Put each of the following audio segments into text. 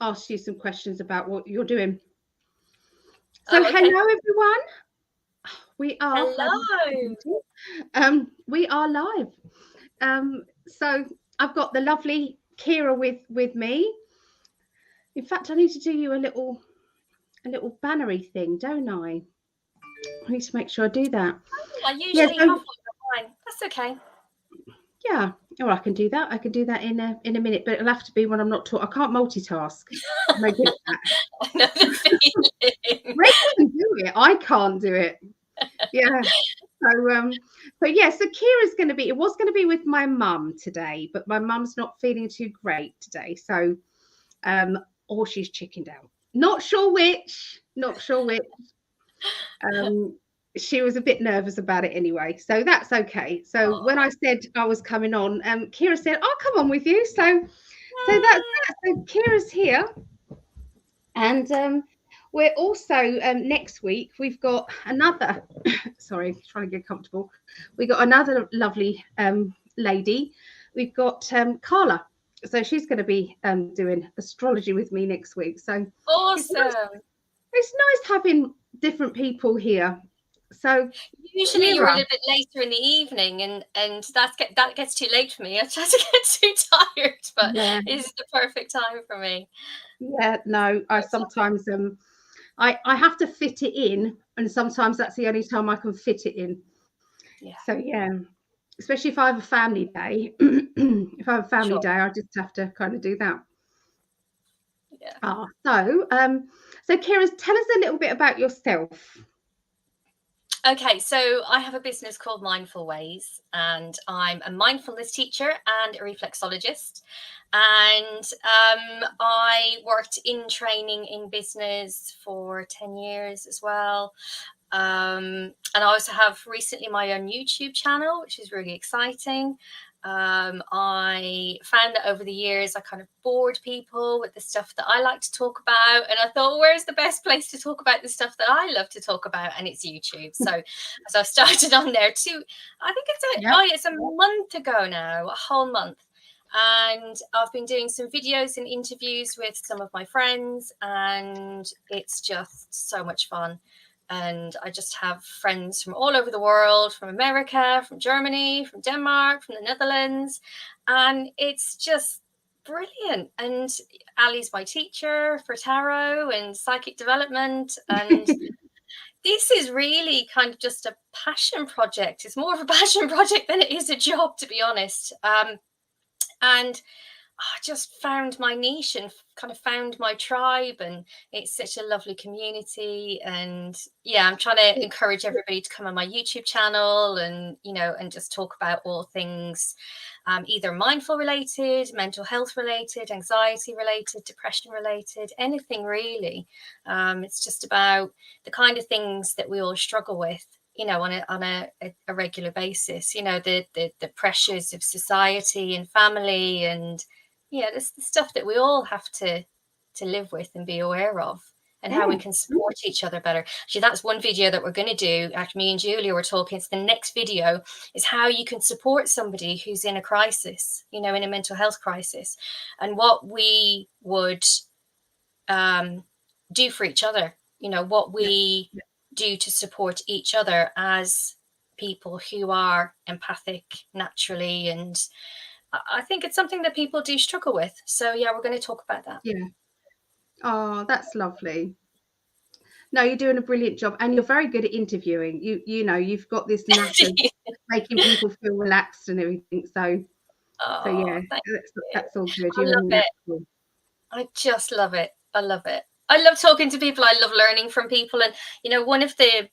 ask you some questions about what you're doing. So, okay. hello everyone. We are Hello. we are live. So I've got the lovely Ciara with me. In fact, I need to do you a little bannery thing, don't I? I need to make sure I do that. I Yeah. usually So have one of mine. That's okay. yeah. Oh, I can do that. I can do that in a minute, but it'll have to be when I'm not talking. I can't multitask. I'm no good at that. I know the feeling. Ray can do it. I can't do it. Yeah. So yeah, so Ciara's going to be, it was going to be with my mum today, but my mum's not feeling too great today. So, or she's chickened out. Not sure which. She was a bit nervous about it anyway, so that's okay. So when I said I was coming on, Ciara said, "I'll come on with you." So that's that. So Ciara's here, and we're also next week we've got another. Sorry, trying to get comfortable. We got another lovely lady. We've got Carla. So she's going to be doing astrology with me next week. So Awesome. It's nice having different people here. So usually you're a little bit later in the evening, and that gets too late for me. I try to get too tired, but yeah. This is the perfect time for me. Yeah, no, I sometimes I have to fit it in, and sometimes that's the only time I can fit it in. Yeah. So yeah, especially if I have a family day. If I have a family day, I just have to kind of do that. Yeah. So Ciara, tell us a little bit about yourself. Okay, so I have a business called Mindful Ways, and I'm a mindfulness teacher and a reflexologist. And I worked in training in business for 10 years as well. And I also have recently my own YouTube channel, which is really exciting. I found that over the years I kind of bored people with the stuff that I like to talk about, and I thought, where's the best place to talk about the stuff that I love to talk about? And it's YouTube. So as I've started on there too, I think it's a month ago now, a whole month. And I've been doing some videos and interviews with some of my friends, and it's just so much fun. And I just have friends from all over the world, from America, from Germany, from Denmark, from the Netherlands. And it's just brilliant. And Ali's my teacher for tarot and psychic development. And this is really kind of just a passion project. It's more of a passion project than it is a job, to be honest. And I just found my niche and kind of found my tribe, and it's such a lovely community. And yeah, I'm trying to encourage everybody to come on my YouTube channel and, and just talk about all things either mindful related, mental health related, anxiety related, depression related, anything really. It's just about the kind of things that we all struggle with, on a regular basis, the pressures of society and family, and there's the stuff that we all have to live with and be aware of, and how we can support each other better. Actually, that's one video that we're going to do. Actually, me and Julia were talking. It's the next video is how you can support somebody who's in a crisis, in a mental health crisis, and what we would do for each other, what we do to support each other as people who are empathic naturally. And I think it's something that people do struggle with. So yeah, we're going to talk about that. Yeah. Oh, that's lovely. No, you're doing a brilliant job, and you're very good at interviewing. You've got this knack of making people feel relaxed and everything. So yeah, that's all good. I love it. I just love it. I love it. I love talking to people. I love learning from people. And one of the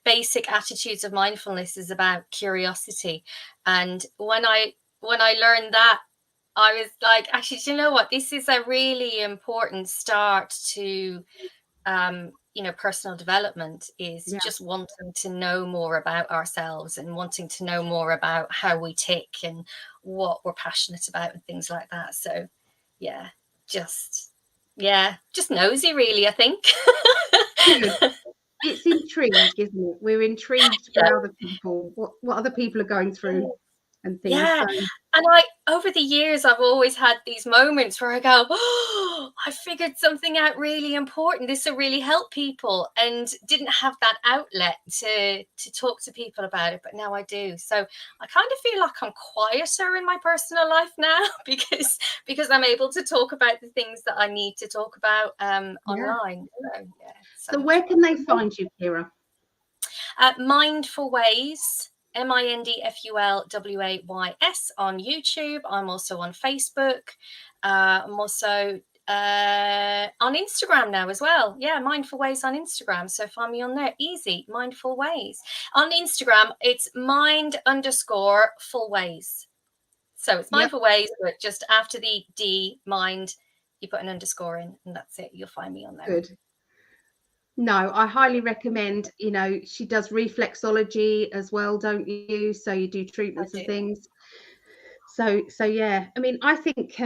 basic attitudes of mindfulness is about curiosity. And when I learned that, I was like, actually, do you know what? This is a really important start to, personal development, is just wanting to know more about ourselves and wanting to know more about how we tick and what we're passionate about and things like that. So, yeah, just nosy, really, I think. It's intrigue, isn't it? We're intrigued by other people, what other people are going through. and things. Yeah. So, And over the years, I've always had these moments where I go, oh, I figured something out really important. This will really help people, and didn't have that outlet to talk to people about it. But now I do. So I kind of feel like I'm quieter in my personal life now because I'm able to talk about the things that I need to talk about online. So, yeah, so where can they find you, Ciara? Mindful Ways, MINDFULWAYS on YouTube. I'm also on Facebook. I'm also on Instagram now as well. Yeah, Mindful Ways on Instagram. So find me on there. Easy, Mindful Ways. On Instagram, it's mind_full_ways. So it's Mindful Ways, but just after the D, mind, you put an underscore in, and that's it. You'll find me on there. Good. No, I highly recommend, you know, she does reflexology as well, don't you? So you do treatments and things. So yeah, I mean, I think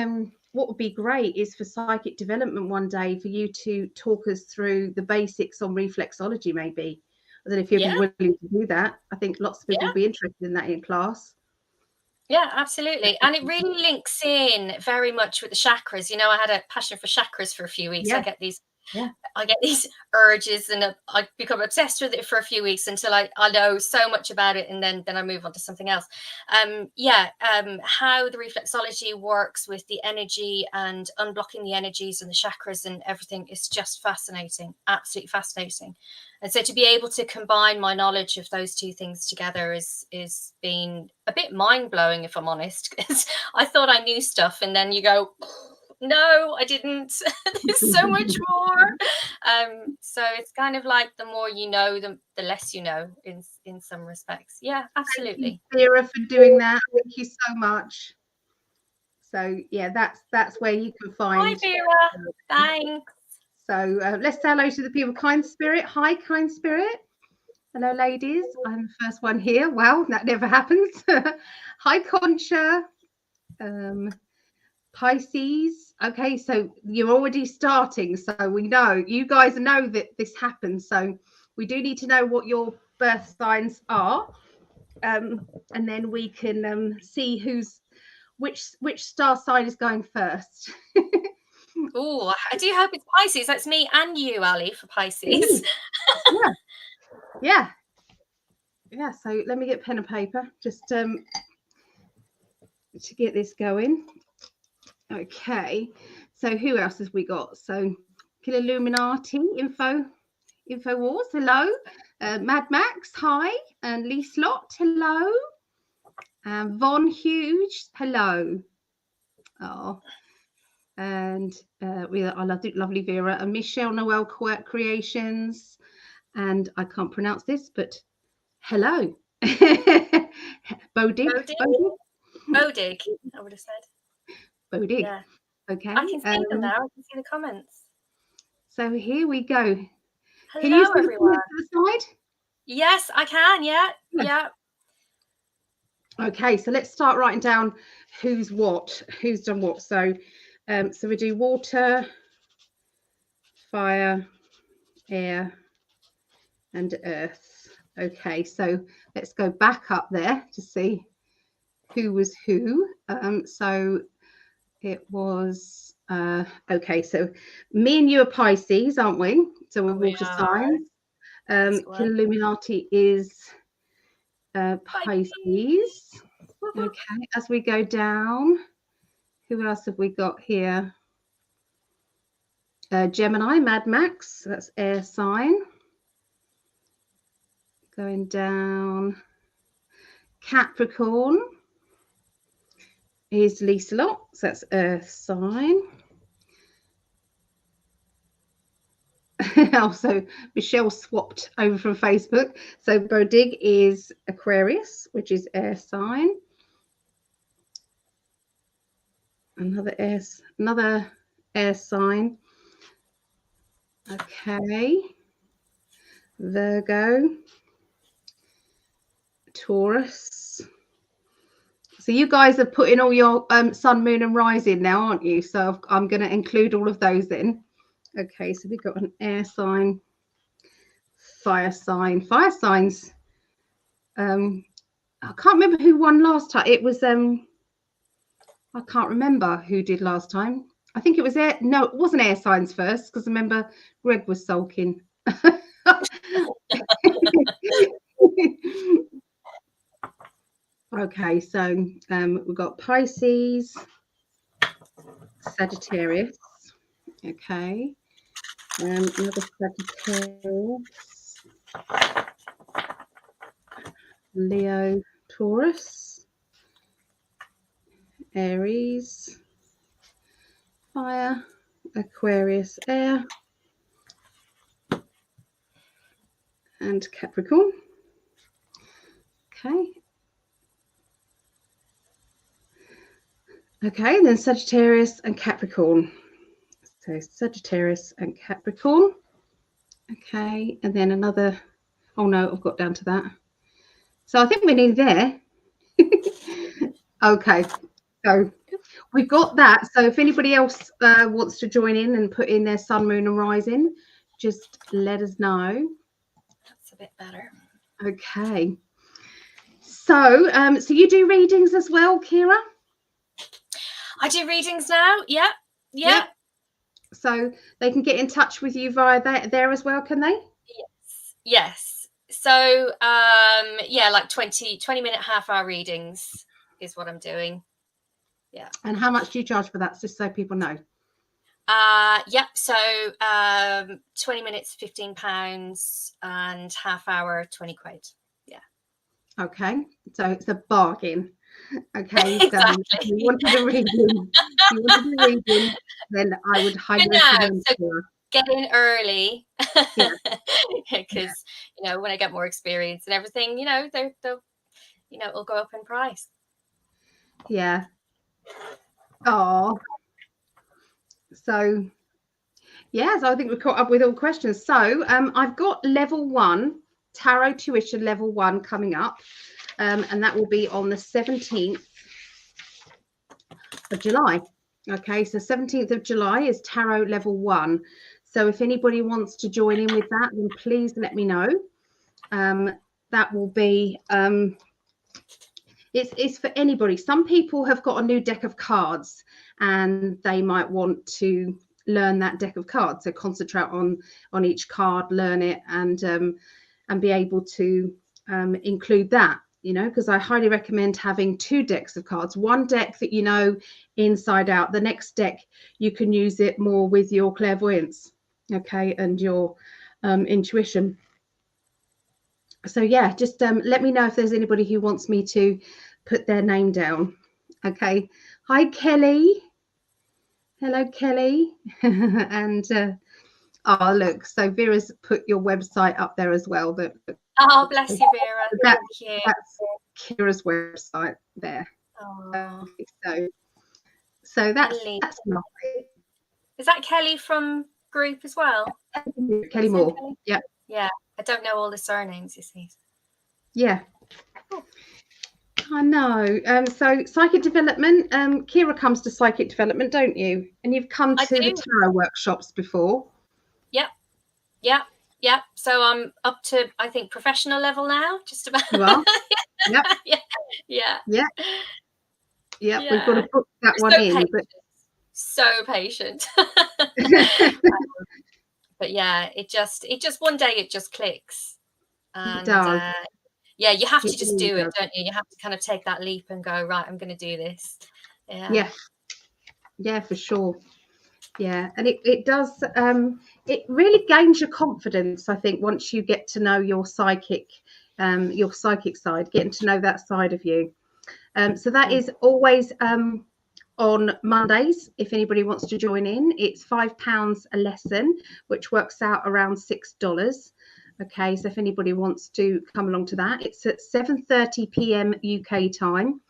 what would be great is for psychic development one day for you to talk us through the basics on reflexology, maybe. I don't know if you'd be willing to do that. I think lots of people will be interested in that in class. Yeah, absolutely. And it really links in very much with the chakras. You know, I had a passion for chakras for a few weeks. I get these urges, and I become obsessed with it for a few weeks until I know so much about it, and then I move on to something else. How the reflexology works with the energy and unblocking the energies and the chakras and everything is just fascinating, absolutely fascinating. And so to be able to combine my knowledge of those two things together is been a bit mind-blowing, if I'm honest, because I thought I knew stuff, and then you go, no, I didn't. There's so much more. So it's kind of like the more you know, the less you know in some respects. Yeah, absolutely. Thank you, Ciara, for doing that. Thank you so much. So yeah, that's where you can find. Hi, Vera. Thanks. So let's say hello to the people. Kind Spirit. Hi, Kind Spirit. Hello, ladies. I'm the first one here. Wow, that never happens. Hi, Concha. Pisces. Okay, so you're already starting. So we know, you guys know that this happens. So we do need to know what your birth signs are. And then we can see which star sign is going first. Oh, I do hope it's Pisces. That's me and you, Ali, for Pisces. Yeah. So let me get pen and paper just to get this going. Okay, so who else has we got? So Illuminati, Info Wars, hello. Mad Max, hi. And Lee Slot, hello. Von Huge, hello. Oh, and I love it, lovely Vera. And Michelle Noel Creations, and I can't pronounce this, but hello. Bodig, I would have said. Bodig. Yeah. Okay. I can see them now. I can see the comments. So here we go. Hello, can you see everyone. The side? Yes, I can. Yeah. Okay, so let's start writing down who's done what. So we do water, fire, air, and earth. Okay, so let's go back up there to see who was who. So it was okay, so me and you are Pisces, aren't we? So we're water signs. Illuminati is Pisces. Okay, as we go down, who else have we got here? Gemini, Mad Max, that's air sign. Going down, Capricorn is Lisa Lot, so that's earth sign. Also, Michelle swapped over from Facebook. So Bodig is Aquarius, which is air sign. Another air sign. Okay. Virgo. Taurus. So you guys are putting all your sun, moon, and rising now, aren't you? So I'm going to include all of those in. Okay, so we've got an air sign, fire sign. Fire signs I can't remember who won last time. It was I can't remember who did last time. I think it was air. No, it wasn't air signs first, because I remember Greg was sulking. Okay, so we've got Pisces, Sagittarius. Okay, another Sagittarius, Leo, Taurus, Aries, fire, Aquarius, air, and Capricorn. Okay. Okay, then Sagittarius and Capricorn. So Sagittarius and Capricorn. Okay, and then another. Oh no, I've got down to that. So I think we're nearly there. Okay, so we've got that. So if anybody else wants to join in and put in their sun, moon, and rising, just let us know. That's a bit better. Okay. So, so you do readings as well, Ciara? I do readings now. Yeah. Yeah. So they can get in touch with you via there as well, can they? Yes. So yeah, like 20-minute, half-hour readings is what I'm doing. Yeah. And how much do you charge for that, just so people know? Yeah, so 20 minutes £15 and half hour 20 quid. Yeah. Okay, so it's a bargain. Okay, Exactly. so if you wanted a reading, then I would highly recommend it. Get in early, yeah, because you know, when I get more experience and everything, you know, they'll you know, it'll go up in price. Yeah. Oh. So yeah, so I think we're caught up with all questions. So I've got level 1 tarot tuition level 1 coming up, and that will be on the 17th of July. Okay, so 17th of July is tarot level 1. So if anybody wants to join in with that, then please let me know. That will be it's for anybody. Some people have got a new deck of cards and they might want to learn that deck of cards, so concentrate on each card, learn it, and be able to include that, you know, because I highly recommend having 2 decks of cards. One deck that you know inside out, the next deck you can use it more with your clairvoyance, okay, and your intuition. So yeah, just let me know if there's anybody who wants me to put their name down. Okay. Hi, Kelly. Hello, Kelly. And oh, look, so Vera's put your website up there as well. Oh, bless you, Vera. Thank you. That's Ciara's website there. Oh. So that's lovely. Is that Kelly from group as well? Kelly Moore. Kelly? Yeah. Yeah. I don't know all the surnames, you see. Yeah. I know. So psychic development. Ciara comes to psychic development, don't you? And you've come to the tarot workshops before. Yep. Yep. Yep. So I'm up to, I think, professional level now, just about. You are? Yep. Yeah. Yeah. Yeah. Yeah. We've got to book that one in. But... So patient. But yeah, it just one day it just clicks. And it does. yeah, you have to just do it, don't you? You have to kind of take that leap and go, right, I'm going to do this. Yeah. Yeah, for sure. Yeah, and it does. It really gains your confidence, I think, once you get to know your psychic side, getting to know that side of you. So that is always on Mondays. If anybody wants to join in, it's £5 a lesson, which works out around $6. Okay, so if anybody wants to come along to that, it's at 7:30 p.m. UK time,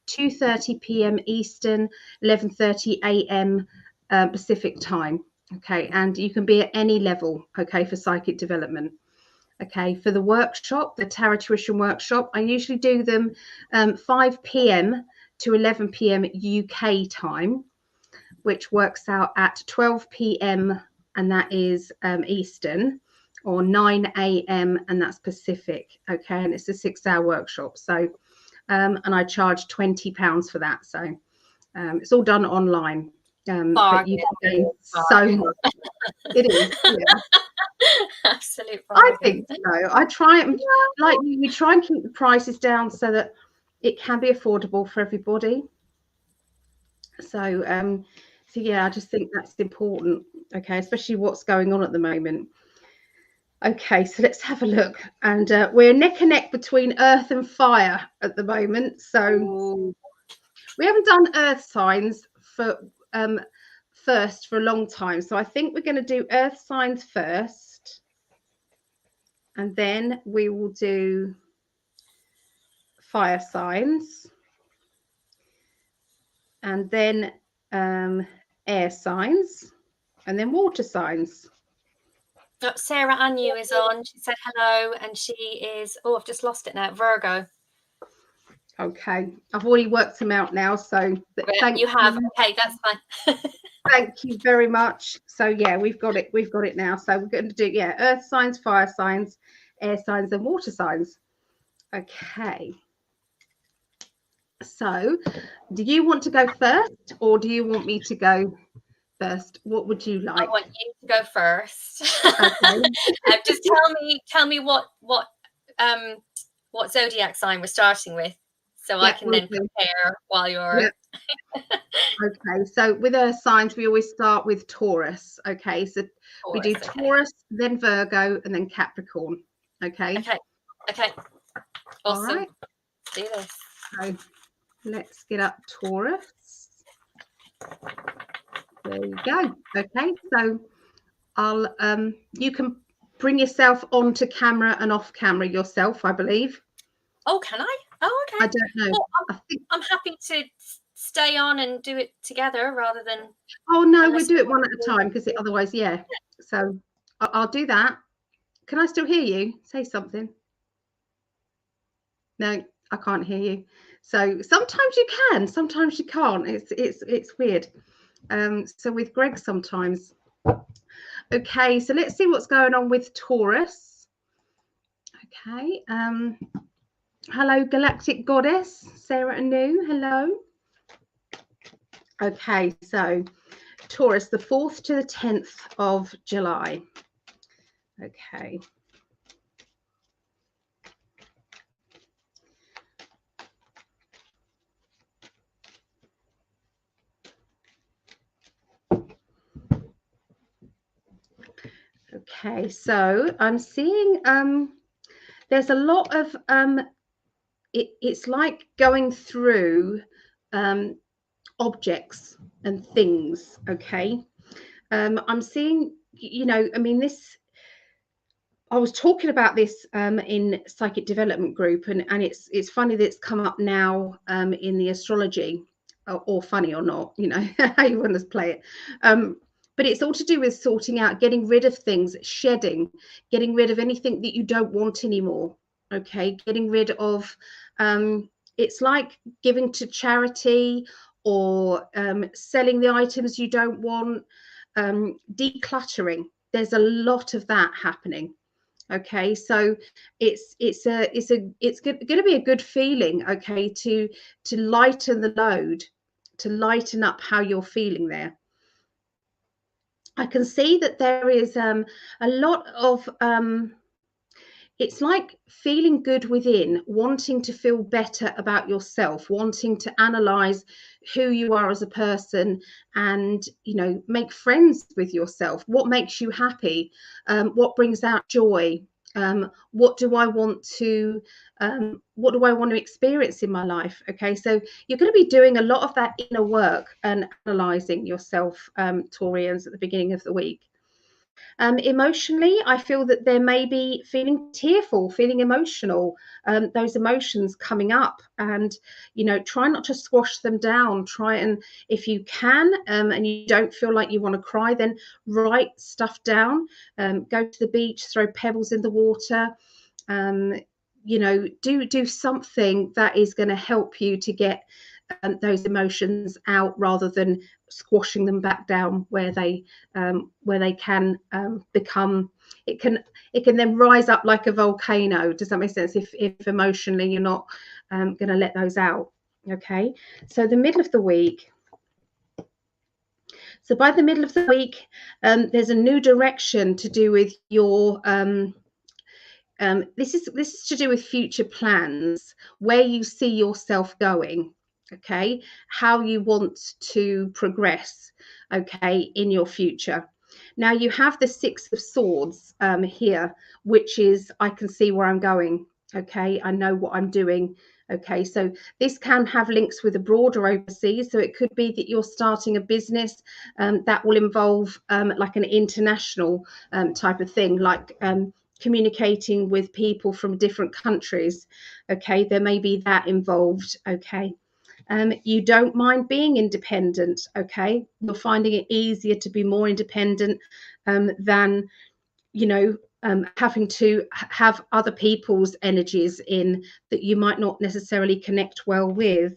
2:30 p.m. Eastern, 11:30 a.m. Pacific time. Okay, and you can be at any level, okay, for psychic development. Okay, for the workshop, the tarot tuition workshop, I usually do them 5 p.m. to 11 p.m. UK time, which works out at 12 p.m. and that is Eastern, or 9 a.m. and that's Pacific. Okay, and it's a 6-hour workshop. So and I charge £20 for that. So it's all done online. But you can gain so much. It is, yeah. Absolute I think so. I try and we try and keep the prices down so that it can be affordable for everybody. So so yeah, I just think that's important. Okay, especially what's going on at the moment. Okay, so let's have a look. And we're neck and neck between earth and fire at the moment. So we haven't done earth signs for first for a long time. So I think we're going to do earth signs first. And then we will do fire signs. And then air signs. And then water signs. Oh, Sarah Anu is on. She said hello, and she is, I've just lost it now, Virgo. Okay, I've already worked them out now, so thank you. Okay, that's fine. Thank you very much. So yeah, we've got it now. So we're going to do earth signs, fire signs, air signs, and water signs. Okay. So do you want to go first, or do you want me to go first? What would you like? I want you to go first. Okay. Just tell me what zodiac sign we're starting with, so I can then compare while you're. Yep. Okay, so with earth signs, we always start with Taurus. Okay, so we do Taurus, then Virgo, and then Capricorn. Okay. Okay. Awesome. All right. Let's do this. So let's get up Taurus. There you go. Okay, so I'll you can bring yourself onto camera and off camera yourself, I believe. Oh, can I? Oh, okay. I don't know. Well, I'm happy to stay on and do it together rather than. Oh no, we'll do it one at a time because otherwise, yeah. So I'll do that. Can I still hear you? Say something. No, I can't hear you. So sometimes you can, sometimes you can't. It's weird. So with Greg sometimes. Okay, so let's see what's going on with Taurus. Okay. Hello, Galactic Goddess, Sarah Anu. Hello. Okay, so Taurus, the 4th to the 10th of July. Okay. Okay, so I'm seeing there's a lot of it's like going through objects and things. Okay, I'm seeing, I mean, this, I was talking about this in Psychic Development Group, and it's funny that it's come up now in the astrology, or funny or not, how you want to play it. But it's all to do with sorting out, getting rid of things, shedding, getting rid of anything that you don't want anymore. Okay, getting rid of, it's like giving to charity, or selling the items you don't want, decluttering. There's a lot of that happening. Okay, so it's going to be a good feeling. Okay, to lighten the load, to lighten up how you're feeling there. I can see that there is a lot of it's like feeling good within, wanting to feel better about yourself, wanting to analyze who you are as a person, and make friends with yourself. What makes you happy? What brings out joy? What do I want to experience in my life? Okay, so you're going to be doing a lot of that inner work and analyzing yourself, Taurians, at the beginning of the week. Emotionally, I feel that there may be feeling tearful, feeling emotional, those emotions coming up, and try not to squash them down. Try, and if you can, and you don't feel like you want to cry, then write stuff down, go to the beach, throw pebbles in the water, do something that is going to help you to get those emotions out rather than squashing them back down where they can become. It can then rise up like a volcano. Does that make sense? If emotionally you're not going to let those out. Okay, so the middle of the week. So by the middle of the week, there's a new direction to do with your. This is to do with future plans, where you see yourself going. Okay, how you want to progress. Okay, in your future. Now you have the Six of Swords here, which is I can see where I'm going. Okay, I know what I'm doing. Okay, so this can have links with abroad or overseas. So it could be that you're starting a business that will involve like an international type of thing, like communicating with people from different countries. Okay, there may be that involved. Okay, you don't mind being independent. Okay, you're finding it easier to be more independent than, you know, having to have other people's energies in that you might not necessarily connect well with.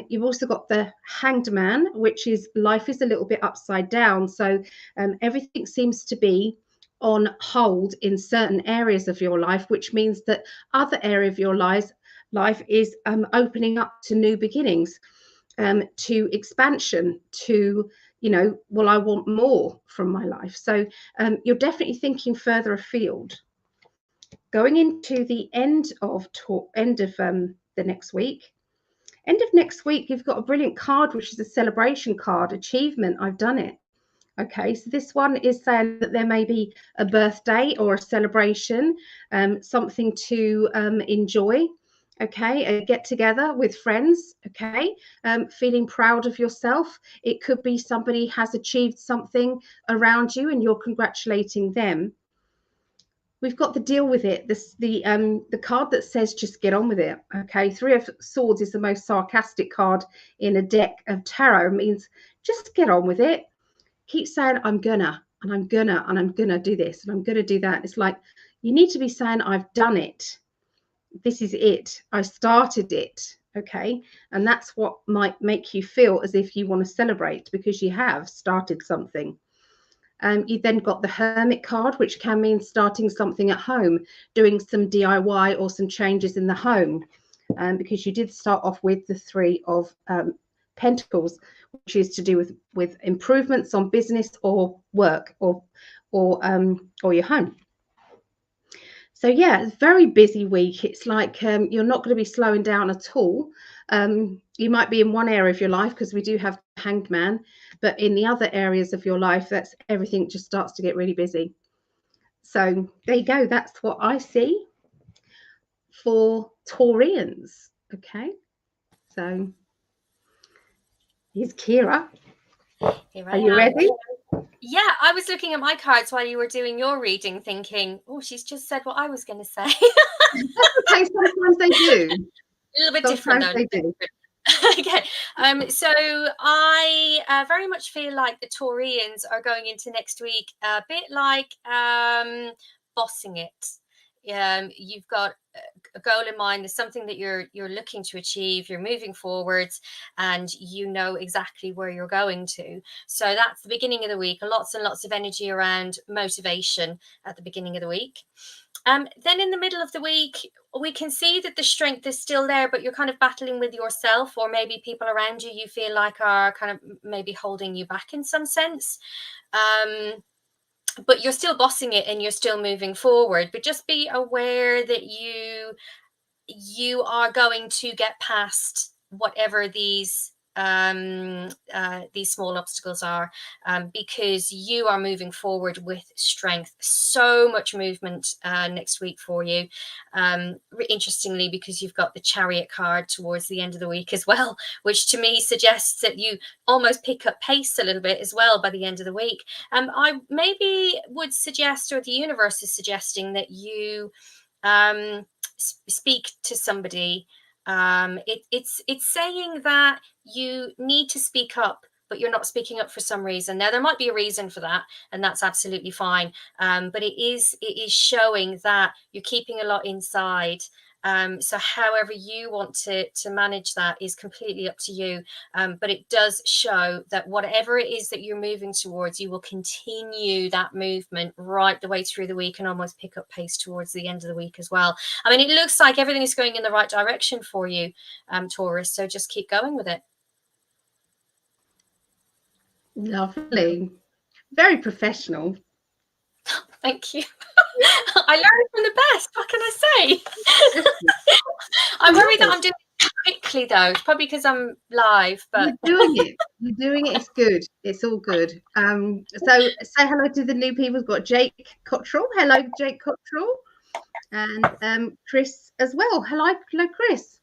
You've also got the Hanged Man, which is life is a little bit upside down. So everything seems to be on hold in certain areas of your life, which means that other area of your life is opening up to new beginnings, to expansion, to, you know, well, I want more from my life. So you're definitely thinking further afield. Going into the end of the next week. End of next week, you've got a brilliant card, which is a celebration card, achievement. I've done it. Okay, so this one is saying that there may be a birthday or a celebration, something to enjoy. Okay, a get together with friends. Okay, feeling proud of yourself. It could be somebody has achieved something around you and you're congratulating them. We've got the deal with it. The card that says just get on with it. Okay, Three of Swords is the most sarcastic card in a deck of tarot. It means just get on with it. Keep saying I'm gonna and I'm gonna and I'm gonna do this and I'm gonna do that. It's like you need to be saying I've done it. This is it. I started it. Okay, and that's what might make you feel as if you want to celebrate because you have started something. You then got the Hermit card, which can mean starting something at home, doing some DIY or some changes in the home, because you did start off with the Three of Pentacles, which is to do with improvements on business or work or your home. So yeah, it's a very busy week. It's like you're not going to be slowing down at all. You might be in one area of your life because we do have Hanged Man, but in the other areas of your life, that's everything just starts to get really busy. So there you go. That's what I see for Taurians. Okay, so here's Ciara. Are you ready? Yeah, I was looking at my cards while you were doing your reading, thinking, "Oh, she's just said what I was going to say." Okay, sometimes they do. A little bit different, though. They do. Okay, so I very much feel like the Taurians are going into next week a bit like bossing it. You've got a goal in mind. There's something that you're looking to achieve. You're moving forwards, and you know exactly where you're going to. So that's the beginning of the week. Lots and lots of energy around motivation at the beginning of the week. Then in the middle of the week, we can see that the strength is still there, but you're kind of battling with yourself, or maybe people around you you feel like are kind of maybe holding you back in some sense. But you're still bossing it and you're still moving forward. But just be aware that you are going to get past whatever these small obstacles are, because you are moving forward with strength. So much movement next week for you. Interestingly, because you've got the Chariot card towards the end of the week as well, which to me suggests that you almost pick up pace a little bit as well by the end of the week. I maybe would suggest, or the universe is suggesting, that you speak to somebody. It's saying that you need to speak up, but you're not speaking up for some reason. Now there might be a reason for that, and that's absolutely fine. But it is showing that you're keeping a lot inside. So however you want to manage that is completely up to you. But it does show that whatever it is that you're moving towards, you will continue that movement right the way through the week and almost pick up pace towards the end of the week as well. I mean, it looks like everything is going in the right direction for you, Taurus. So just keep going with it. Lovely. Very professional. Thank you. I learned from the best. What can I say? I'm worried that I'm doing it quickly, though. It's probably because I'm live, but you're doing it. You're doing it. It's good. It's all good. So say hello to the new people. We've got Jake Cottrell. Hello, Jake Cottrell, and Chris as well. Hello, Chris.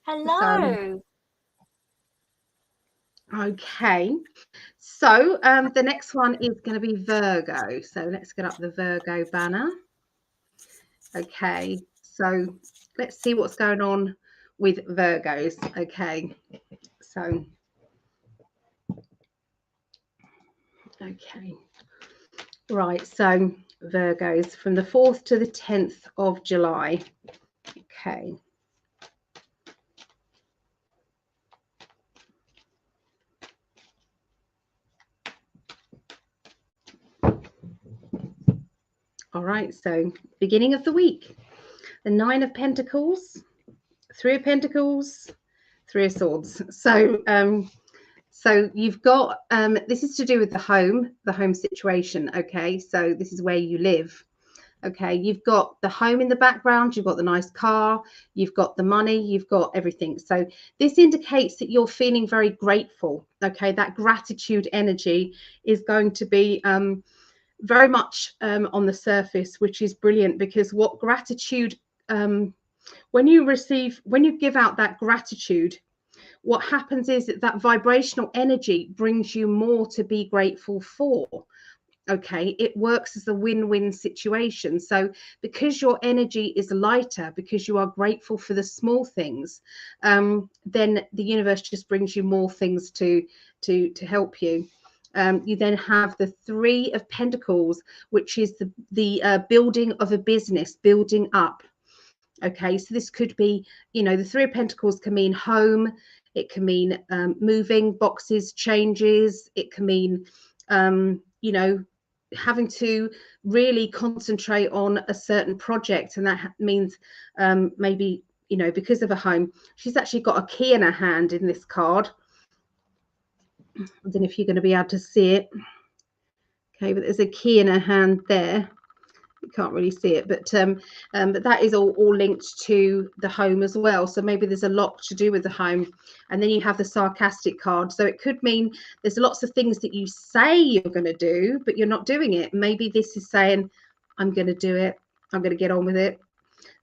Hello. Okay. So the next one is going to be Virgo. So let's get up the Virgo banner. Okay. So let's see what's going on with Virgos. Okay. So, okay. Right. So Virgos from the 4th to the 10th of July. Okay. All right, so beginning of the week, the 9 of Pentacles, 3 of Pentacles, 3 of Swords. So, so you've got, this is to do with the home situation, okay? So this is where you live, okay? You've got the home in the background, you've got the nice car, you've got the money, you've got everything. So this indicates that you're feeling very grateful, okay? That gratitude energy is going to be very much on the surface, which is brilliant, because what gratitude, when you give out that gratitude, what happens is that vibrational energy brings you more to be grateful for. Okay, it works as a win-win situation. So because your energy is lighter, because you are grateful for the small things, then the universe just brings you more things to help you. You then have the 3 of Pentacles, which is the building of a business, building up. Okay, so this could be, you know, the 3 of Pentacles can mean home. It can mean moving boxes, changes. It can mean, you know, having to really concentrate on a certain project. And that means maybe, you know, because of a home. She's actually got a key in her hand in this card. I don't know if you're going to be able to see it. Okay, but there's a key in her hand there. You can't really see it, but that is all linked to the home as well. So maybe there's a lot to do with the home. And then you have the sarcastic card. So it could mean there's lots of things that you say you're going to do, but you're not doing it. Maybe this is saying, I'm going to do it. I'm going to get on with it.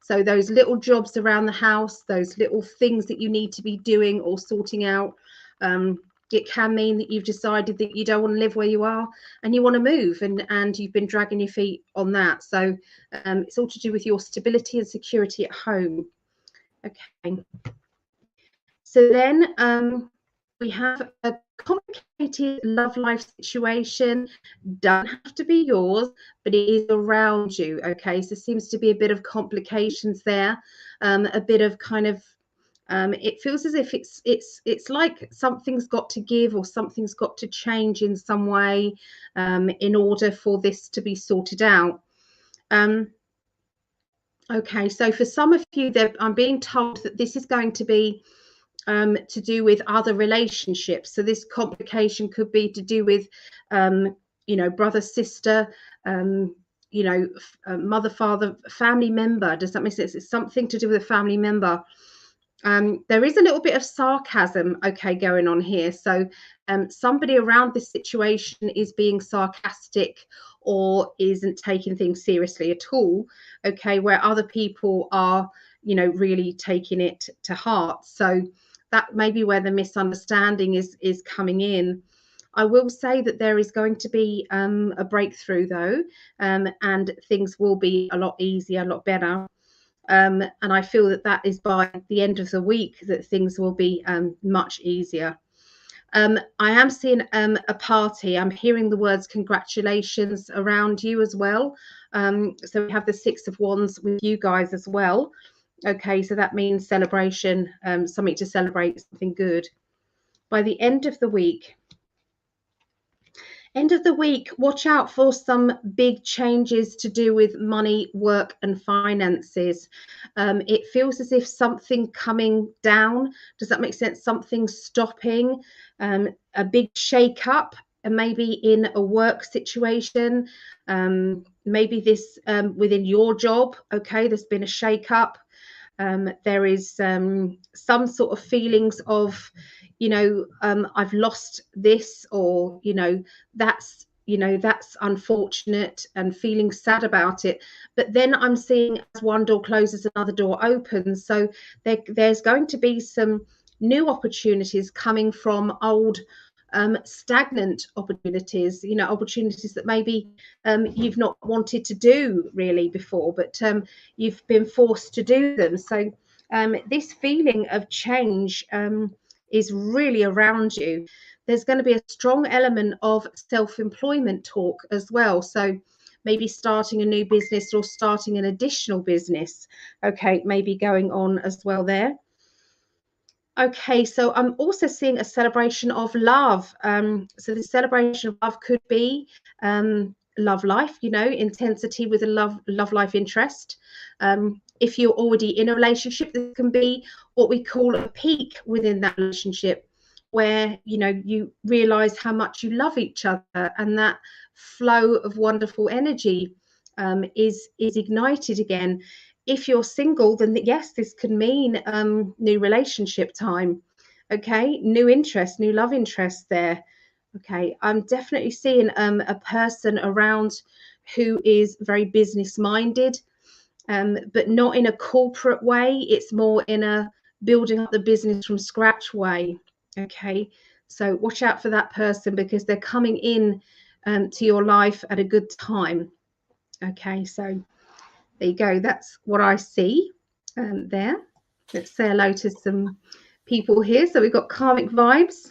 So those little jobs around the house, those little things that you need to be doing or sorting out, it can mean that you've decided that you don't want to live where you are and you want to move, and you've been dragging your feet on that. So it's all to do with your stability and security at home. Okay. So then we have a complicated love life situation. Don't have to be yours, but it is around you. Okay, so seems to be a bit of complications there, a bit of kind of it feels as if it's like something's got to give or something's got to change in some way in order for this to be sorted out. Okay, so for some of you, I'm being told that this is going to be to do with other relationships. So this complication could be to do with, you know, brother, sister, you know, mother, father, family member. Does that make sense? It's something to do with a family member. There is a little bit of sarcasm, okay, going on here. So somebody around this situation is being sarcastic or isn't taking things seriously at all, okay, where other people are, you know, really taking it to heart. So that may be where the misunderstanding is coming in. I will say that there is going to be a breakthrough, though, and things will be a lot easier, a lot better. And I feel that is by the end of the week that things will be much easier. I am seeing a party. I'm hearing the words congratulations around you as well. So we have the 6 of Wands with you guys as well. Okay, so that means celebration, something to celebrate, something good. By the end of the week, watch out for some big changes to do with money, work, and finances. It feels as if something coming down. Does that make sense? Something stopping, a big shake up, and maybe in a work situation. Maybe this within your job. Okay, there's been a shake up. There is some sort of feelings of, I've lost this, or that's that's unfortunate, and feeling sad about it. But then I'm seeing, as one door closes, another door opens. So there's going to be some new opportunities coming from old stagnant opportunities, opportunities that maybe you've not wanted to do really before, but you've been forced to do them. So this feeling of change is really around you. There's going to be a strong element of self-employment talk as well. So maybe starting a new business or starting an additional business. Okay, maybe going on as well there. Okay, so I'm also seeing a celebration of love. So the celebration of love could be love life, intensity with a love life interest. If you're already in a relationship, this can be what we call a peak within that relationship, where you realize how much you love each other, and that flow of wonderful energy is ignited again. If you're single, then yes, this could mean new relationship time. Okay, new interest, new love interest there. Okay, I'm definitely seeing a person around who is very business minded, but not in a corporate way. It's more in a building up the business from scratch way. Okay, so watch out for that person, because they're coming in to your life at a good time. Okay, so there you go. That's what I see there. Let's say hello to some people here. So we've got karmic vibes.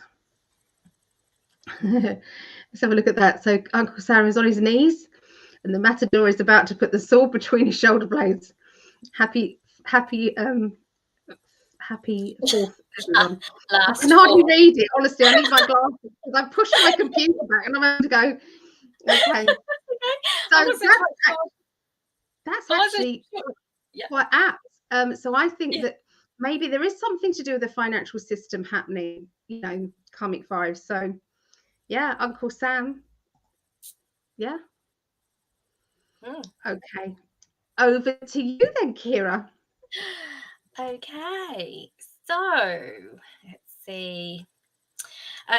Let's have a look at that. So Uncle Sam is on his knees, and the matador is about to put the sword between his shoulder blades. Happy 4th, everyone. I can hardly read it, honestly. I need my glasses, because I pushed my computer back and I'm going to go. Okay. So that's actually quite apt. So I think that maybe there is something to do with the financial system happening, karmic vibes. So yeah, Uncle Sam. Yeah. Okay. Over to you then, Ciara. Okay. So let's see.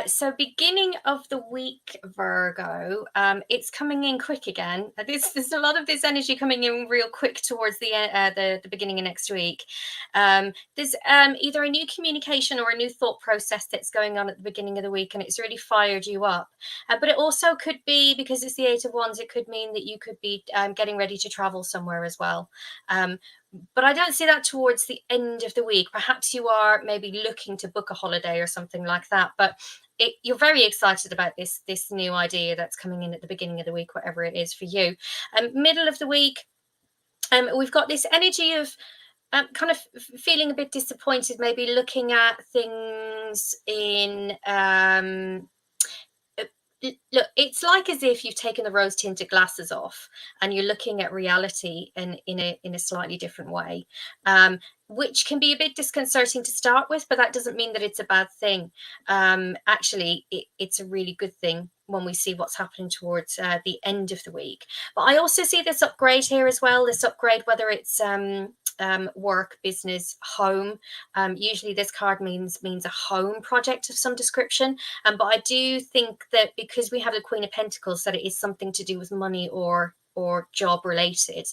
So beginning of the week, Virgo, it's coming in quick again. There's a lot of this energy coming in real quick towards the beginning of next week. There's either a new communication or a new thought process that's going on at the beginning of the week, and it's really fired you up. But it also could be, because it's the 8 of Wands, it could mean that you could be getting ready to travel somewhere as well. But I don't see that towards the end of the week. Perhaps you are maybe looking to book a holiday or something like that. But you're very excited about this new idea that's coming in at the beginning of the week, whatever it is for you. Middle of the week, we've got this energy of kind of feeling a bit disappointed, maybe looking at things in... Look, it's like as if you've taken the rose tinted glasses off and you're looking at reality in a slightly different way, which can be a bit disconcerting to start with, but that doesn't mean that it's a bad thing. Actually, it's a really good thing when we see what's happening towards the end of the week. But I also see this upgrade here as well, this upgrade, whether it's work, business, home. Usually this card means a home project of some description, but I do think that because we have the Queen of Pentacles, that it is something to do with money or job related.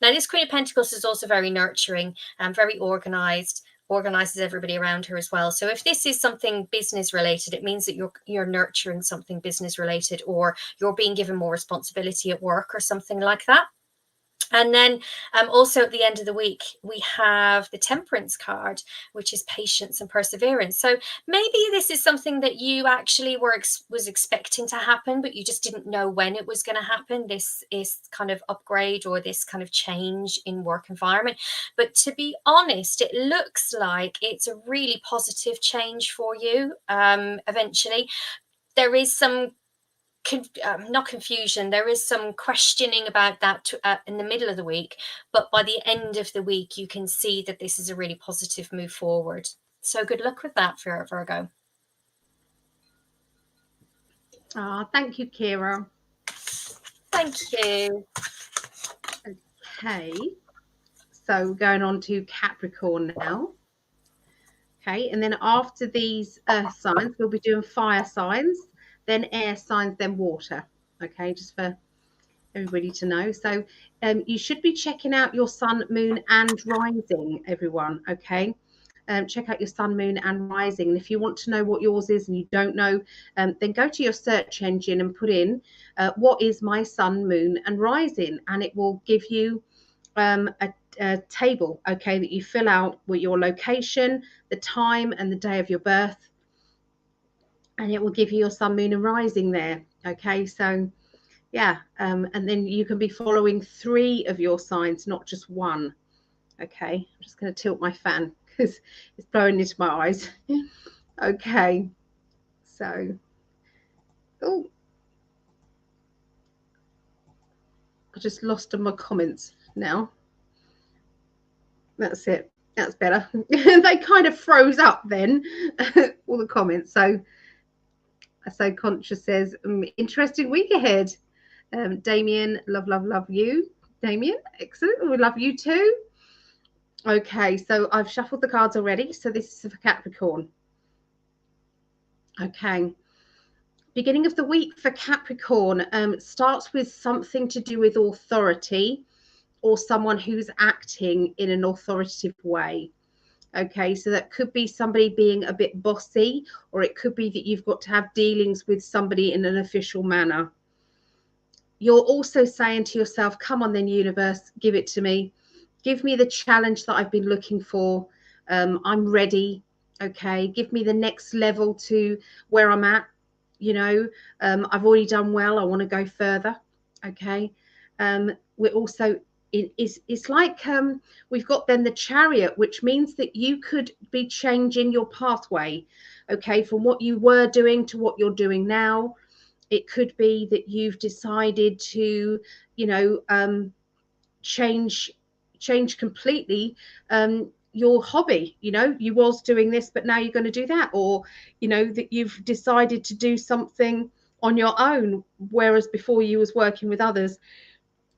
Now this Queen of Pentacles is also very nurturing and very organizes everybody around her as well. So if this is something business related, it means that you're nurturing something business related, or you're being given more responsibility at work or something like that. And then also at the end of the week, we have the Temperance card, which is patience and perseverance. So maybe this is something that you actually was expecting to happen, but you just didn't know when it was going to happen. This is kind of upgrade or this kind of change in work environment. But to be honest, it looks like it's a really positive change for you eventually. There is some not confusion, there is some questioning about that in the middle of the week, but by the end of the week you can see that this is a really positive move forward. So good luck with that, for Virgo. Thank you, Ciara. Thank you. Okay, so going on to Capricorn now. Okay, and then after these earth signs, we'll be doing fire signs, then air signs, then water. Okay, just for everybody to know. So you should be checking out your sun, moon, and rising, everyone. Okay, check out your sun, moon, and rising. And if you want to know what yours is and you don't know, then go to your search engine and put in what is my sun, moon, and rising, and it will give you a table, okay, that you fill out with your location, the time, and the day of your birth, and it will give you your sun, moon, and rising there. Okay, so yeah, and then you can be following 3 of your signs, not just 1. Okay, I'm just going to tilt my fan because it's blowing into my eyes. Okay, so oh, I just lost my comments now. That's it. That's better. They kind of froze up then, all the comments. So Conscious says, interesting week ahead. Damien, love you. Damien, excellent. We love you too. Okay, so I've shuffled the cards already. So this is for Capricorn. Okay. Beginning of the week for Capricorn starts with something to do with authority or someone who's acting in an authoritative way. Okay, so that could be somebody being a bit bossy, or it could be that you've got to have dealings with somebody in an official manner. You're also saying to yourself, come on then, universe, give it to me. Give me the challenge that I've been looking for. I'm ready. Okay, give me the next level to where I'm at. You know, I've already done well. I want to go further. Okay. We're also, it's like we've got then the Chariot, which means that you could be changing your pathway. Okay, from what you were doing to what you're doing now. It could be that you've decided to, you know, change completely your hobby. You know, you was doing this, but now you're going to do that, or you know, that you've decided to do something on your own, whereas before you was working with others.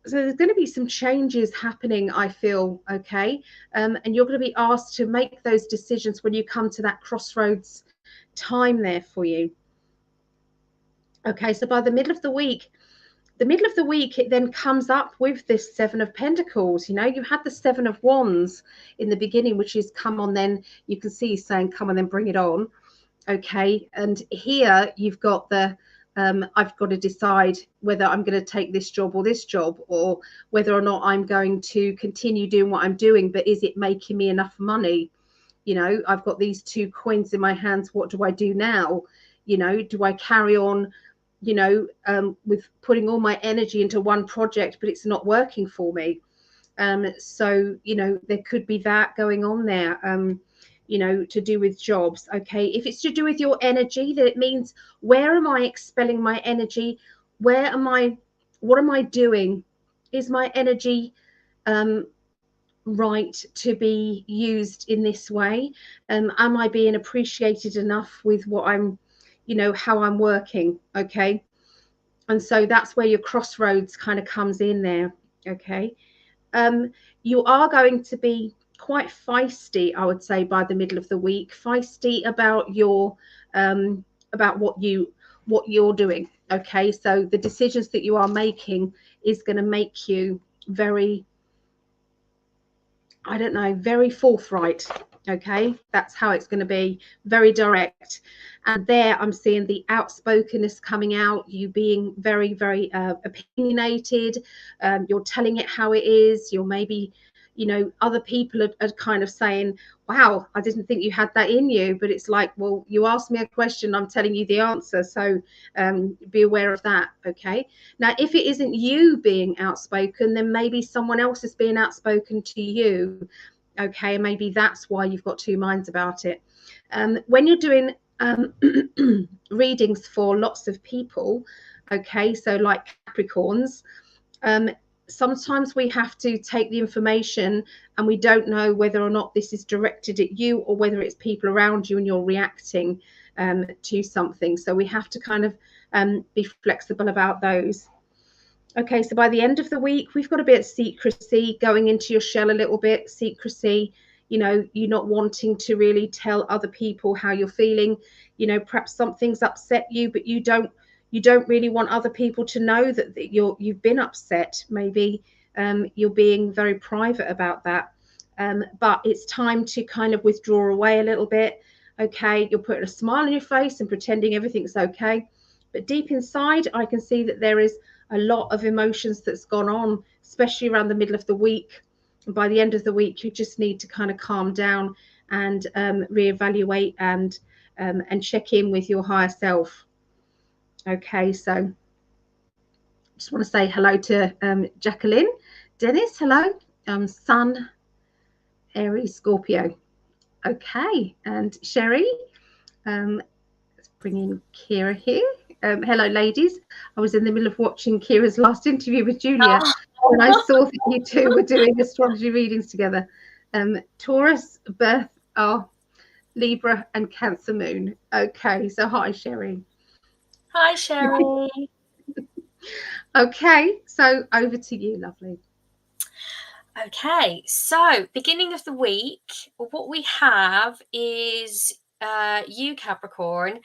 So there's going to be some changes happening, I feel. Okay, and you're going to be asked to make those decisions when you come to that crossroads time there for you. Okay, so by the middle of the week, it then comes up with this 7 of Pentacles. You know, you had the 7 of Wands in the beginning, which is come on then. You can see he's saying, come on then, bring it on. Okay, and here you've got the, I've got to decide whether I'm going to take this job or this job, or whether or not I'm going to continue doing what I'm doing, but is it making me enough money? You know, I've got these 2 coins in my hands. What do I do now? You know, do I carry on, you know, with putting all my energy into one project, but it's not working for me? So, you know, there could be that going on there, you know, to do with jobs. Okay, if it's to do with your energy, then it means, where am I expelling my energy? What am I doing? Is my energy right to be used in this way? Am I being appreciated enough with what I'm, you know, how I'm working? Okay, and so that's where your crossroads kind of comes in there. Okay, you are going to be quite feisty, I would say, by the middle of the week. Feisty about your about what you're doing. Okay, so the decisions that you are making is going to make you very, I don't know, very forthright. Okay, that's how it's going to be, very direct. And there I'm seeing the outspokenness coming out, you being very, very opinionated. You're telling it how it is. You're maybe, you know, other people are kind of saying, wow, I didn't think you had that in you. But it's like, well, you asked me a question, I'm telling you the answer. So be aware of that. Okay, now if it isn't you being outspoken, then maybe someone else is being outspoken to you. Okay, maybe that's why you've got two minds about it. When you're doing readings for lots of people, okay, so like Capricorns, sometimes we have to take the information and we don't know whether or not this is directed at you or whether it's people around you and you're reacting to something. So we have to kind of be flexible about those. Okay, so by the end of the week, we've got a bit of secrecy, going into your shell a little bit, secrecy, you know, you're not wanting to really tell other people how you're feeling. You know, perhaps something's upset you, but you don't really want other people to know that you've been upset. Maybe you're being very private about that. But it's time to kind of withdraw away a little bit. Okay, you're putting a smile on your face and pretending everything's okay. But deep inside, I can see that there is a lot of emotions that's gone on, especially around the middle of the week. And by the end of the week, you just need to kind of calm down and reevaluate and check in with your higher self. Okay, so just want to say hello to Jacqueline, Dennis, hello, Sun, Aries, Scorpio. Okay, and Sherry, let's bring in Ciara here. Hello, ladies. I was in the middle of watching Ciara's last interview with Julia, and I saw that you two were doing astrology readings together. Taurus, birth, Libra, and Cancer moon. Okay, so hi, Sherry. Hi, Sherry. Okay, so over to you, lovely. Okay, so beginning of the week, what we have is you, Capricorn,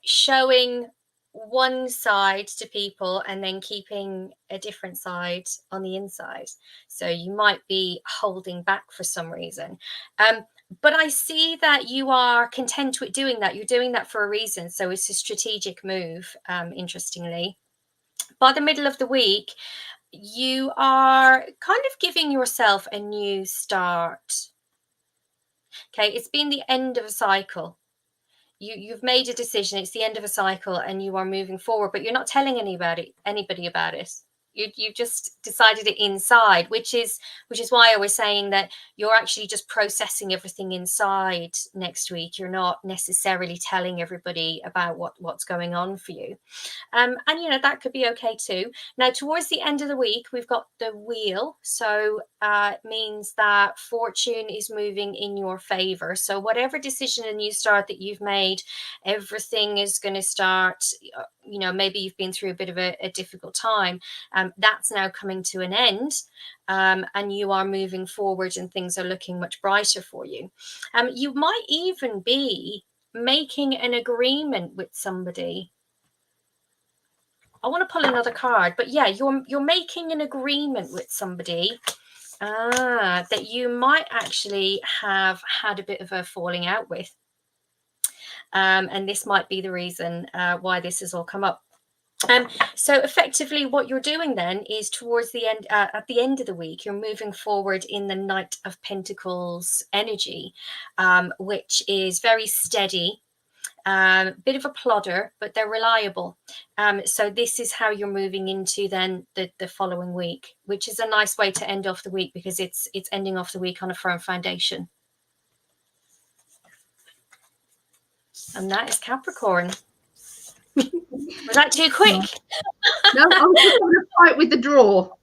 showing one side to people and then keeping a different side on the inside. So you might be holding back for some reason. But I see that you are content with doing that. You're doing that for a reason. So it's a strategic move, interestingly. By the middle of the week, you are kind of giving yourself a new start. Okay, it's been the end of a cycle. You've made a decision, it's the end of a cycle, and you are moving forward, but you're not telling anybody about it. You just decided it inside, which is why I was saying that you're actually just processing everything inside next week. You're not necessarily telling everybody about what's going on for you. And you know, that could be okay too. Now, towards the end of the week, we've got the wheel. So it means that fortune is moving in your favor. So whatever decision and new start that you've made, everything is going to start, you know, maybe you've been through a bit of a difficult time. That's now coming to an end. And you are moving forward and things are looking much brighter for you. You might even be making an agreement with somebody. I want to pull another card, but yeah, you're making an agreement with somebody that you might actually have had a bit of a falling out with. And this might be the reason why this has all come up. So effectively what you're doing then is towards the end, at the end of the week, you're moving forward in the Knight of Pentacles energy, which is very steady. Bit of a plodder, but they're reliable. So this is how you're moving into then the following week, which is a nice way to end off the week because it's ending off the week on a firm foundation. And that is Capricorn. Was that too quick? No, I was just going to fight with the drawer.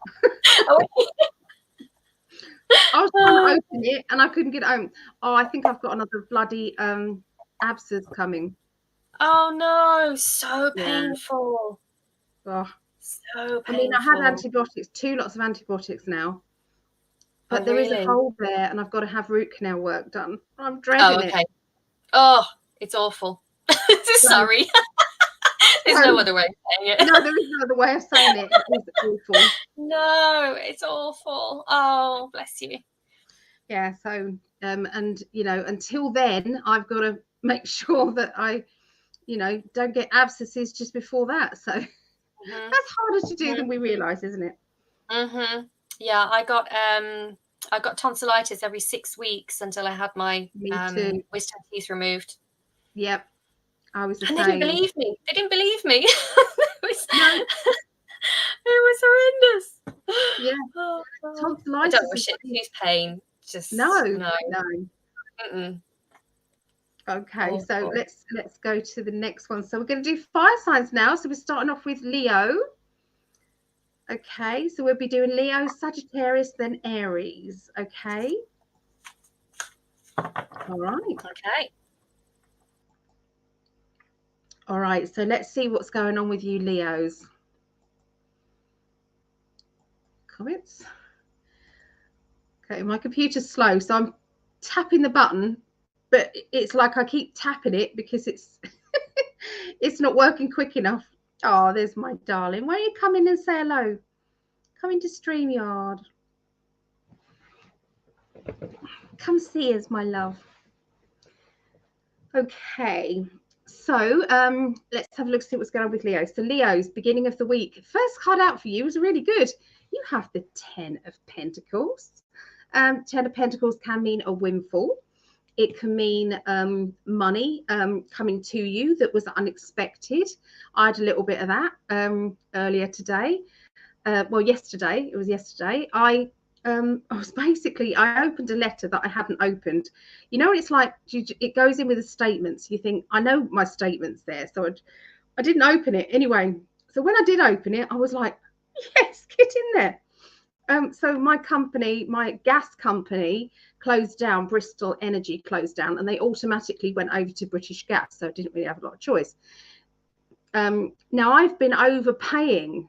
I was trying to open it and I couldn't get it open. Oh, I think I've got another bloody abscess coming. Oh no, so painful. Oh. So painful. I mean, I had antibiotics, 2 lots of antibiotics now. But there is a hole there and I've got to have root canal work done. I'm dreading it. Oh, it's awful. Sorry. There's no other way of saying it. No, there is no other way of saying it. It is awful. No, it's awful. Oh, bless you. Yeah, so and you know, until then I've got to make sure that I, you know, don't get abscesses just before that. So that's harder to do than we realize, isn't it? Yeah, I got tonsillitis every 6 weeks until I had my wisdom teeth removed. Yep, I was the same. They didn't believe me. They didn't believe me. No. It was horrendous. Yeah. Oh, Tonsillitis. I don't wish it. Tooth pain. Just no. Okay, so let's go to the next one. So we're going to do fire signs now. So we're starting off with Leo. Okay, so we'll be doing Leo, Sagittarius, then Aries. Okay. All right. Okay. All right, so let's see what's going on with you, Leos. Comments. Okay, my computer's slow, so I'm tapping the button, but it's like I keep tapping it because it's it's not working quick enough. Oh, there's my darling. Why don't you come in and say hello? Come into StreamYard. Come see us, my love. Okay, so let's have a look, see what's going on with Leo. So Leo's beginning of the week. First card out for you was really good. You have the 10 of Pentacles. 10 of Pentacles can mean a windfall. It can mean money coming to you that was unexpected. I had a little bit of that earlier today. Well, yesterday. It was yesterday. I was basically, I opened a letter that I hadn't opened. You know, it's like it goes in with the statements. You think, I know my statement's there, so I didn't open it anyway. So when I did open it, I was like, yes, get in there. So my company, my gas company, closed down. Bristol Energy closed down, and they automatically went over to British Gas. So I didn't really have a lot of choice. Now I've been overpaying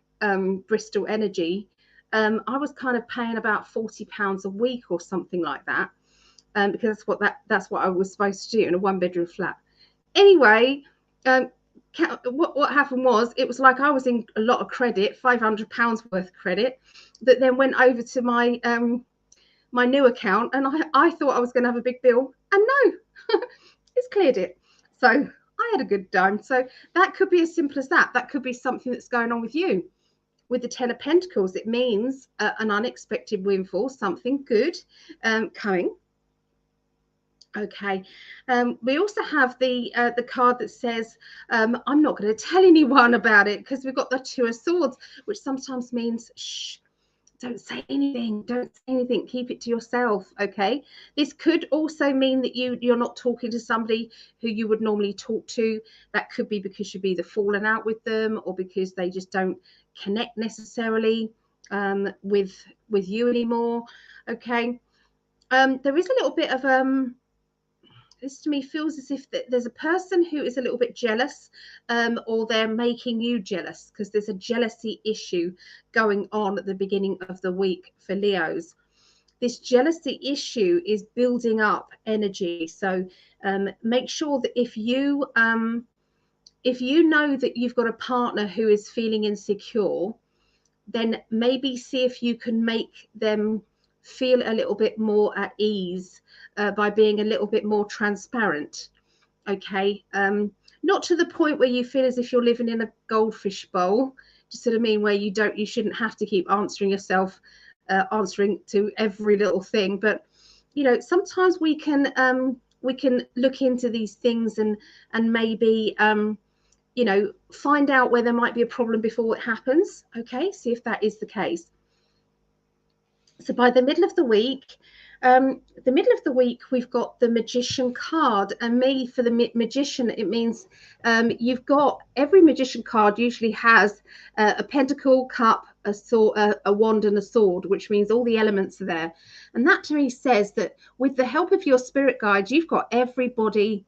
Bristol Energy. I was kind of paying about £40 a week or something like that, because that's what I was supposed to do in a 1-bedroom flat. Anyway, what happened was, it was like I was in a lot of credit, £500 worth of credit, that then went over to my my new account, and I thought I was going to have a big bill, and no, it's cleared it. So I had a good time. So that could be as simple as that. That could be something that's going on with you. With the 10 of Pentacles, it means an unexpected windfall, something good coming. Okay, we also have the card that says, I'm not going to tell anyone about it, because we've got the 2 of Swords, which sometimes means, shh, don't say anything, keep it to yourself. Okay, this could also mean that you're not talking to somebody who you would normally talk to. That could be because you've either fallen out with them, or because they just don't connect necessarily with you anymore. Okay, there is a little bit of this to me feels as if there's a person who is a little bit jealous, or they're making you jealous, because there's a jealousy issue going on at the beginning of the week for Leos. This jealousy issue is building up energy. So make sure that if you know that you've got a partner who is feeling insecure, then maybe see if you can make them feel a little bit more at ease by being a little bit more transparent. Okay, not to the point where you feel as if you're living in a goldfish bowl. Just sort of mean where you shouldn't have to keep answering yourself, answering to every little thing. But you know, sometimes we can look into these things and maybe you know, find out where there might be a problem before it happens. Okay, see if that is the case. So by the middle of the week, we've got the Magician card, and me for the Magician, it means you've got, every Magician card usually has a pentacle, cup, a sword, a wand, and a sword, which means all the elements are there. And that to me says that with the help of your spirit guides, you've got everybody,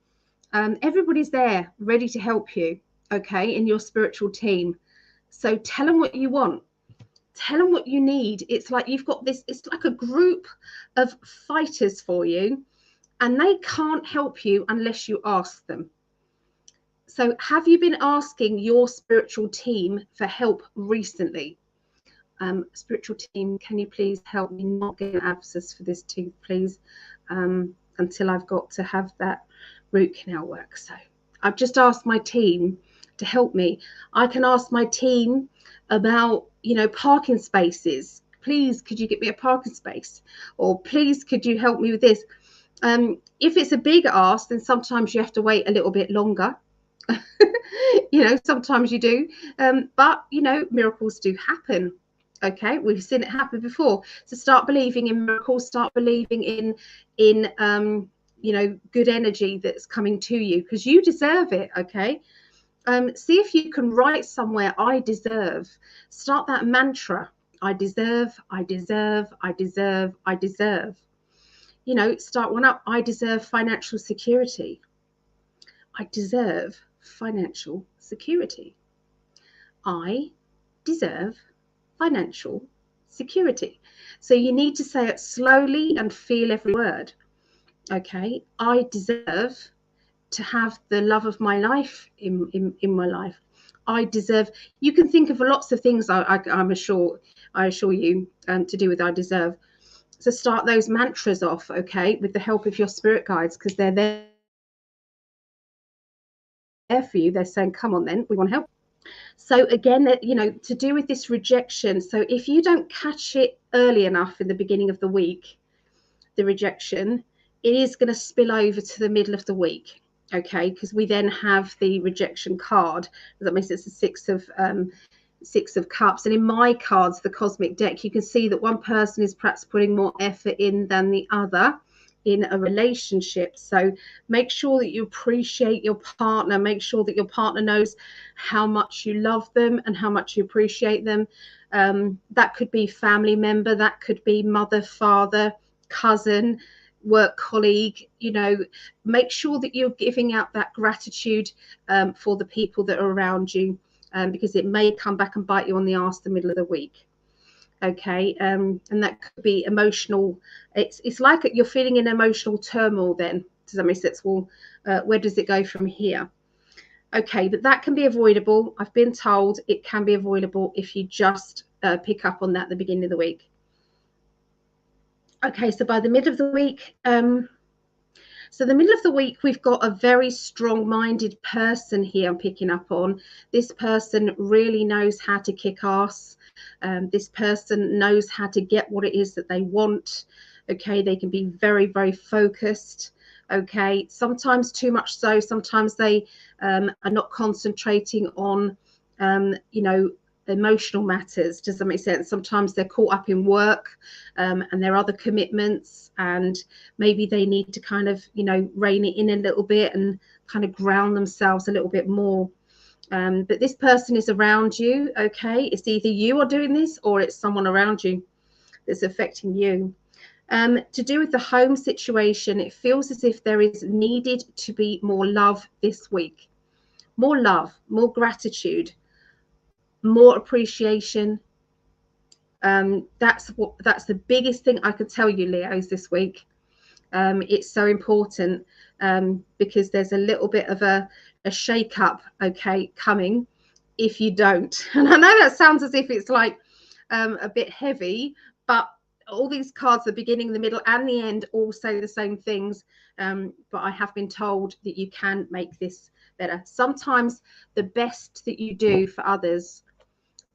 everybody's there ready to help you. Okay, in your spiritual team. So tell them what you want. Tell them what you need. It's like you've got this, it's like a group of fighters for you, and they can't help you unless you ask them. So have you been asking your spiritual team for help recently? spiritual team, can you please help me not get an abscess for this tooth, please, until I've got to have that root canal work. So I've just asked my team to help me. I can ask my team about, you know, parking spaces. Please, could you get me a parking space? Or please, could you help me with this? If it's a big ask, then sometimes you have to wait a little bit longer. You know, sometimes you do. But, you know, miracles do happen. Okay, we've seen it happen before. So start believing in miracles, start believing in you know, good energy that's coming to you, because you deserve it. Okay. See if you can write somewhere, I deserve. Start that mantra. I deserve, I deserve, I deserve, I deserve. You know, start one up. I deserve financial security. I deserve financial security. I deserve financial security. So you need to say it slowly and feel every word. Okay, I deserve to have the love of my life in my life. I deserve. You can think of lots of things. I assure you to do with I deserve. So start those mantras off, okay, with the help of your spirit guides, because they're there for you. They're saying, come on then, we want to help. So again, you know, to do with this rejection, so if you don't catch it early enough in the beginning of the week, the rejection, it is going to spill over to the middle of the week. Okay, because we then have the rejection card. That makes it the Six of Cups. And in my cards, the cosmic deck, you can see that one person is perhaps putting more effort in than the other in a relationship. So make sure that you appreciate your partner. Make sure that your partner knows how much you love them and how much you appreciate them. That could be family member, that could be mother, father, cousin, work colleague. You know, make sure that you're giving out that gratitude for the people that are around you, because it may come back and bite you on the arse the middle of the week. Okay, and that could be emotional. It's like you're feeling an emotional turmoil then. Does that make sense? Well, where does it go from here? Okay, but that can be avoidable. I've been told it can be avoidable if you just pick up on that at the beginning of the week. Okay, so by the middle of the week, we've got a very strong-minded person here I'm picking up on. This person really knows how to kick ass. This person knows how to get what it is that they want. Okay, they can be very, very focused. Okay, sometimes too much so. Sometimes they are not concentrating on, you know, emotional matters. Does that make sense? Sometimes they're caught up in work and their other commitments, and maybe they need to kind of, you know, rein it in a little bit and kind of ground themselves a little bit more. But this person is around you. Okay, it's either you are doing this or it's someone around you that's affecting you. To do with the home situation, it feels as if there is needed to be more love this week. More love, more gratitude, more appreciation. That's the biggest thing I could tell you, Leos, this week. It's so important because there's a little bit of a shake up, okay, coming if you don't. And I know that sounds as if it's like a bit heavy, but all these cards, the beginning, the middle, and the end, all say the same things. But I have been told that you can make this better. Sometimes the best that you do for others,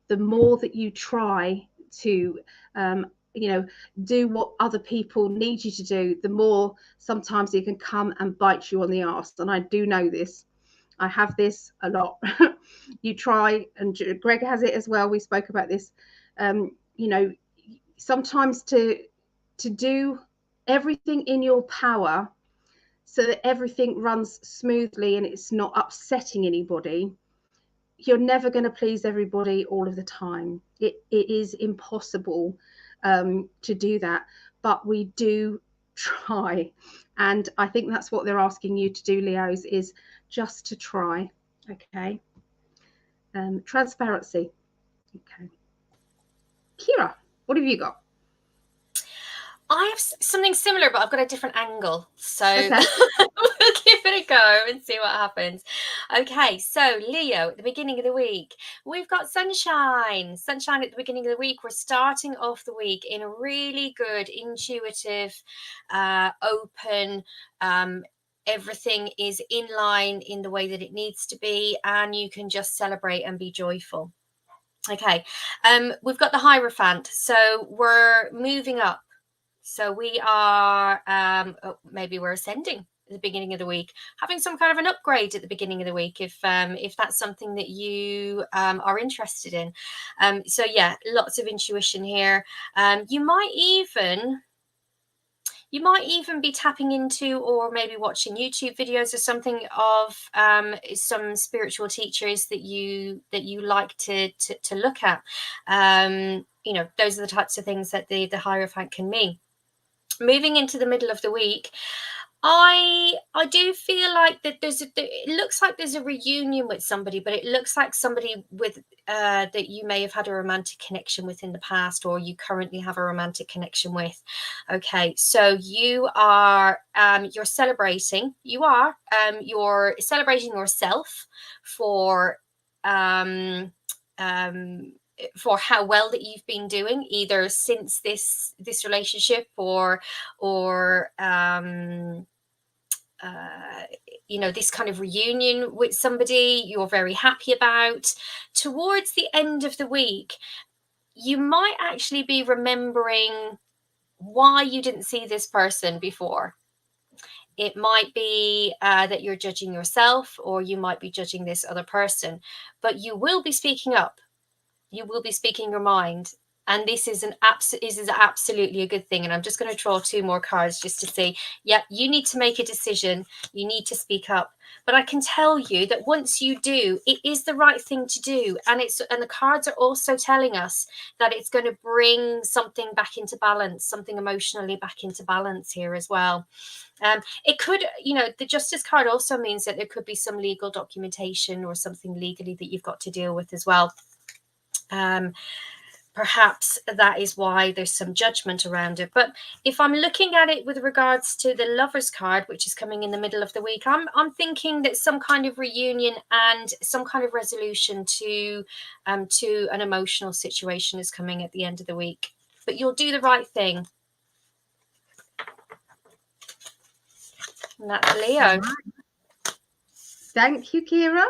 the more that you try to you know, do what other people need you to do, the more sometimes it can come and bite you on the arse. And I do know this. I have this a lot. You try, and Greg has it as well. We spoke about this. You know, sometimes to do everything in your power so that everything runs smoothly and it's not upsetting anybody. You're never going to please everybody all of the time. It is impossible to do that, but we do try. And I think that's what they're asking you to do, Leos, is just to try. Okay. Transparency. Okay. Ciara, what have you got? I have something similar, but I've got a different angle. So okay. We'll give it a go and see what happens. Okay, so Leo, at the beginning of the week, we've got sunshine. Sunshine at the beginning of the week. We're starting off the week in a really good, intuitive, open, everything is in line in the way that it needs to be, and you can just celebrate and be joyful. Okay, we've got the Hierophant, so we're moving up. So we are, maybe we're ascending at the beginning of the week, having some kind of an upgrade at the beginning of the week, if that's something that you are interested in. So yeah, lots of intuition here. You might even be tapping into, or maybe watching YouTube videos or something of some spiritual teachers that you like to look at. You know, those are the types of things that the Hierophant can mean. Moving into the middle of the week, I do feel like that it looks like there's a reunion with somebody, but it looks like somebody with that you may have had a romantic connection with in the past, or you currently have a romantic connection with. Okay, so you're celebrating yourself for how well that you've been doing, either since this relationship, or you know, this kind of reunion with somebody you're very happy about. Towards the end of the week, you might actually be remembering why you didn't see this person before. It might be that you're judging yourself, or you might be judging this other person, but you will be speaking up. You will be speaking your mind, and this is absolutely a good thing. And I'm just going to draw 2 more cards just to say, yeah, you need to make a decision, you need to speak up. But I can tell you that once you do, it is the right thing to do, and the cards are also telling us that it's going to bring something back into balance, something emotionally back into balance here as well. It could, you know, the Justice card also means that there could be some legal documentation or something legally that you've got to deal with as well. Perhaps that is why there's some judgment around it. But if I'm looking at it with regards to the Lovers card, which is coming in the middle of the week, I'm thinking that some kind of reunion and some kind of resolution to an emotional situation is coming at the end of the week. But you'll do the right thing. And that's Leo. Thank you, Ciara.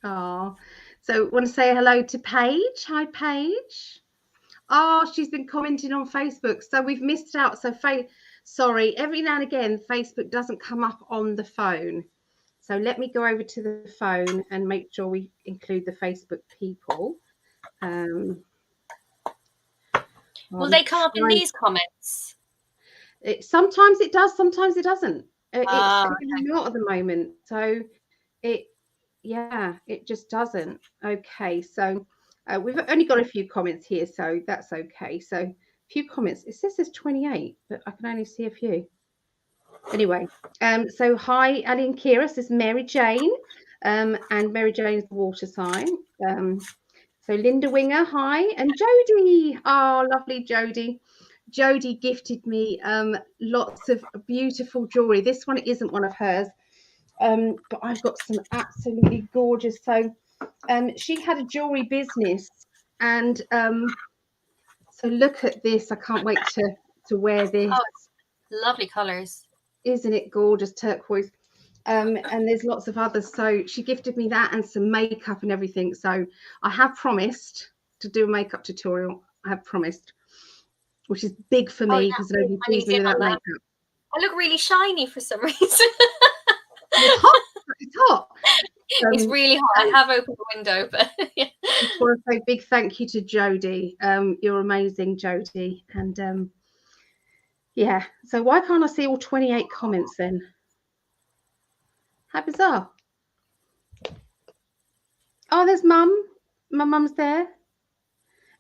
Oh, so want to say hello to Paige. Hi, Paige. Oh, she's been commenting on Facebook, so we've missed out. So sorry, every now and again Facebook doesn't come up on the phone, so let me go over to the phone and make sure we include the Facebook people. Will they come up in these comments? Sometimes it does, sometimes it doesn't. It's okay. not at the moment, so it just doesn't. Okay, so we've only got a few comments here, so that's okay. So a few comments. It says there's 28, but I can only see a few. Anyway, so hi, Ali and Ciara. This is Mary Jane, and Mary Jane is the water sign. So Linda Winger, hi, and Jodie. Oh, lovely Jodie. Jodie gifted me lots of beautiful jewelry. This one isn't one of hers. But I've got some absolutely gorgeous. So she had a jewelry business, and so look at this. I can't wait to wear this. Oh, lovely colors. Isn't it gorgeous? Turquoise. And there's lots of others. So she gifted me that and some makeup and everything. So I have promised to do a makeup tutorial. I have promised, which is big for me because nobody sees me without makeup. I look really shiny for some reason. It's hot. It's hot. It's really hot. I have opened the window, but yeah. I just want to say big thank you to Jodie. You're amazing, Jodie. And yeah, so why can't I see all 28 comments then? How bizarre. Oh, there's Mum. My mum's there.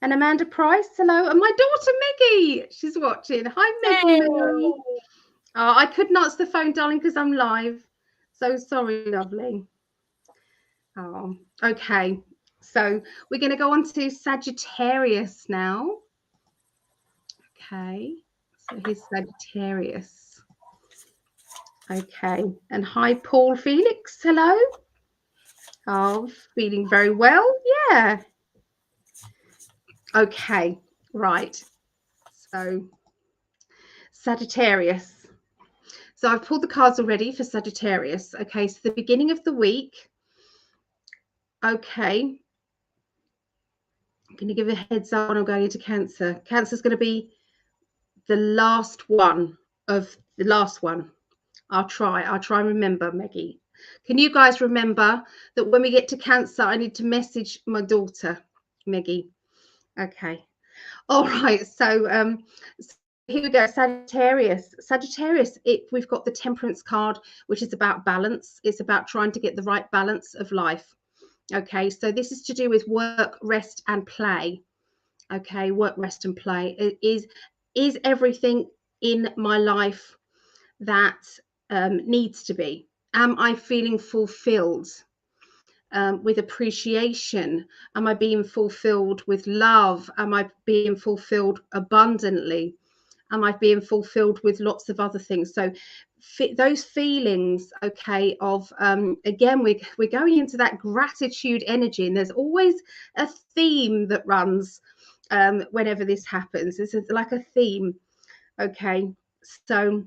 And Amanda Price, hello. And my daughter Meggie, she's watching. Hi, Meggie. Hey. Oh, I couldn't answer the phone, darling, because I'm live. So sorry, lovely. Oh, okay. So we're going to go on to Sagittarius now. Okay. So here's Sagittarius. Okay. And hi, Paul Felix. Hello. Oh, feeling very well. Yeah. Okay. Right. So, Sagittarius. So I've pulled the cards already for Sagittarius. Okay. So the beginning of the week. Okay. I'm going to give a heads up when I'm going into Cancer. Cancer is going to be the last one of the last one. I'll try and remember, Maggie. Can you guys remember that when we get to Cancer, I need to message my daughter, Maggie? Okay. All right. So here we go. Sagittarius. Sagittarius, we've got the Temperance card, which is about balance. It's about trying to get the right balance of life. Okay. So this is to do with work, rest, and play. Okay. Work, rest, and play. Is everything in my life that needs to be? Am I feeling fulfilled with appreciation? Am I being fulfilled with love? Am I being fulfilled abundantly? Am I being fulfilled with lots of other things? So those feelings, okay, of again, we're going into that gratitude energy, and there's always a theme that runs whenever this happens. This is like a theme. Okay, so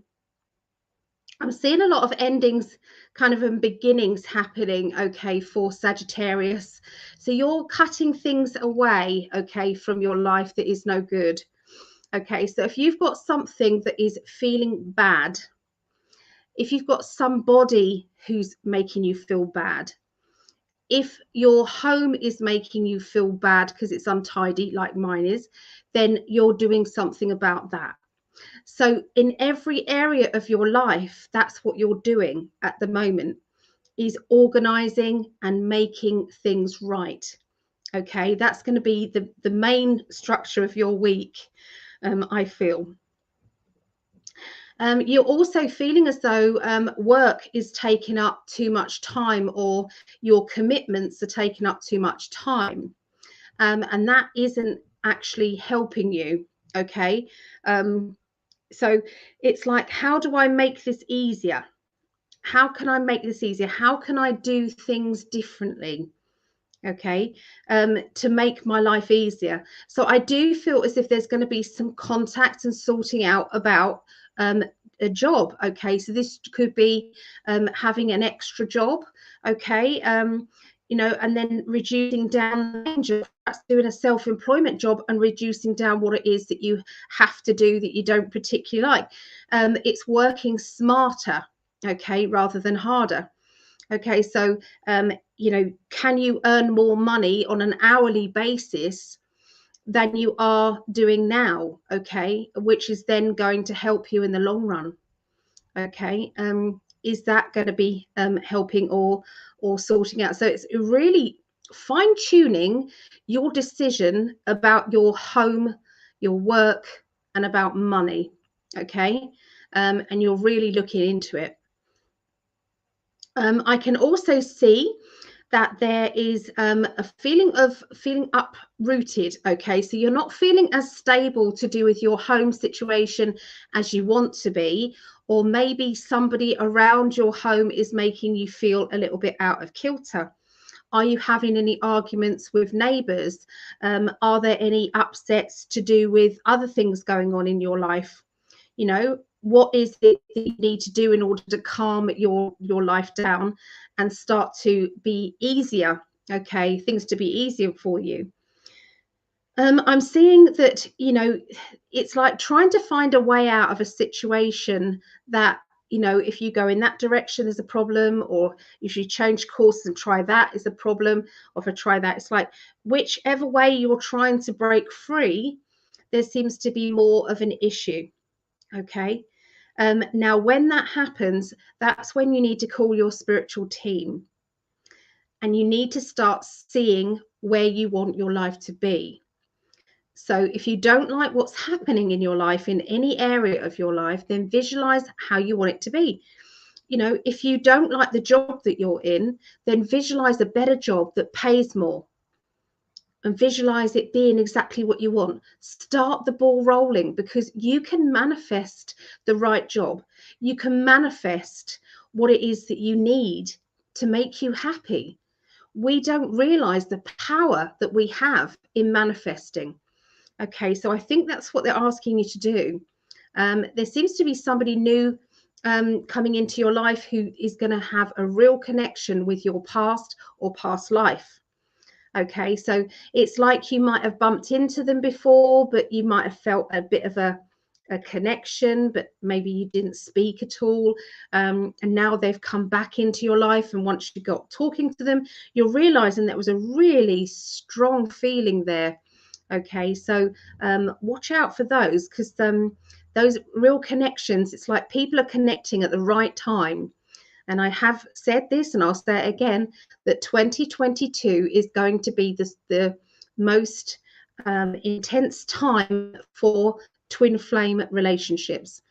I'm seeing a lot of endings kind of and beginnings happening, okay, for Sagittarius. So you're cutting things away, okay, from your life that is no good. Okay, so if you've got something that is feeling bad, if you've got somebody who's making you feel bad, if your home is making you feel bad because it's untidy, like mine is, then you're doing something about that. So in every area of your life, that's what you're doing at the moment, is organizing and making things right. Okay, that's going to be the main structure of your week, I feel. You're also feeling as though work is taking up too much time, or your commitments are taking up too much time. And that isn't actually helping you. Okay. So it's like, how do I make this easier? How can I make this easier? How can I do things differently? Okay, to make my life easier. So I do feel as if there's going to be some contact and sorting out about a job. Okay, so this could be having an extra job. Okay, you know, and then reducing down the range of perhaps doing a self-employment job and reducing down what it is that you have to do that you don't particularly like. It's working smarter, okay, rather than harder. Okay, so you know, can you earn more money on an hourly basis than you are doing now? Okay, which is then going to help you in the long run. Okay, is that going to be helping or sorting out? So it's really fine-tuning your decision about your home, your work, and about money. Okay, and you're really looking into it. I can also see that there is a feeling of feeling uprooted. Okay, so you're not feeling as stable to do with your home situation as you want to be, or maybe somebody around your home is making you feel a little bit out of kilter. Are you having any arguments with neighbours? Are there any upsets to do with other things going on in your life? You know, what is it that you need to do in order to calm your life down and start to be easier? Okay, things to be easier for you. I'm seeing that, you know, it's like trying to find a way out of a situation that, you know, if you go in that direction is a problem, or if you change course and try that is a problem, or if I try that, it's like whichever way you're trying to break free, there seems to be more of an issue. Okay. Now, when that happens, that's when you need to call your spiritual team, and you need to start seeing where you want your life to be. So if you don't like what's happening in your life, in any area of your life, then visualize how you want it to be. You know, if you don't like the job that you're in, then visualize a better job that pays more, and visualize it being exactly what you want. Start the ball rolling, because you can manifest the right job. You can manifest what it is that you need to make you happy. we don't realize the power that we have in manifesting. Okay, so I think that's what they're asking you to do. There seems to be somebody new coming into your life who is going to have a real connection with your past or past life. Okay, so it's like you might have bumped into them before, but you might have felt a bit of a connection, but maybe you didn't speak at all. And now they've come back into your life. And once you got talking to them, you're realizing that was a really strong feeling there. Okay, so watch out for those, because those real connections, it's like people are connecting at the right time. And I have said this, and I'll say it again, that 2022 is going to be the most intense time for twin flame relationships.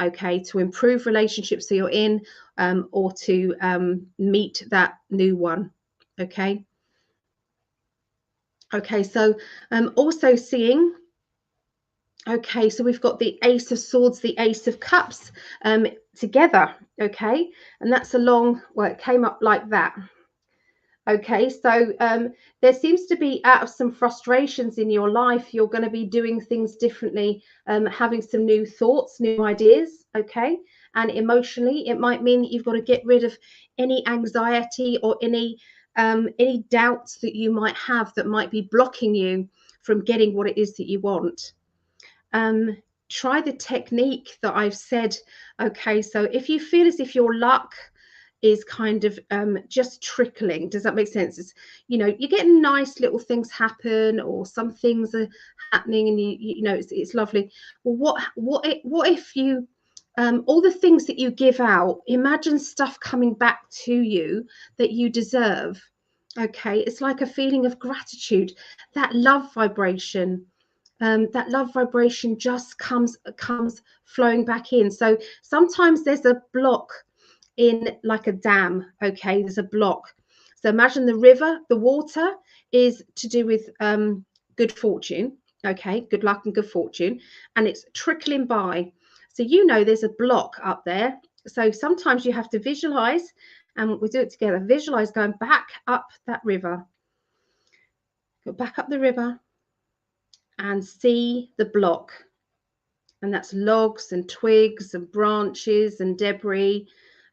Okay, to improve relationships that you're in, or to meet that new one. Okay. Okay, so also seeing, okay, so we've got the Ace of Swords, the Ace of Cups together. Okay, and that's along, well, it came up like that. Okay, so there seems to be, out of some frustrations in your life, you're going to be doing things differently, having some new thoughts, new ideas. Okay, and emotionally, it might mean that you've got to get rid of any anxiety or any doubts that you might have that might be blocking you from getting what it is that you want. Try the technique that I've said. Okay, so if you feel as if your luck is kind of just trickling, does that make sense? It's, you know, you're getting nice little things happen, or some things are happening, and you know it's lovely. Well, what if you all the things that you give out, imagine stuff coming back to you that you deserve. Okay, it's like a feeling of gratitude, that love vibration. That love vibration just comes flowing back in. So sometimes there's a block in, like a dam. Okay, there's a block. So imagine the river, the water is to do with good fortune. Okay, good luck and good fortune, and it's trickling by. So you know there's a block up there. So sometimes you have to visualize, and we do it together. Visualize going back up that river. Go back up the river and see the block. And that's logs and twigs and branches and debris.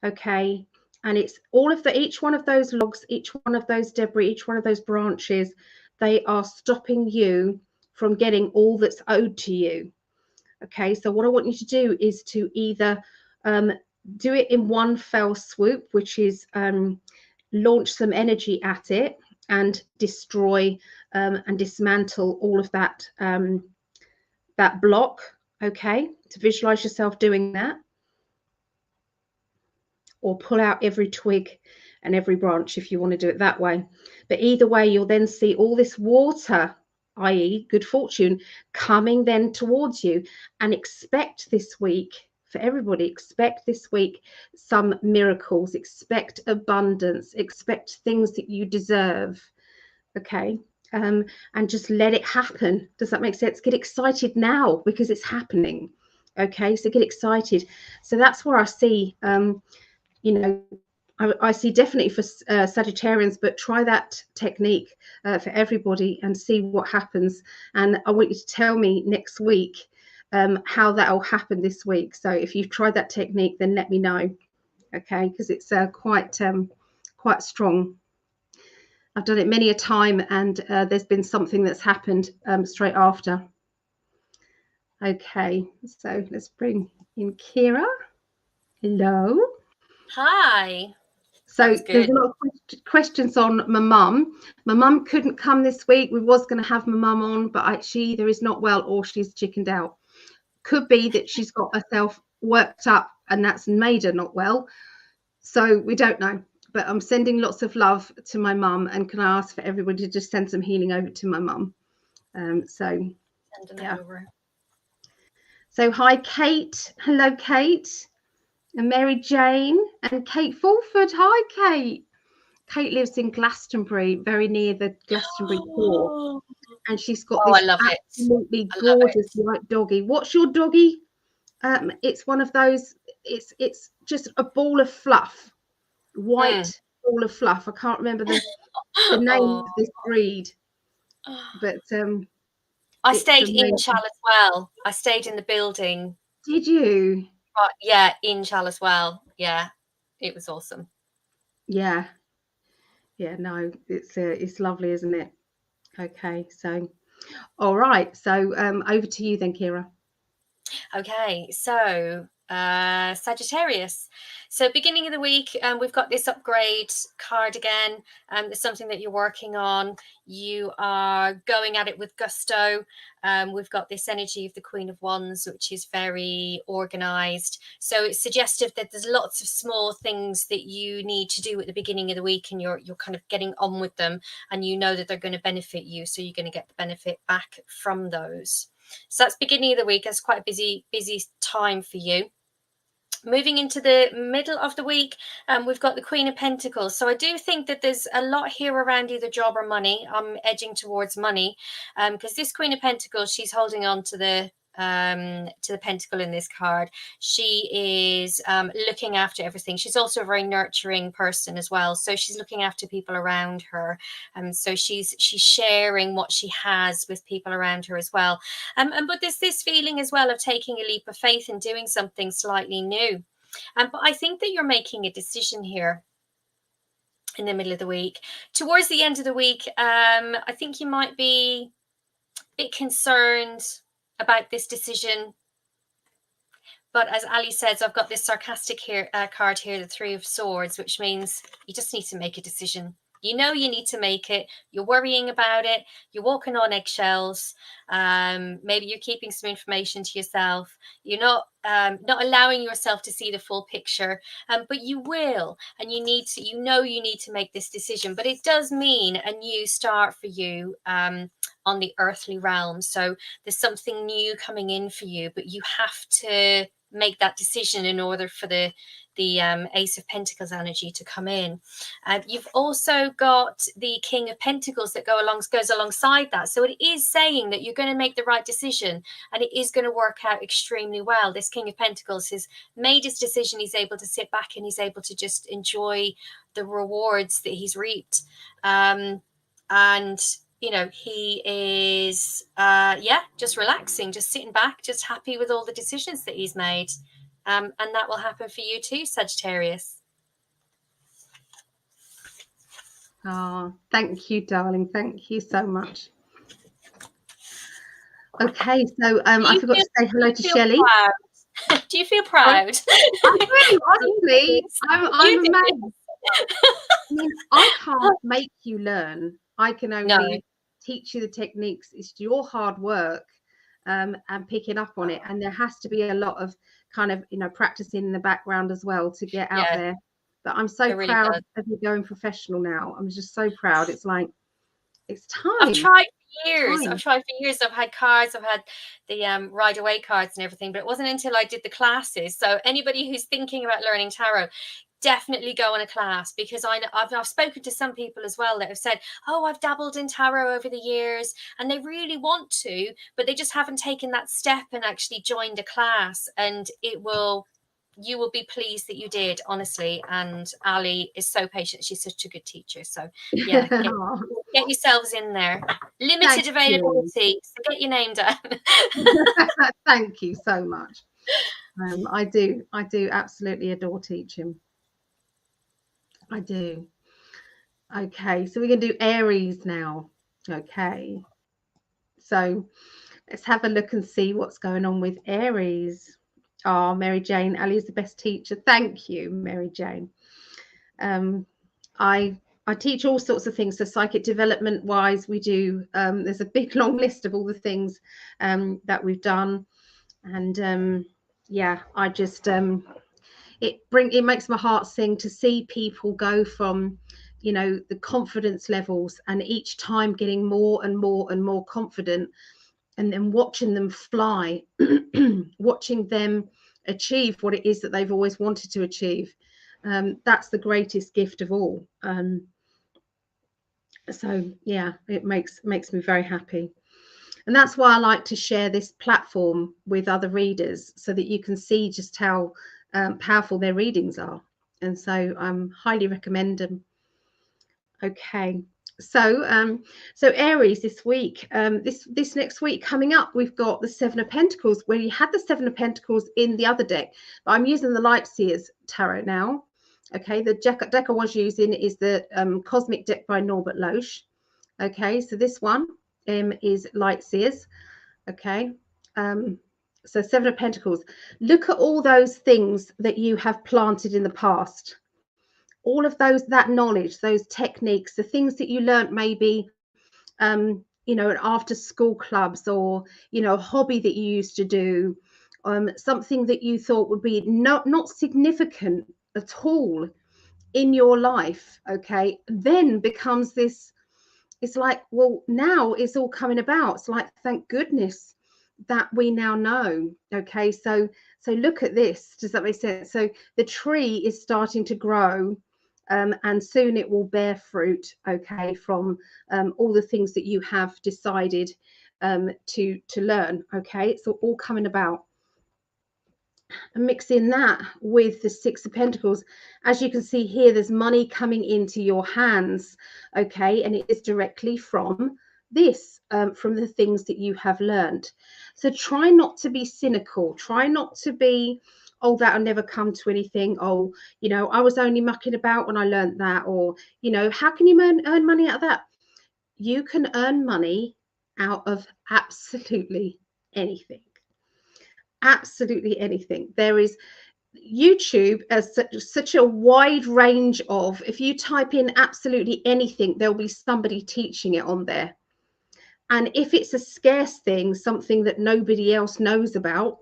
Okay, and it's all of each one of those logs, each one of those debris, each one of those branches, they are stopping you from getting all that's owed to you. Okay, so what I want you to do is to either do it in one fell swoop, which is launch some energy at it and destroy and dismantle all of that that block. Okay, to visualize yourself doing that, or pull out every twig and every branch if you want to do it that way. But either way, you'll then see all this water, i.e. good fortune, coming then towards you. And expect this week, for everybody, expect this week some miracles, expect abundance, expect things that you deserve. Okay, and just let it happen. Does that make sense? Get excited now because it's happening. Okay, so get excited. So that's where I see, you know, I see definitely for Sagittarians, but try that technique for everybody and see what happens. And I want you to tell me next week how that will happen this week. So if you've tried that technique, then let me know. Okay, because it's quite strong. I've done it many a time, and there's been something that's happened straight after. Okay, so let's bring in Ciara. Hello. Hi. So there's a lot of questions on my mum. My mum couldn't come this week. We was going to have my mum on, but she either is not well or she's chickened out. Could be that she's got herself worked up and that's made her not well. So we don't know. But I'm sending lots of love to my mum, and can I ask for everybody to just send some healing over to my mum? So yeah. So hi, Kate. Hello, Kate. And Mary Jane and Kate Fulford. Hi, Kate. Kate lives in Glastonbury, very near the Glastonbury Port, and she's got this absolutely gorgeous white doggy. What's your doggy? It's one of those. It's just a ball of fluff, white ball of fluff. I can't remember the name of this breed. But I stayed amazing. in Chal as well. I stayed in the building. Did you? Yeah, in Chal as well. Yeah, it was awesome. Yeah. Yeah, no, it's lovely, isn't it? Okay, so all right, so over to you then, Ciara. Okay, so Sagittarius. So beginning of the week, we've got this upgrade card again. It's something that you're working on. You are going at it with gusto. We've got this energy of the Queen of Wands, which is very organized. So it's suggestive that there's lots of small things that you need to do at the beginning of the week, and you're kind of getting on with them, and you know that they're going to benefit you. So you're going to get the benefit back from those. So that's beginning of the week. That's quite a busy time for you. Moving into the middle of the week, we've got the Queen of Pentacles. So I do think that there's a lot here around either job or money. I'm edging towards money because this Queen of Pentacles, she's holding on to the pentacle in this card. She is looking after everything. She's also a very nurturing person as well, so she's looking after people around her, so she's sharing what she has with people around her as well, but there's this feeling as well of taking a leap of faith and doing something slightly new, but I think that you're making a decision here in the middle of the week. Towards the end of the week, I think you might be a bit concerned about this decision. But as Ali says, I've got this sarcastic card here, the Three of Swords, which means you just need to make a decision. You know you need to make it. You're worrying about it. You're walking on eggshells. Maybe you're keeping some information to yourself. You're not allowing yourself to see the full picture, but you will. And you need to. You know you need to make this decision. But it does mean a new start for you on the earthly realm. So there's something new coming in for you, but you have to make that decision in order for the Ace of Pentacles energy to come in. You've also got the King of Pentacles that goes alongside that. So it is saying that you're going to make the right decision and it is going to work out extremely well. This King of Pentacles has made his decision. He's able to sit back and he's able to just enjoy the rewards that he's reaped. And you know, he is, just relaxing, just sitting back, just happy with all the decisions that he's made. And that will happen for you too, Sagittarius. Oh, thank you, darling. Thank you so much. Okay, so I forgot to say hello to Shelley. Do you feel proud? I do, honestly. I'm amazed. I mean, I can't make you learn. I can only teach you the techniques. It's your hard work and picking up on it. And there has to be a lot of kind of, practicing in the background as well to get out there. But I'm so proud of you going professional now. I'm just so proud. It's like, it's time. I've tried for years. I've had cards. I've had the Ride Away cards and everything. But it wasn't until I did the classes. So anybody who's thinking about learning tarot, definitely go on a class, because I've spoken to some people as well that have said, oh, I've dabbled in tarot over the years and they really want to, but they just haven't taken that step and actually joined a class, and you will be pleased that you did, honestly. And Ali is so patient. She's such a good teacher. So yeah, get yourselves in there. Limited availability, so get your name down. Thank you so much. I do absolutely adore teaching. I do. Okay, so we're going to do Aries now. Okay, so let's have a look and see what's going on with Aries. Oh, Mary Jane, Ali is the best teacher. Thank you, Mary Jane. I teach all sorts of things. So psychic development wise, we do, there's a big long list of all the things that we've done. And I just, it makes my heart sing to see people go from, the confidence levels, and each time getting more and more and more confident, and then watching them fly, watching them achieve what it is that they've always wanted to achieve. That's the greatest gift of all. So yeah, it makes me very happy. And that's why I like to share this platform with other readers, so that you can see just how powerful their readings are. And so I highly recommend them. Okay, So Aries this week, this next week coming up, we've got the Seven of Pentacles, where you had the Seven of Pentacles in the other deck, but I'm using the Light Seers Tarot now. Okay, the deck I was using is the Cosmic deck by Norbert Loesch. Okay, so this one is Light Seers. Okay, so Seven of Pentacles. Look at all those things that you have planted in the past. All of that knowledge, those techniques, the things that you learned maybe, you know, after school clubs, or, you know, a hobby that you used to do, something that you thought would be not significant at all in your life, okay, then becomes this, it's like, well, now it's all coming about. It's like, thank goodness that we now know. Okay, so look at this. Does that make sense? So the tree is starting to grow, and soon it will bear fruit, okay, from all the things that you have decided to learn. Okay, it's all coming about. And mixing that with the Six of Pentacles, as you can see here, there's money coming into your hands, okay, and it is directly from this, from the things that you have learned. So try not to be cynical. Try not to be, oh, that'll never come to anything. Oh, you know, I was only mucking about when I learned that. Or, you know, how can you earn money out of that? You can earn money out of absolutely anything. Absolutely anything. There is YouTube as such a wide range of, if you type in absolutely anything, there'll be somebody teaching it on there. And if it's a scarce thing, something that nobody else knows about,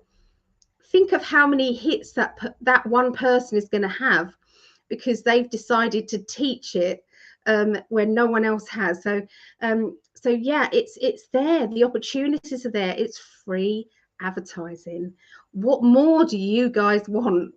think of how many hits that one person is going to have, because they've decided to teach it when no one else has. So yeah, it's there. The opportunities are there. It's free advertising. What more do you guys want?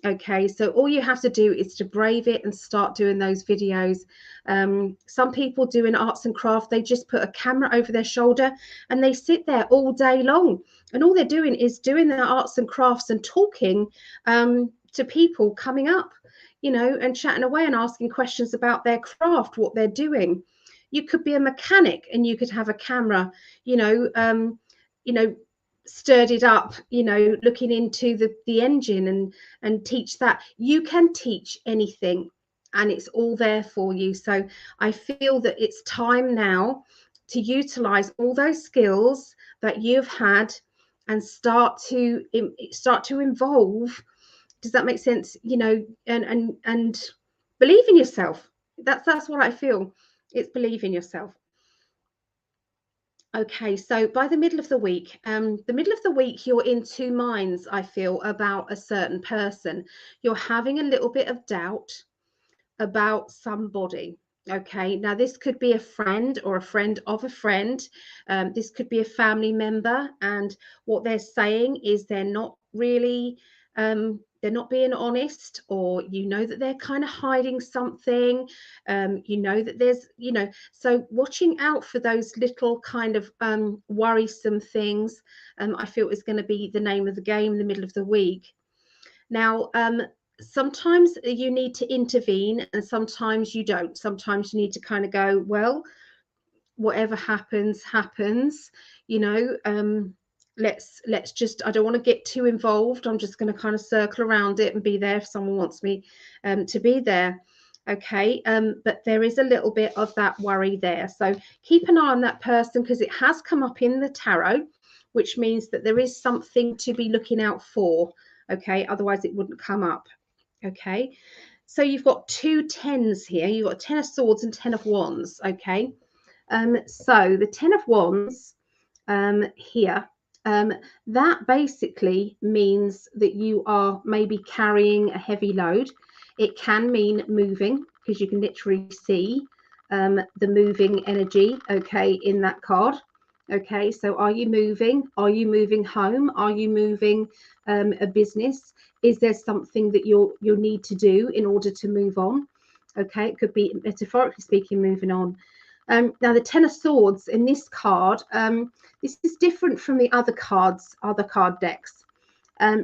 Okay, so all you have to do is to brave it and start doing those videos. Some people doing arts and craft, they just put a camera over their shoulder and they sit there all day long, and all they're doing is doing their arts and crafts and talking to people coming up, you know, and chatting away and asking questions about their craft, what they're doing. You could be a mechanic and you could have a camera, you know, stirred it up, you know, looking into the engine and teach that. You can teach anything, and it's all there for you. So I feel that it's time now to utilize all those skills that you've had and start to involve. Does that make sense? You know, and believe in yourself. That's what I feel. It's believe in yourself. Okay, so by the middle of the week, you're in two minds, I feel, about a certain person. You're having a little bit of doubt about somebody. Okay, now this could be a friend or a friend of a friend. This could be a family member, and what they're saying is they're not really they're not being honest, or you know that they're kind of hiding something. You know that there's, you know, so watching out for those little kind of worrisome things, I feel is going to be the name of the game in the middle of the week. Now, sometimes you need to intervene and sometimes you don't. Sometimes you need to kind of go, well, whatever happens, you know. Let's just, I don't want to get too involved. I'm just going to kind of circle around it and be there if someone wants me to be there. Okay, but there is a little bit of that worry there. So keep an eye on that person, because it has come up in the tarot, which means that there is something to be looking out for. Okay, otherwise it wouldn't come up. Okay, so you've got two tens here. You've got 10 of swords and 10 of wands. Okay, so the 10 of wands here, that basically means that you are maybe carrying a heavy load. It can mean moving, because you can literally see the moving energy, okay, in that card. Okay, so are you moving? Are you moving home? Are you moving a business? Is there something that you'll need to do in order to move on? Okay, it could be, metaphorically speaking, moving on. Now the 10 of swords in this card, this is different from the other card decks.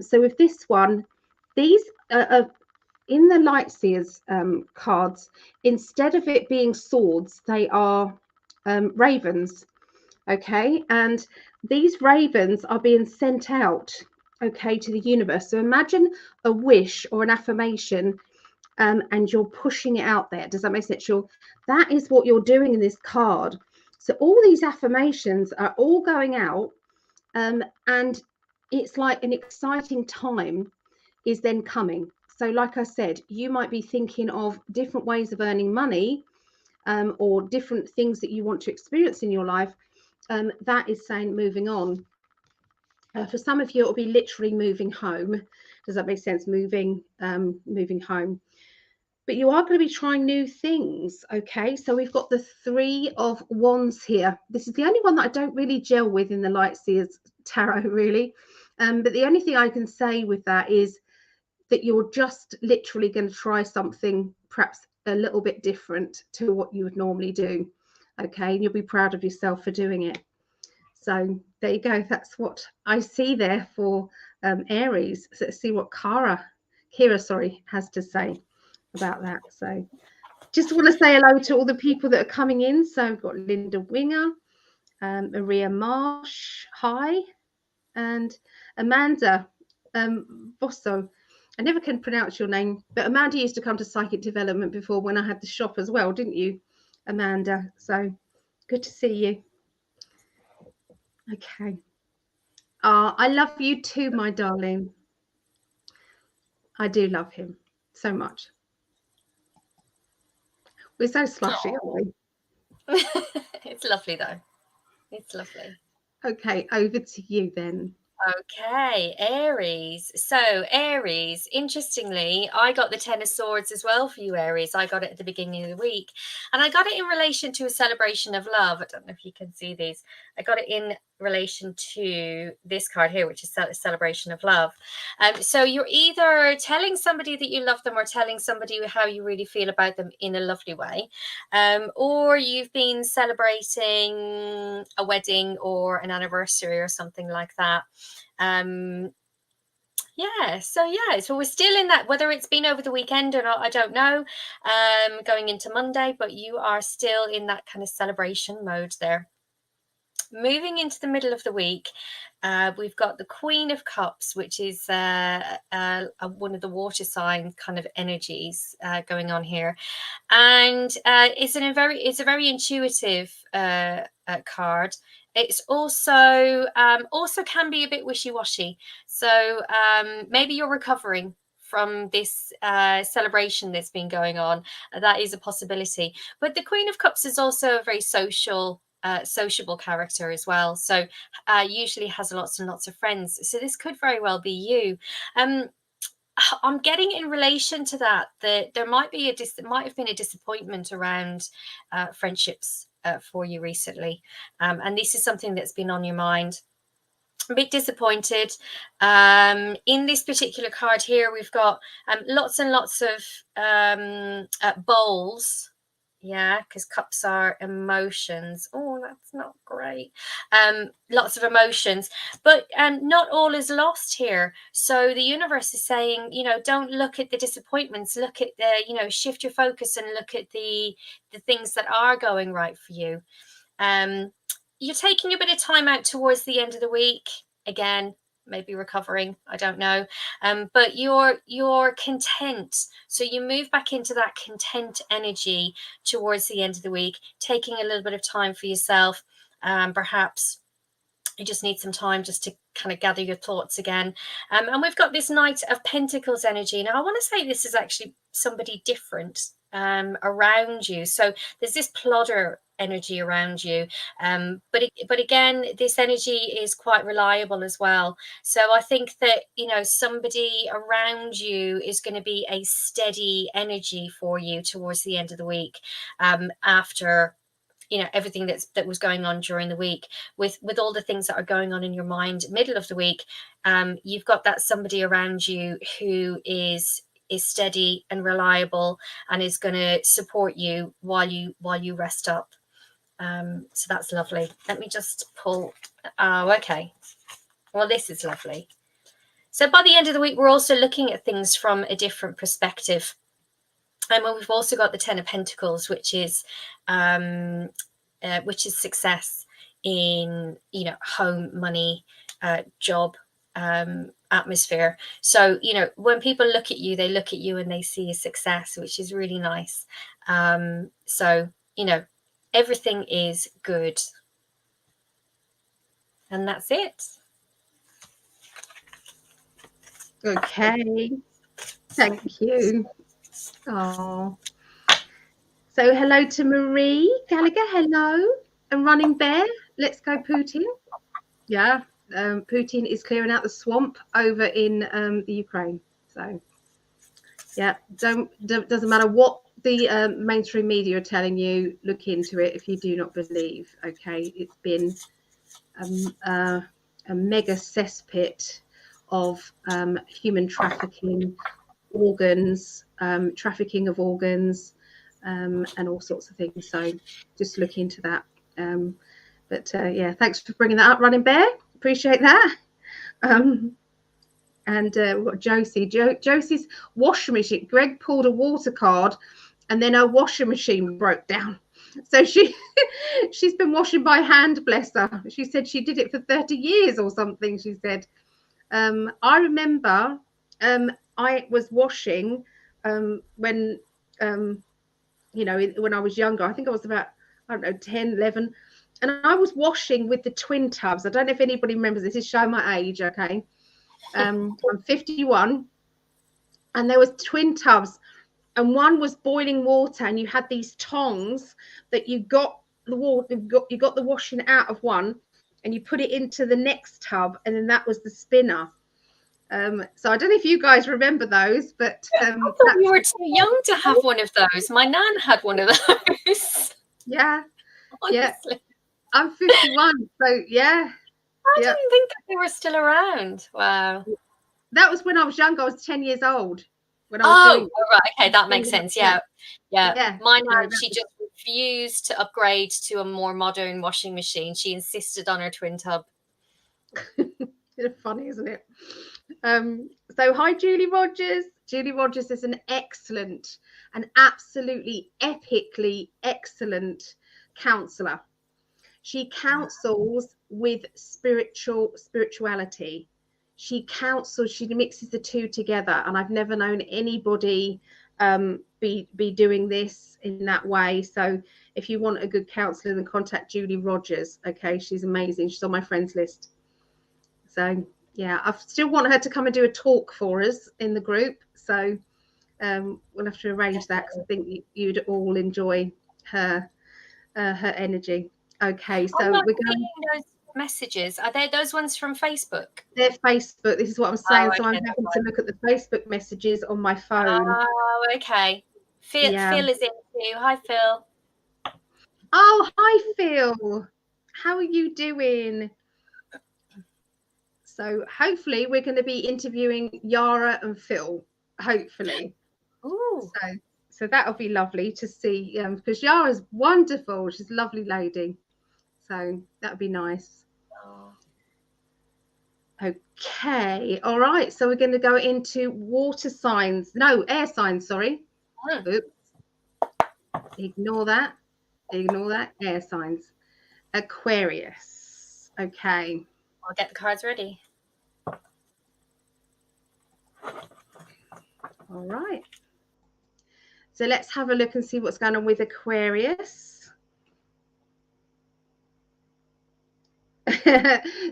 So with this one, these are in the Lightseers cards, instead of it being swords, they are ravens. Okay, and these ravens are being sent out, okay, to the universe. So imagine a wish or an affirmation, and you're pushing it out there. Does that make sense? That is what you're doing in this card. So all these affirmations are all going out, and it's like an exciting time is then coming. So like I said, you might be thinking of different ways of earning money, or different things that you want to experience in your life. That is saying moving on. For some of you, it'll be literally moving home. Does that make sense? Moving home. But you are going to be trying new things. Okay, so we've got the 3 of Wands here. This is the only one that I don't really gel with in the Lightseers Tarot, really. But the only thing I can say with that is that you're just literally going to try something perhaps a little bit different to what you would normally do. Okay, and you'll be proud of yourself for doing it. So there you go. That's what I see there for Aries. So let's see what Ciara has to say about that. So just want to say hello to all the people that are coming in. So we've got Linda Winger, Maria Marsh, hi, and Amanda Bosso. I never can pronounce your name, but Amanda used to come to Psychic Development before when I had the shop as well, didn't you, Amanda? So good to see you. Okay. I love you too, my darling. I do love him so much. We're so slushy, aren't we? It's lovely, though. It's lovely. Okay, over to you then. Okay, Aries. So Aries, interestingly, I got the 10 of Swords as well for you, Aries. I got it at the beginning of the week. And I got it in relation to a celebration of love. I don't know if you can see these. I got it in relation to this card here, which is a celebration of love. So you're either telling somebody that you love them or telling somebody how you really feel about them in a lovely way. Or you've been celebrating a wedding or an anniversary or something like that. So we're still in that, whether it's been over the weekend or not, I don't know, going into Monday, but you are still in that kind of celebration mode there. Moving into the middle of the week, we've got the Queen of Cups, which is one of the water sign kind of energies going on here, and it's a very intuitive card. It's also can be a bit wishy-washy. So maybe you're recovering from this celebration that's been going on. That is a possibility. But the Queen of Cups is also a very sociable character as well. So usually has lots and lots of friends. So this could very well be you. I'm getting in relation to that there might have been a disappointment around friendships for you recently, and this is something that's been on your mind. A bit disappointed. In this particular card here, we've got lots and lots of bowls. Yeah, because cups are emotions. Oh, that's not great. Lots of emotions, but not all is lost here. So the universe is saying, don't look at the disappointments. Look at the, shift your focus and look at the things that are going right for you. You're taking a bit of time out towards the end of the week. Again, maybe recovering, I don't know, but you're content. So you move back into that content energy towards the end of the week, taking a little bit of time for yourself. Perhaps you just need some time just to kind of gather your thoughts again. And we've got this Knight of Pentacles energy. Now, I want to say this is actually somebody different around you. So there's this plodder energy around you, but again, this energy is quite reliable as well. So I think that somebody around you is going to be a steady energy for you towards the end of the week, after everything that was going on during the week, with all the things that are going on in your mind. Middle of the week, you've got that somebody around you who is steady and reliable and is going to support you while you rest up. So that's lovely. Let me just pull. Oh, okay. Well, this is lovely. So by the end of the week, we're also looking at things from a different perspective. And we've also got the Ten of Pentacles, which is success in, you know, home, money, job, atmosphere. So, you know, when people look at you, they look at you and they see a success, which is really nice. So, you know, everything is good. And that's it. Okay. Thank you. Oh. So hello to Marie Gallagher. Hello. And Running Bear. Let's go, Putin. Yeah. Putin is clearing out the swamp over in the Ukraine. So yeah, doesn't matter what the mainstream media are telling you, look into it if you do not believe. Okay, it's been a mega cesspit of human trafficking, organs, trafficking of organs, and all sorts of things. So just look into that. Yeah, thanks for bringing that up, Running Bear. Appreciate that. And what Josie's washing machine. Greg pulled a water card, and then her washing machine broke down. So she's been washing by hand, bless her. She said she did it for 30 years or something. She said, I remember I was washing when you know, when I was younger. I think I was about, I don't know, 10, 11. And I was washing with the twin tubs. I don't know if anybody remembers this. Is showing my age, okay? I'm 51. And there was twin tubs. And one was boiling water. And you had these tongs that you got the water, you got the washing out of one. And you put it into the next tub. And then that was the spinner. So I don't know if you guys remember those, but I thought you were too young to have one of those. My nan had one of those. Yeah. Honestly. Yeah. I'm 51, so yeah. I didn't think that they were still around. Wow. That was when I was young. I was 10 years old when I was doing it. Right. Okay, that makes sense. Yeah. My nan, she just refused to upgrade to a more modern washing machine. She insisted on her twin tub. It's funny, isn't it? So hi, Julie Rogers. Julie Rogers is an excellent, an absolutely epically excellent counselor. She counsels with spirituality. She counsels, she mixes the two together, and I've never known anybody be doing this in that way. So if you want a good counsellor, then contact Julie Rogers. Okay, she's amazing. She's on my friends list. So yeah, I still want her to come and do a talk for us in the group. So we'll have to arrange that, because I think you'd all enjoy her energy. Okay, so we're going. Those messages, are they those ones from Facebook? They're Facebook. This is what I'm saying. So I'm having to look at the Facebook messages on my phone. Oh, okay. Phil is in too. Hi, Phil. Oh, hi, Phil. How are you doing? So hopefully we're going to be interviewing Ciara and Phil. Hopefully. Ooh. So that'll be lovely to see, because Ciara's wonderful. She's a lovely lady. So that'd be nice. Okay. All right. So we're going to go into water signs. No, air signs. Sorry. Oops. Ignore that. Ignore that. Air signs. Aquarius. Okay. I'll get the cards ready. All right. So let's have a look and see what's going on with Aquarius.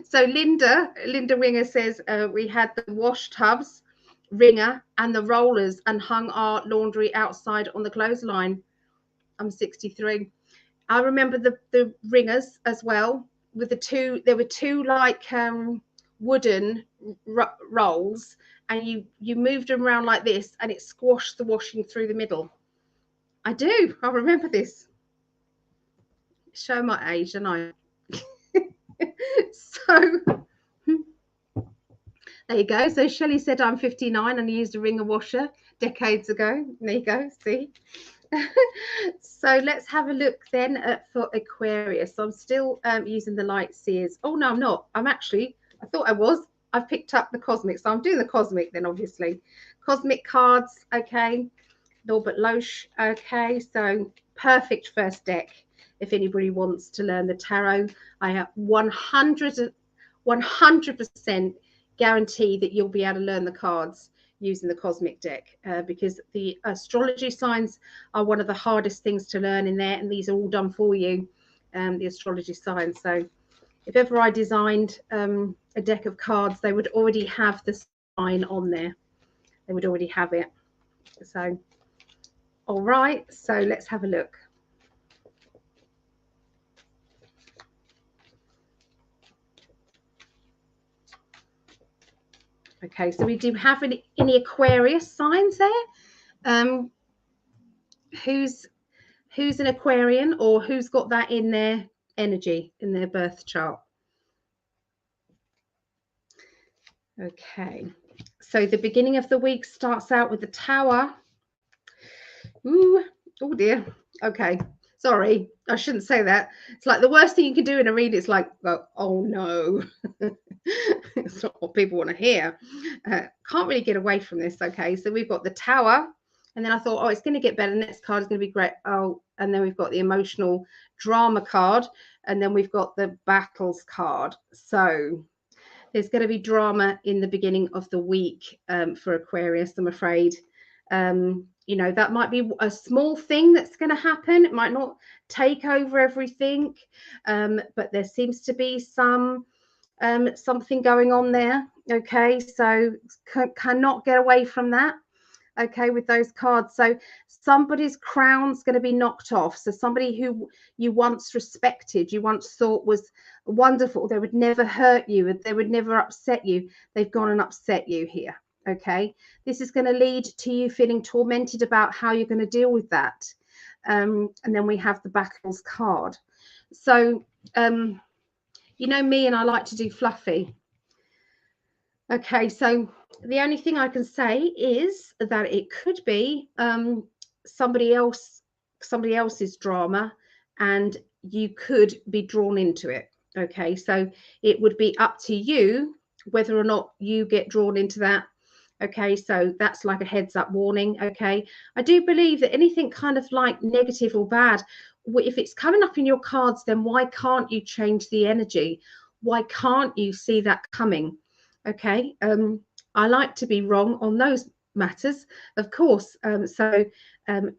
So Linda Winger says we had the wash tubs, wringer, and the rollers, and hung our laundry outside on the clothesline. I'm 63. I remember the ringers as well. With the two, there were two like wooden rolls, and you moved them around like this, and it squashed the washing through the middle. I remember this. Show my age, don't I? So there you go. So Shelley said I'm 59 and I used a wringer washer decades ago. There you go. See. So let's have a look then for Aquarius. So I'm still using the light seers. Oh no, I'm not. I thought I was. I've picked up the cosmic. So I'm doing the cosmic then, obviously. Cosmic cards, okay. Norbert Loesch, okay. So perfect first deck if anybody wants to learn the tarot. I have 100% guarantee that you'll be able to learn the cards using the cosmic deck, because the astrology signs are one of the hardest things to learn in there, and these are all done for you, the astrology signs. So if ever I designed a deck of cards, they would already have the sign on there. They would already have it. So all right, so let's have a look. Okay, so we do have any Aquarius signs there. Who's an Aquarian, or who's got that in their energy, in their birth chart? Okay, so the beginning of the week starts out with the Tower. Ooh, oh dear. Okay, sorry, I shouldn't say that. It's like the worst thing you can do in a read. It's like, oh no. It's not what people want to hear. Can't really get away from this. Okay, so we've got the Tower, and then I thought, oh, it's going to get better. Next card is going to be great. Oh, and then we've got the emotional drama card, and then we've got the battles card. So there's going to be drama in the beginning of the week for Aquarius, I'm afraid. You know, that might be a small thing that's going to happen. It might not take over everything, but there seems to be something going on there. Okay, so cannot get away from that. Okay, with those cards. So somebody's crown's going to be knocked off. So somebody who you once respected, you once thought was wonderful, they would never hurt you, they would never upset you, they've gone and upset you here. Okay, this is going to lead to you feeling tormented about how you're going to deal with that. And then we have the battles card. So you know me, and I like to do fluffy. Okay, so the only thing I can say is that it could be somebody else's drama, and you could be drawn into it. Okay, so it would be up to you whether or not you get drawn into that. Okay, so that's like a heads up warning. Okay, I do believe that anything kind of like negative or bad, if it's coming up in your cards, then why can't you change the energy? Why can't you see that coming? Okay, I like to be wrong on those matters, of course. So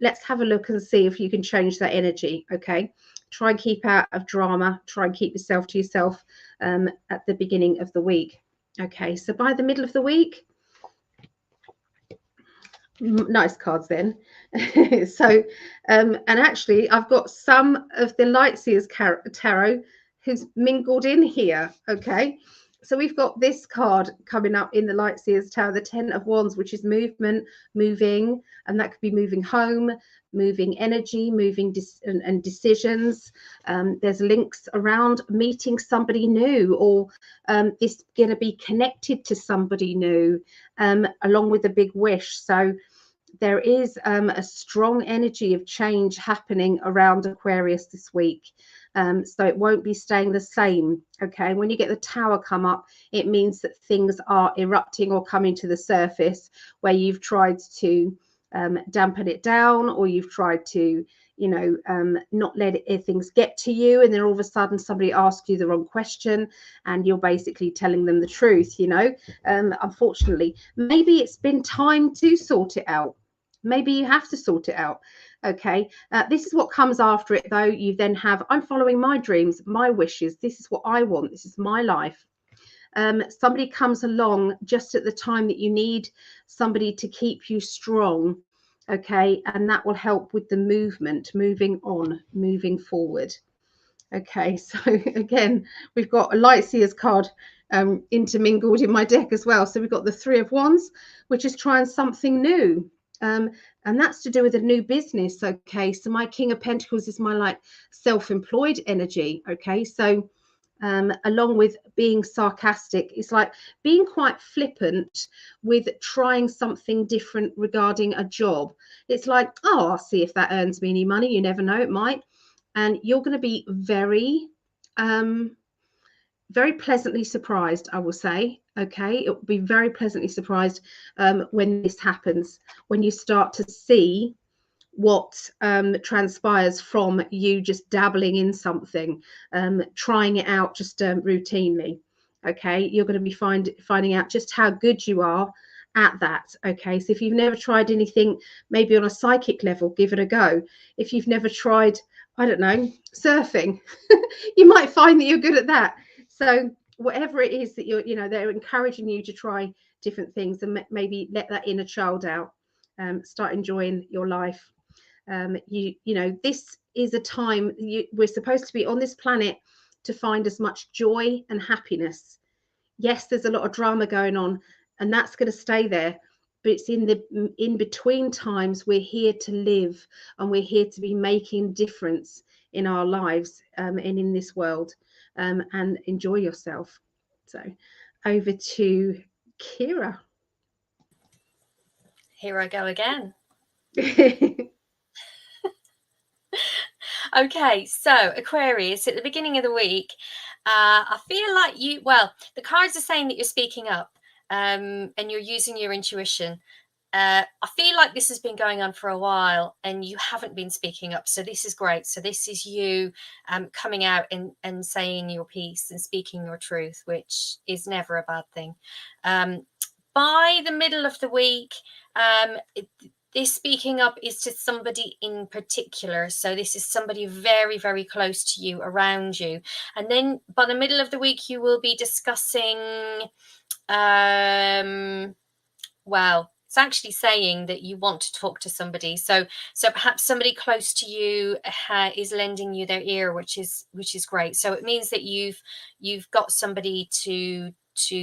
let's have a look and see if you can change that energy. Okay, try and keep out of drama, try and keep yourself to yourself at the beginning of the week. Okay, so by the middle of the week, nice cards then. So and actually I've got some of the Lightseers tarot who's mingled in here. Okay, so we've got this card coming up in the Lightseers Tarot, the 10 of Wands, which is movement, moving, and that could be moving home, moving energy, moving and decisions. There's links around meeting somebody new, or this going to be connected to somebody new, along with a big wish. So there is a strong energy of change happening around Aquarius this week. So it won't be staying the same. Okay, when you get the Tower come up, it means that things are erupting or coming to the surface where you've tried to dampen it down, or you've tried to, you know, not let things get to you, and then all of a sudden somebody asks you the wrong question and you're basically telling them the truth. You know, unfortunately, maybe it's been time to sort it out. Maybe you have to sort it out. Okay, this is what comes after it, though. You then have, I'm following my dreams, my wishes. This is what I want. This is my life. Somebody comes along just at the time that you need somebody to keep you strong. Okay, and that will help with the movement, moving on, moving forward. Okay, so again, we've got a Lightseers card intermingled in my deck as well. So we've got the 3 of Wands, which is trying something new. And that's to do with a new business. Okay, so my King of Pentacles is my like self-employed energy. Okay, so along with being sarcastic, it's like being quite flippant with trying something different regarding a job. It's like, oh, I'll see if that earns me any money. You never know, it might. And you're going to be very very pleasantly surprised, I will say. Okay, it will be very pleasantly surprised when this happens, when you start to see what transpires from you just dabbling in something, trying it out just routinely. Okay, you're going to be finding out just how good you are at that. Okay, so if you've never tried anything, maybe on a psychic level, give it a go. If you've never tried, I don't know, surfing, you might find that you're good at that. So whatever it is that they're encouraging you to try different things, and maybe let that inner child out. Start enjoying your life. This is a time we're supposed to be on this planet to find as much joy and happiness. Yes, there's a lot of drama going on, and that's going to stay there, but it's in between times we're here to live, and we're here to be making difference in our lives, and in this world, and enjoy yourself. So over to Ciara. Here I go again. Okay, so Aquarius, at the beginning of the week, I feel like the cards are saying that you're speaking up, and you're using your intuition. I feel like this has been going on for a while and you haven't been speaking up. So this is great. So this is you coming out and saying your piece and speaking your truth, which is never a bad thing. By the middle of the week, this speaking up is to somebody in particular. So this is somebody very, very close to you, around you. And then by the middle of the week, you will be discussing, it's actually saying that you want to talk to somebody. So perhaps somebody close to you is lending you their ear, which is great. So it means that you've got somebody to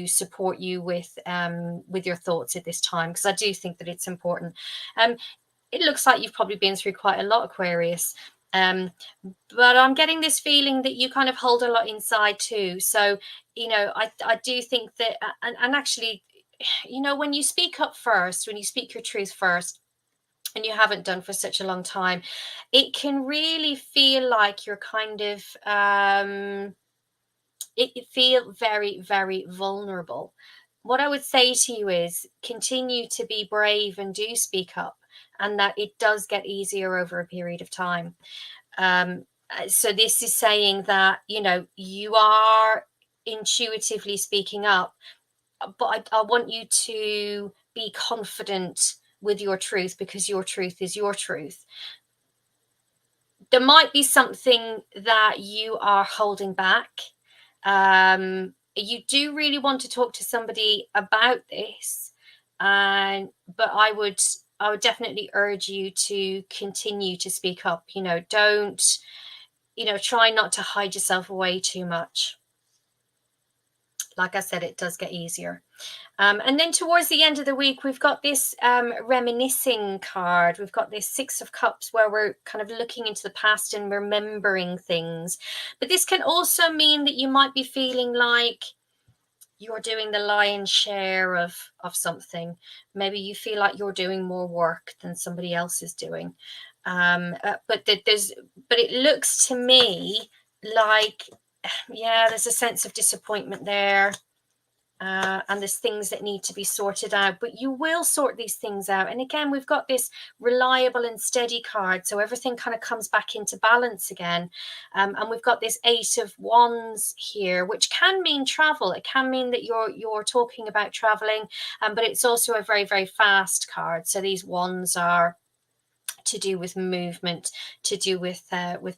support you with your thoughts at this time, because I do think that it's important. It looks like you've probably been through quite a lot, Aquarius, but I'm getting this feeling that you kind of hold a lot inside too. So I do think that, and actually, when you speak up first, when you speak your truth first, and you haven't done for such a long time, it can really feel like you're kind of it feel very, very vulnerable. What I would say to you is continue to be brave and do speak up, and that it does get easier over a period of time. So this is saying that, you are intuitively speaking up, but I want you to be confident with your truth, because your truth is your truth. There might be something that you are holding back. You do really want to talk to somebody about this, but I would definitely urge you to continue to speak up. Don't, try not to hide yourself away too much. Like I said, it does get easier. And then towards the end of the week, we've got this reminiscing card. We've got this 6 of Cups, where we're kind of looking into the past and remembering things. But this can also mean that you might be feeling like you're doing the lion's share of something. Maybe you feel like you're doing more work than somebody else is doing. But it looks to me like, there's a sense of disappointment there. And there's things that need to be sorted out, but you will sort these things out. And again, we've got this reliable and steady card, so everything kind of comes back into balance again. And we've got this 8 of Wands here, which can mean travel. It can mean that you're talking about traveling, but it's also a very, very fast card. So these wands are to do with movement, to do with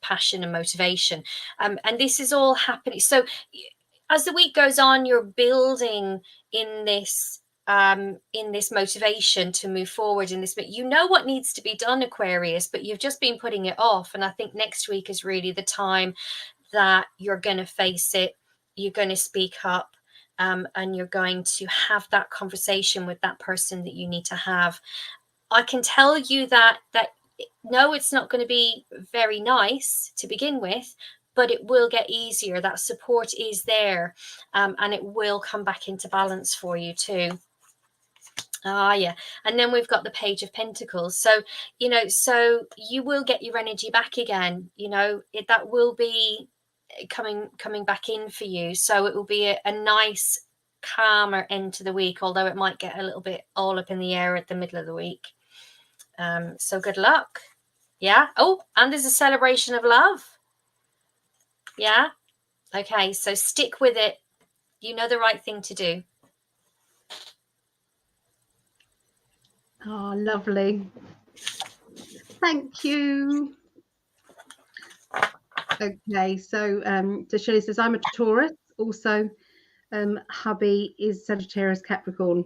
passion and motivation, and this is all happening. So as the week goes on, you're building in this motivation to move forward in this. But you know what needs to be done, Aquarius, but you've just been putting it off. And I think next week is really the time that you're going to face it. You're going to speak up, and you're going to have that conversation with that person that you need to have. I can tell you that no, it's not going to be very nice to begin with, but it will get easier. That support is there, and it will come back into balance for you too. And then we've got the Page of Pentacles. So, so you will get your energy back again. That will be coming back in for you. So it will be a nice, calmer end to the week, although it might get a little bit all up in the air at the middle of the week. So good luck. Yeah. Oh, and there's a celebration of love. Yeah. Okay. So stick with it. You know the right thing to do. Oh, lovely. Thank you. Okay, so Shelley says, I'm a Taurus. Also, hubby is Sagittarius Capricorn.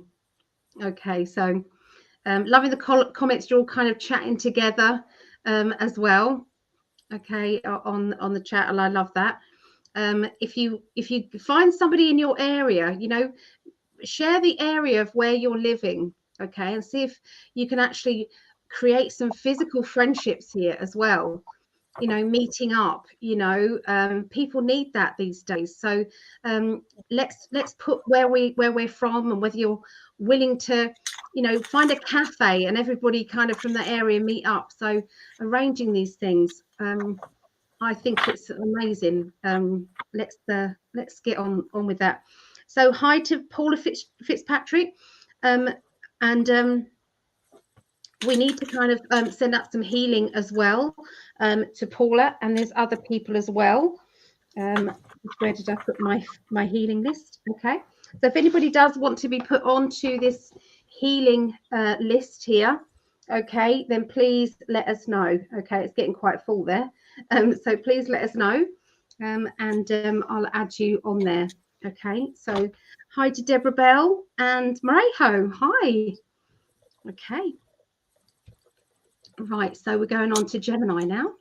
Okay, so loving the comments. You're all kind of chatting together as well. Okay, on the chat, and I love that. If you find somebody in your area, you know, share the area of where you're living. Okay, and see if you can actually create some physical friendships here as well. You know, meeting up, you know, people need that these days. So let's put where we're from, and whether you're willing to, you know, find a cafe and everybody kind of from the area meet up. So arranging these things, I think it's amazing. Let's get on with that. So hi to Paula Fitzpatrick, and we need to kind of send out some healing as well to Paula, and there's other people as well. Where did I put my healing list? Okay, so if anybody does want to be put onto this healing list here, okay, then please let us know. Okay, it's getting quite full there, so please let us know, and I'll add you on there. Okay, so hi to Deborah Bell and Marejo. Hi. Okay. Right, so we're going on to Gemini now.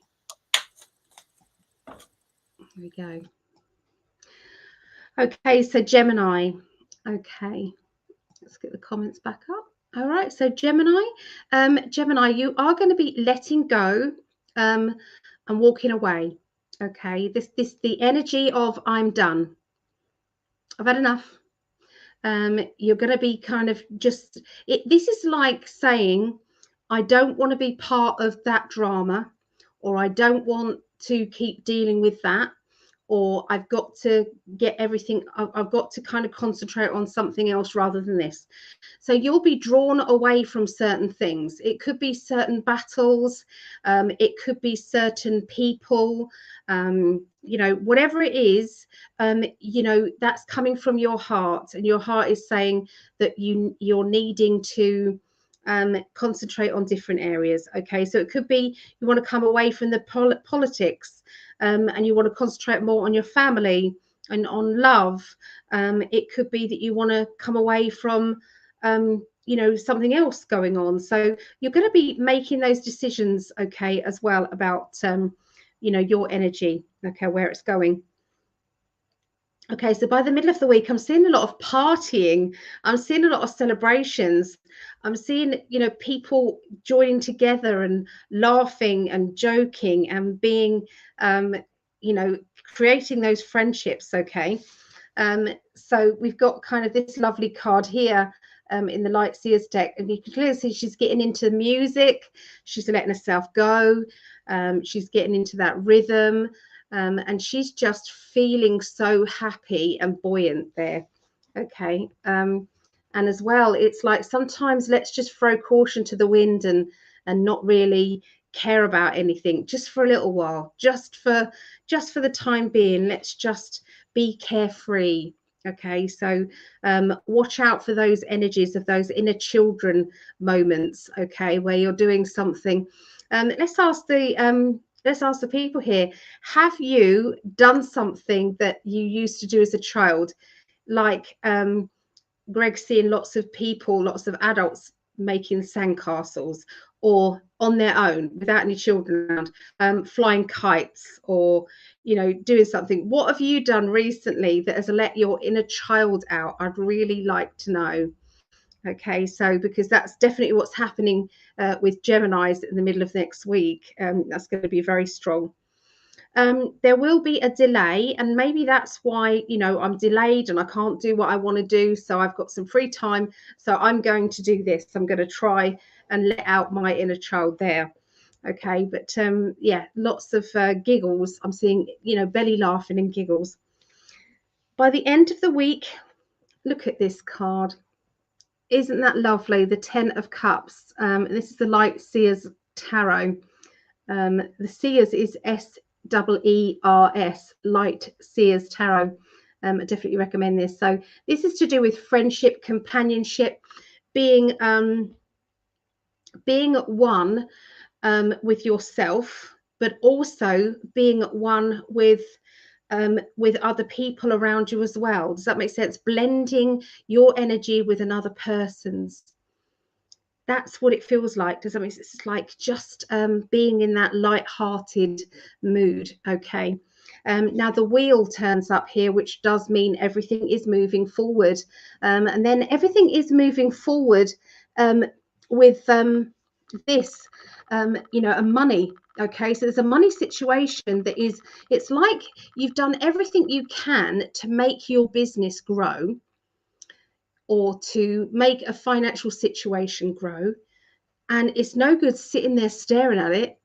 Here we go. Okay, so Gemini. Okay, let's get the comments back up. All right, so Gemini, Gemini, you are going to be letting go and walking away. Okay, the energy of I'm done. I've had enough. You're going to be kind of just this is like saying, I don't want to be part of that drama, or I don't want to keep dealing with that, or I've got to get everything, I've got to kind of concentrate on something else rather than this. So you'll be drawn away from certain things. It could be certain battles, it could be certain people, you know, whatever it is, you know, that's coming from your heart, and your heart is saying that you're needing to concentrate on different areas. Okay, so it could be you want to come away from the politics, and you want to concentrate more on your family and on love. It could be that you want to come away from you know, something else going on. So you're going to be making those decisions, okay, as well, about you know, your energy, okay, where it's going. Okay, so by the middle of the week, I'm seeing a lot of partying. I'm seeing a lot of celebrations. I'm seeing, you know, people joining together and laughing and joking and being, you know, creating those friendships. Okay, so we've got kind of this lovely card here in the Light Seers deck, and you can clearly see she's getting into music. She's letting herself go. She's getting into that rhythm. And she's just feeling so happy and buoyant there. Okay, and as well, it's like sometimes let's just throw caution to the wind and not really care about anything just for a little while, just for the time being. Let's just be carefree. Okay, so watch out for those energies of those inner children moments. Okay, where you're doing something. Let's ask the people here, have you done something that you used to do as a child, like Greg's seeing lots of people, lots of adults making sandcastles, or on their own without any children around, flying kites, or, you know, doing something? What have you done recently that has let your inner child out? I'd really like to know. Okay, so because that's definitely what's happening with Geminis in the middle of next week. That's going to be very strong. There will be a delay, and maybe that's why, you know, I'm delayed and I can't do what I want to do. So I've got some free time, so I'm going to do this. I'm going to try and let out my inner child there. Okay, but yeah, lots of giggles. I'm seeing, you know, belly laughing and giggles. By the end of the week, look at this card. Isn't that lovely? The 10 of Cups. This is the Light Seers Tarot. The Seers is SEERS, Light Seers Tarot. I definitely recommend this. So this is to do with friendship, companionship, being one with yourself, but also being one with other people around you as well. Does that make sense? Blending your energy with another person's. That's what it feels like. Does that make sense? It's like just being in that light-hearted mood. Okay. Now the wheel turns up here, which does mean everything is moving forward, and then everything is moving forward with this, you know, a money. Okay, so there's a money situation that is, it's like you've done everything you can to make your business grow, or to make a financial situation grow, and it's no good sitting there staring at it,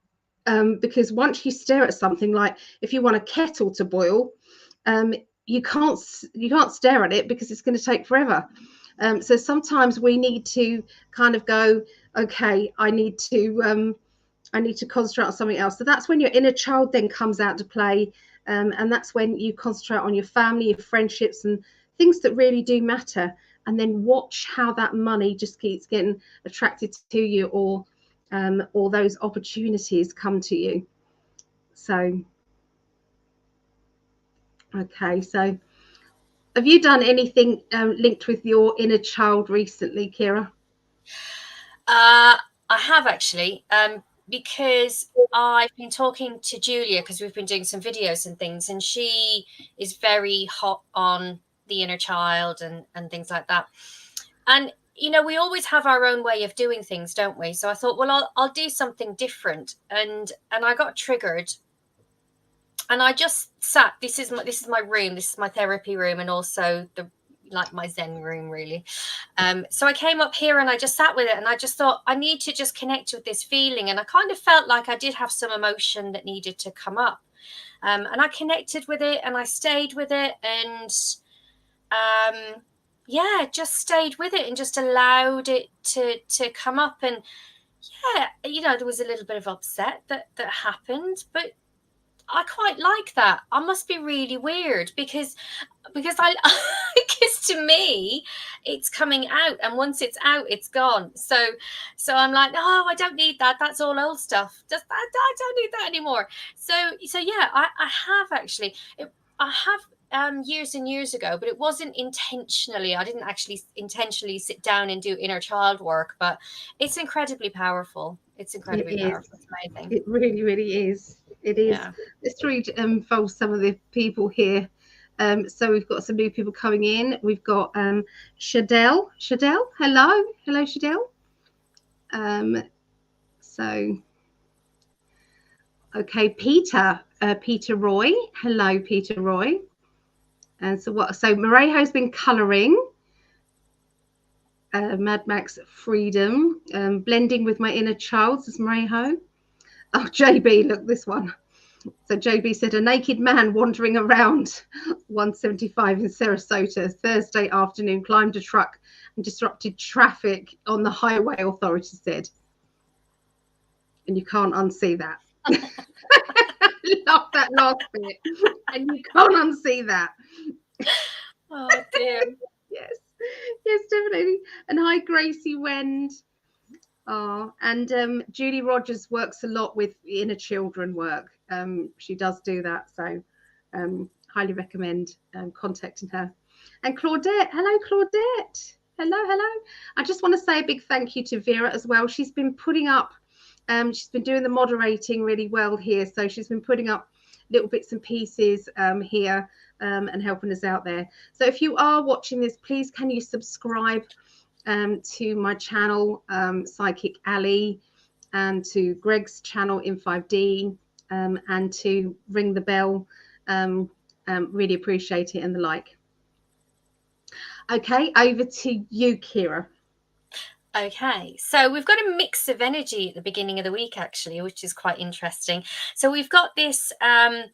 because once you stare at something, like if you want a kettle to boil, you can't stare at it because it's going to take forever. So sometimes we need to kind of go, okay, I need to concentrate on something else. So that's when your inner child then comes out to play, and that's when you concentrate on your family, your friendships, and things that really do matter. And then watch how that money just keeps getting attracted to you, or those opportunities come to you. So, okay, so have you done anything linked with your inner child recently, Ciara? I have actually, because I've been talking to Julia, because we've been doing some videos and things, and she is very hot on the inner child and things like that. And you know, we always have our own way of doing things, don't we? So I thought, well, I'll do something different, and I got triggered, and I just sat. This is my room. This is my therapy room, and also like my Zen room, really. So I came up here and I just sat with it, and I just thought, I need to just connect with this feeling. And I kind of felt like I did have some emotion that needed to come up, and I connected with it, and I stayed with it, and yeah, just stayed with it and just allowed it to come up. And yeah, you know, there was a little bit of upset that happened, but I quite like that. I must be really weird because I because to me it's coming out, and once it's out, it's gone. So I'm like, oh, I don't need that. That's all old stuff. Just I don't need that anymore. So yeah, I have actually. I have years and years ago, but it wasn't intentionally. I didn't actually intentionally sit down and do inner child work, but it's incredibly powerful. It's incredibly powerful. It's amazing. It really, really is. It is. Yeah. Let's read some of the people here. So we've got some new people coming in. We've got Shadell. Hello, Shadell. So okay, Peter Roy. Hello, Peter Roy. And so Marejo's been colouring. Mad Max Freedom, blending with my inner child, says Marejo. Oh, JB, look, this one. So JB said, a naked man wandering around 175 in Sarasota Thursday afternoon climbed a truck and disrupted traffic on the highway, authorities said. And you can't unsee that. Love that last bit. And you can't unsee that. Oh, dear. Yes, definitely. And hi, Gracie Wend. Oh, and Julie Rogers works a lot with inner children work. She does do that, so highly recommend contacting her. And Claudette, hello, Claudette. Hello. I just want to say a big thank you to Vera as well. She's been putting up, she's been doing the moderating really well here, so she's been putting up little bits and pieces here and helping us out there. So if you are watching this, please can you subscribe to my channel, PsychicAlly, and to Greg's channel in 5D, and to ring the bell. Really appreciate it, and the like. Okay, over to you, Ciara. Okay, so we've got a mix of energy at the beginning of the week, actually, which is quite interesting. So we've got this a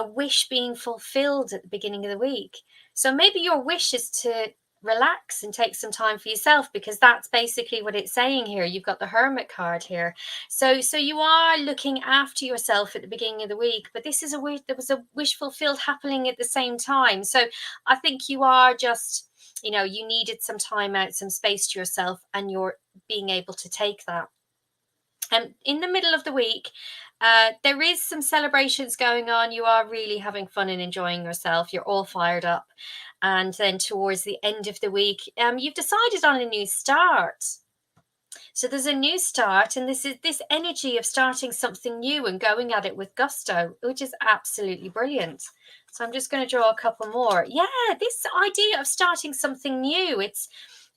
wish being fulfilled at the beginning of the week. So maybe your wish is to relax and take some time for yourself, because that's basically what it's saying here. You've got the Hermit card here. So you are looking after yourself at the beginning of the week, but this is a wish, there was a wish fulfilled happening at the same time. So I think you are just, you know, you needed some time out, some space to yourself, and you're being able to take that. And in the middle of the week, there is some celebrations going on. You are really having fun and enjoying yourself. You're all fired up. And then towards the end of the week, you've decided on a new start. So there's a new start, and this is this energy of starting something new and going at it with gusto, which is absolutely brilliant. So I'm just going to draw a couple more. Yeah, this idea of starting something new, it's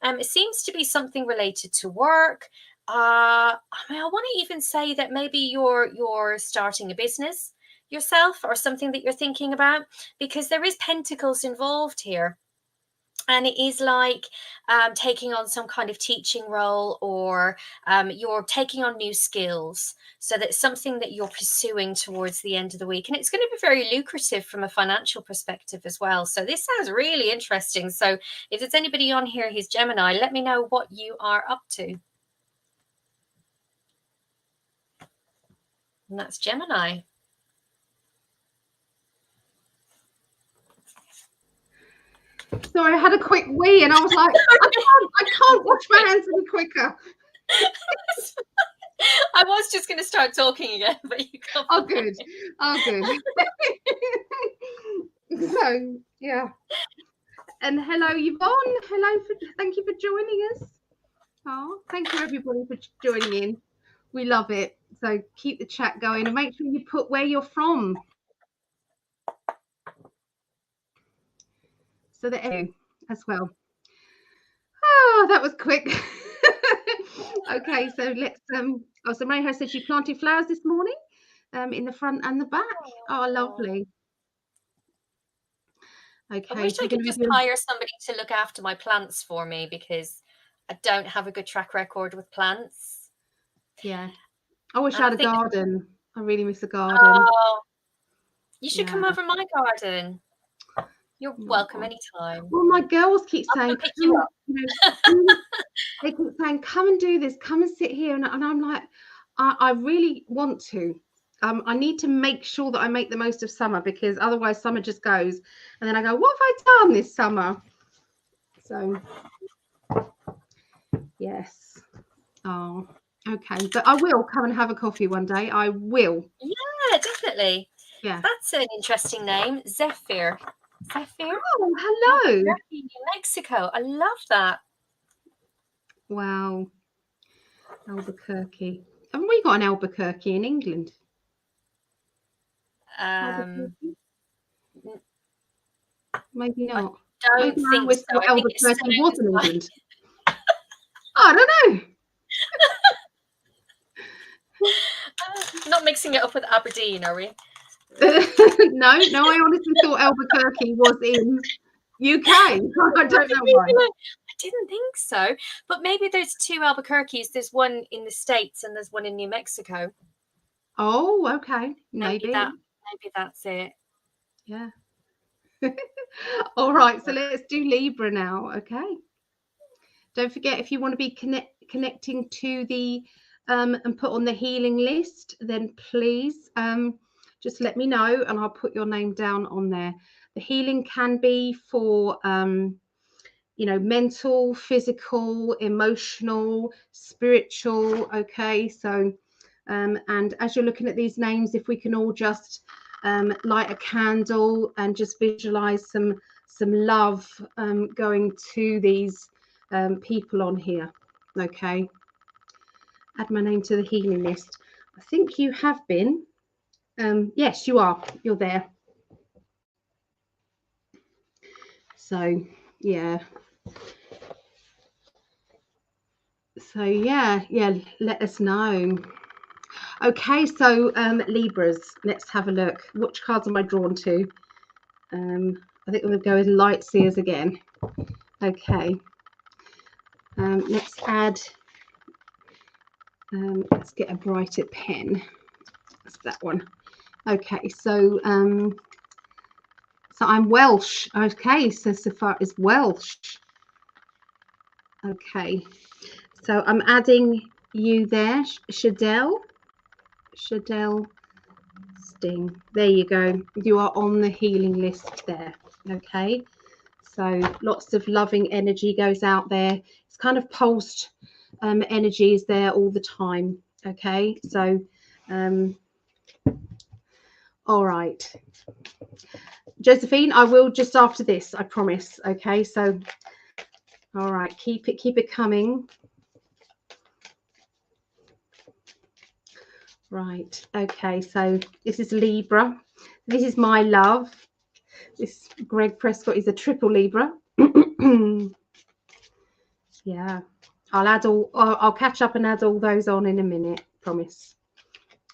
it seems to be something related to work. I mean, I want to even say that maybe you're starting a business yourself, or something that you're thinking about, because there is pentacles involved here. And it is like taking on some kind of teaching role, or you're taking on new skills. So that's something that you're pursuing towards the end of the week. And it's going to be very lucrative from a financial perspective as well. So this sounds really interesting. So if there's anybody on here who's Gemini, let me know what you are up to. And that's Gemini. Sorry, I had a quick wee and I was like, I can't wash my hands any quicker. I was just going to start talking again, but you can't. Oh, good. Oh, good. So, yeah. And hello, Yvonne. Hello. Thank you for joining us. Oh, thank you, everybody, for joining in. We love it. So keep the chat going and make sure you put where you're from. So that as well. Oh, that was quick. Okay, so let's oh, so Mariho said she planted flowers this morning in the front and the back. Oh, lovely. Okay, I wish I could just hire somebody to look after my plants for me, because I don't have a good track record with plants. Yeah, I wish I had a garden. I really miss a garden. Oh, you should come over my garden. You're welcome anytime. Well, my girls keep saying, pick you up. They keep saying, come and do this, come and sit here. And I'm like, I really want to. I need to make sure that I make the most of summer, because otherwise summer just goes. And then I go, what have I done this summer? So, yes. Oh, okay. But I will come and have a coffee one day. I will. Yeah, definitely. Yeah. That's an interesting name. Zephyr. Zephyr? Oh, hello. New Mexico. I love that. Wow. Albuquerque. Haven't we got an Albuquerque in England? Maybe not. I don't think so. Albuquerque was in England. I don't know. Not mixing it up with Aberdeen, are we? No, I honestly thought Albuquerque was in UK. I don't know why. I didn't think so. But maybe there's two Albuquerques. There's one in the States and there's one in New Mexico. Oh, okay. Maybe that's it. Yeah. All right, so let's do Libra now. Okay. Don't forget, if you want to be connecting to the and put on the healing list, then please just let me know and I'll put your name down on there. The healing can be for you know, mental, physical, emotional, spiritual. Okay, so and as you're looking at these names, if we can all just light a candle and just visualize some love going to these people on here. Okay, add my name to the healing list. I think you have been. Yes, you are. You're there. So yeah. So yeah, let us know. Okay, so Libras, let's have a look. Which cards am I drawn to? I think we're going to go with Light Seers again. Okay. Let's add, let's get a brighter pen. That's that one. Okay, so so I'm Welsh. Okay, so far is Welsh. Okay, so I'm adding you there, Shadell Sting. There you go. You are on the healing list there. Okay, so lots of loving energy goes out there. It's kind of pulsed energy is there all the time. Okay, so all right, Josephine, I will just after this, I promise. Okay, so all right, keep it coming. Right, okay, so this is Libra. This is my love. This Greg Prescott is a triple Libra. Yeah, I'll catch up and add all those on in a minute, promise.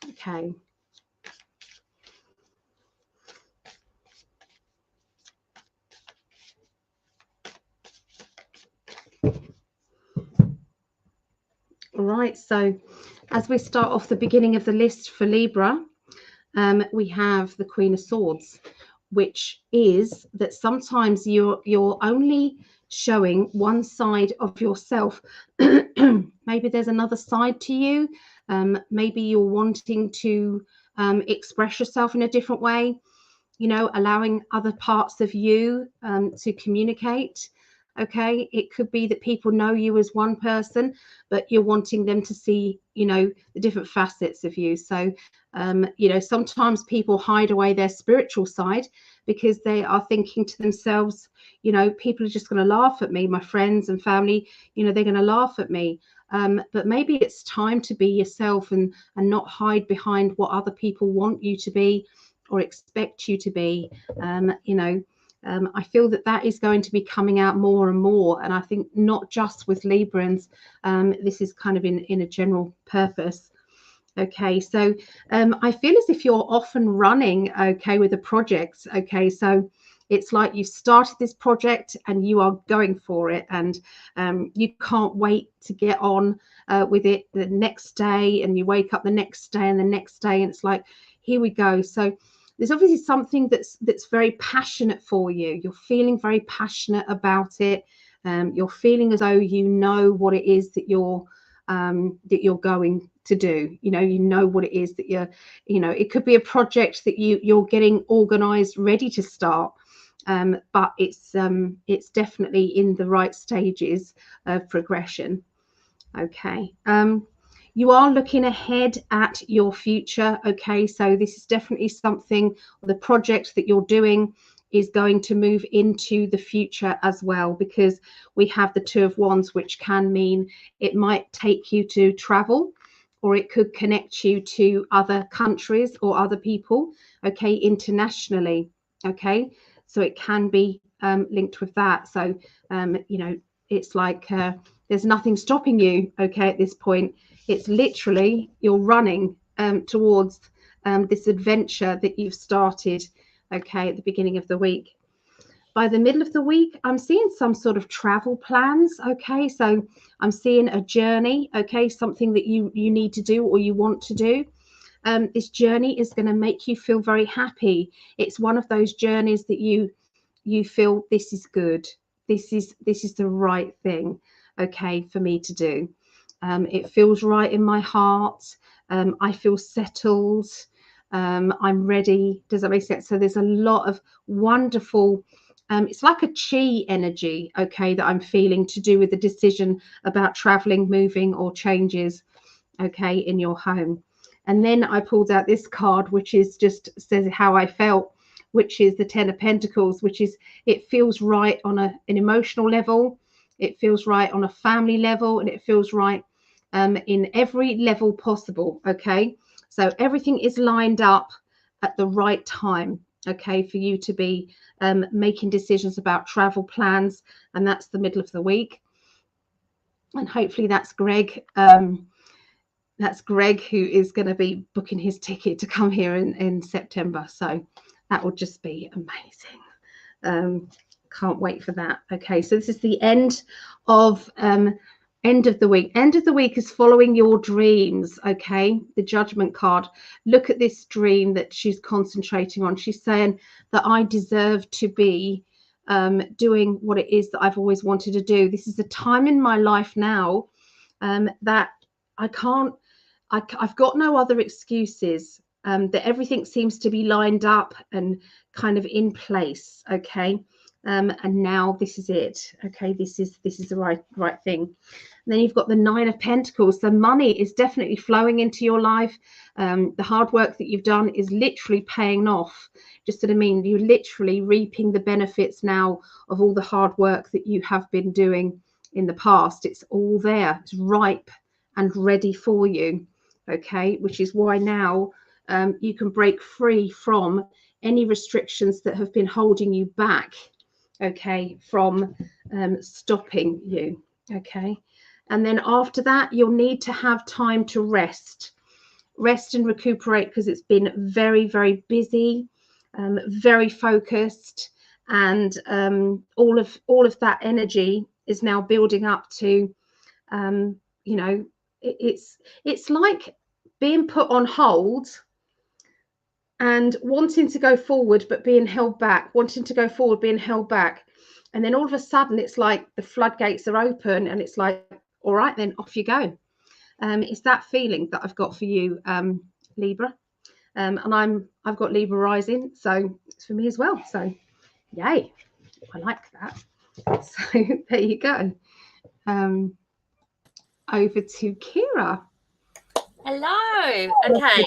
Okay. All right, so as we start off the beginning of the list for Libra, we have the Queen of Swords, which is that sometimes you're only showing one side of yourself. Maybe there's another side to you. Maybe you're wanting to express yourself in a different way, you know, allowing other parts of you to communicate. Okay, it could be that people know you as one person, but you're wanting them to see, you know, the different facets of you. So you know, sometimes people hide away their spiritual side because they are thinking to themselves, you know, people are just going to laugh at me, my friends and family, you know, they're going to laugh at me. But maybe it's time to be yourself and not hide behind what other people want you to be or expect you to be. You know, I feel that that is going to be coming out more and more. And I think not just with Librans, this is kind of in a general purpose. Okay, so I feel as if you're off and running, okay, with a project. Okay, so it's like you've started this project and you are going for it, and you can't wait to get on with it the next day, and you wake up the next day and the next day, and it's like, here we go. So there's obviously something that's very passionate for you. You're feeling very passionate about it. You're feeling as though you know what it is that you're going to do. You know what it is that you know, it could be a project that you're getting organized, ready to start, but it's definitely in the right stages of progression. Okay. You are looking ahead at your future. Okay, so this is definitely something, the project that you're doing is going to move into the future as well, because we have the Two of Wands, which can mean it might take you to travel, or it could connect you to other countries or other people, okay, internationally. Okay, so it can be linked with that. So you know, it's like there's nothing stopping you, okay, at this point. It's literally you're running towards this adventure that you've started, okay, at the beginning of the week. By the middle of the week, I'm seeing some sort of travel plans, okay, so I'm seeing a journey, okay, something that you need to do or you want to do. This journey is going to make you feel very happy. It's one of those journeys that you feel, this is good, this is the right thing, okay, for me to do. It feels right in my heart. I feel settled. I'm ready. Does that make sense? So there's a lot of wonderful, it's like a chi energy, okay, that I'm feeling to do with the decision about traveling, moving, or changes, okay, in your home. And then I pulled out this card, which is just says how I felt, which is the Ten of Pentacles, which is, it feels right on an emotional level, it feels right on a family level, and it feels right in every level possible. Okay, so everything is lined up at the right time, okay, for you to be making decisions about travel plans, and that's the middle of the week. And hopefully that's Greg. That's Greg, who is going to be booking his ticket to come here in September. So that will just be amazing. Can't wait for that. Okay, so this is the end of the week. End of the week is following your dreams. Okay, the Judgment card. Look at this dream that she's concentrating on. She's saying that I deserve to be doing what it is that I've always wanted to do. This is a time in my life now that I can't. I've got no other excuses. That everything seems to be lined up and kind of in place. Okay, and now this is it. Okay, this is the right thing. And then you've got the Nine of Pentacles. The money is definitely flowing into your life. The hard work that you've done is literally paying off. Just what I mean, you're literally reaping the benefits now of all the hard work that you have been doing in the past. It's all there. It's ripe and ready for you. Okay, which is why now you can break free from any restrictions that have been holding you back, okay, from stopping you. Okay, and then after that, you'll need to have time to rest and recuperate, because it's been very, very busy, very focused, and all of that energy is now building up to, you know, it's like being put on hold and wanting to go forward but being held back, wanting to go forward, being held back. And then all of a sudden it's like the floodgates are open and it's like, all right, then off you go. It's that feeling that I've got for you, Libra. And I've got Libra rising, so it's for me as well. So yay, I like that. So there you go. Over to Ciara. Hello. Okay.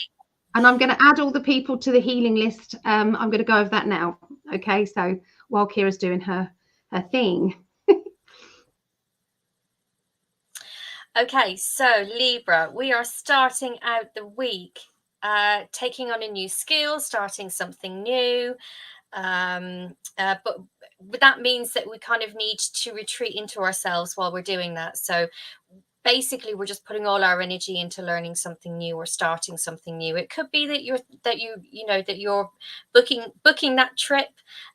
And I'm going to add all the people to the healing list. I'm going to go over that now. Okay, so while Ciara's doing her thing. Okay, so Libra, we are starting out the week taking on a new skill, starting something new. But that means that we kind of need to retreat into ourselves while we're doing that. So basically we're just putting all our energy into learning something new or starting something new. It could be that you're booking that trip,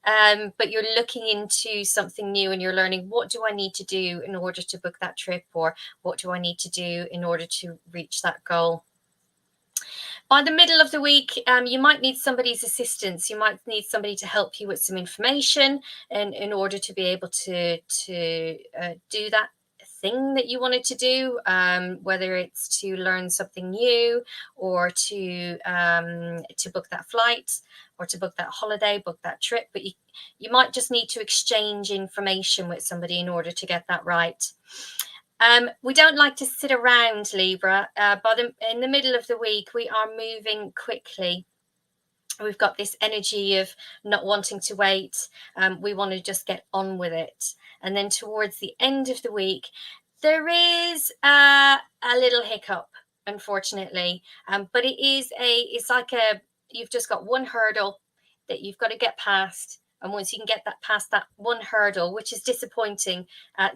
but you're looking into something new and you're learning, what do I need to do in order to book that trip, or what do I need to do in order to reach that goal. By the middle of the week, you might need somebody's assistance. You might need somebody to help you with some information in order to be able to do that thing that you wanted to do, whether it's to learn something new or to book that flight or to book that holiday, book that trip. But you might just need to exchange information with somebody in order to get that right. We don't like to sit around, Libra, but in the middle of the week, we are moving quickly. We've got this energy of not wanting to wait. We want to just get on with it. And then towards the end of the week, there is a little hiccup, unfortunately. But it's like you've just got one hurdle that you've got to get past. And once you can get past that one hurdle, which is disappointing,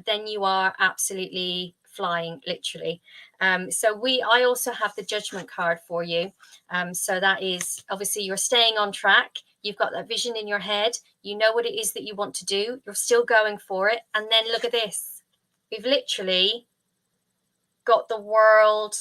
then you are absolutely flying, literally. So I also have the Judgment card for you. So that is, obviously, you're staying on track. You've got that vision in your head. You know what it is that you want to do. You're still going for it. And then look at this. We've literally got the World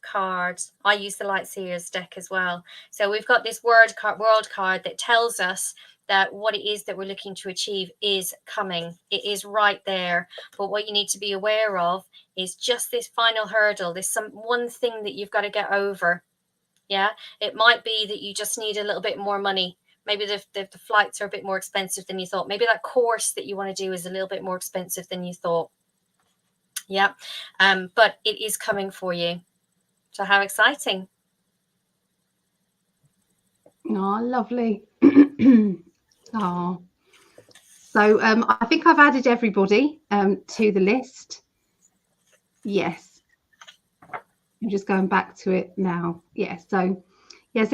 card. I use the Lightseers deck as well. So we've got this World card that tells us that what it is that we're looking to achieve is coming. It is right there. But what you need to be aware of is just this final hurdle. There's one thing that you've got to get over. Yeah, it might be that you just need a little bit more money. Maybe the flights are a bit more expensive than you thought. Maybe that course that you want to do is a little bit more expensive than you thought. Yeah, but it is coming for you. So how exciting. Oh, lovely. Oh, so I think I've added everybody to the list. Yes, I'm just going back to it now. Yes, so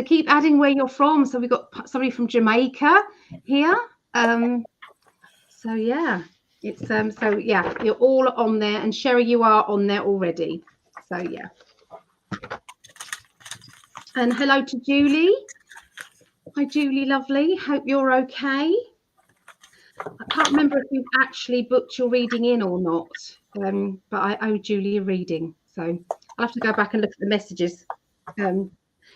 keep adding where you're from. So we've got somebody from Jamaica here. So yeah, it's so yeah, you're all on there, and Sherry, you are on there already. So yeah, and hello to Julie. Hi, Julie, lovely. Hope you're okay. I can't remember if you've actually booked your reading in or not, but I owe Julie a reading, so I'll have to go back and look at the messages. You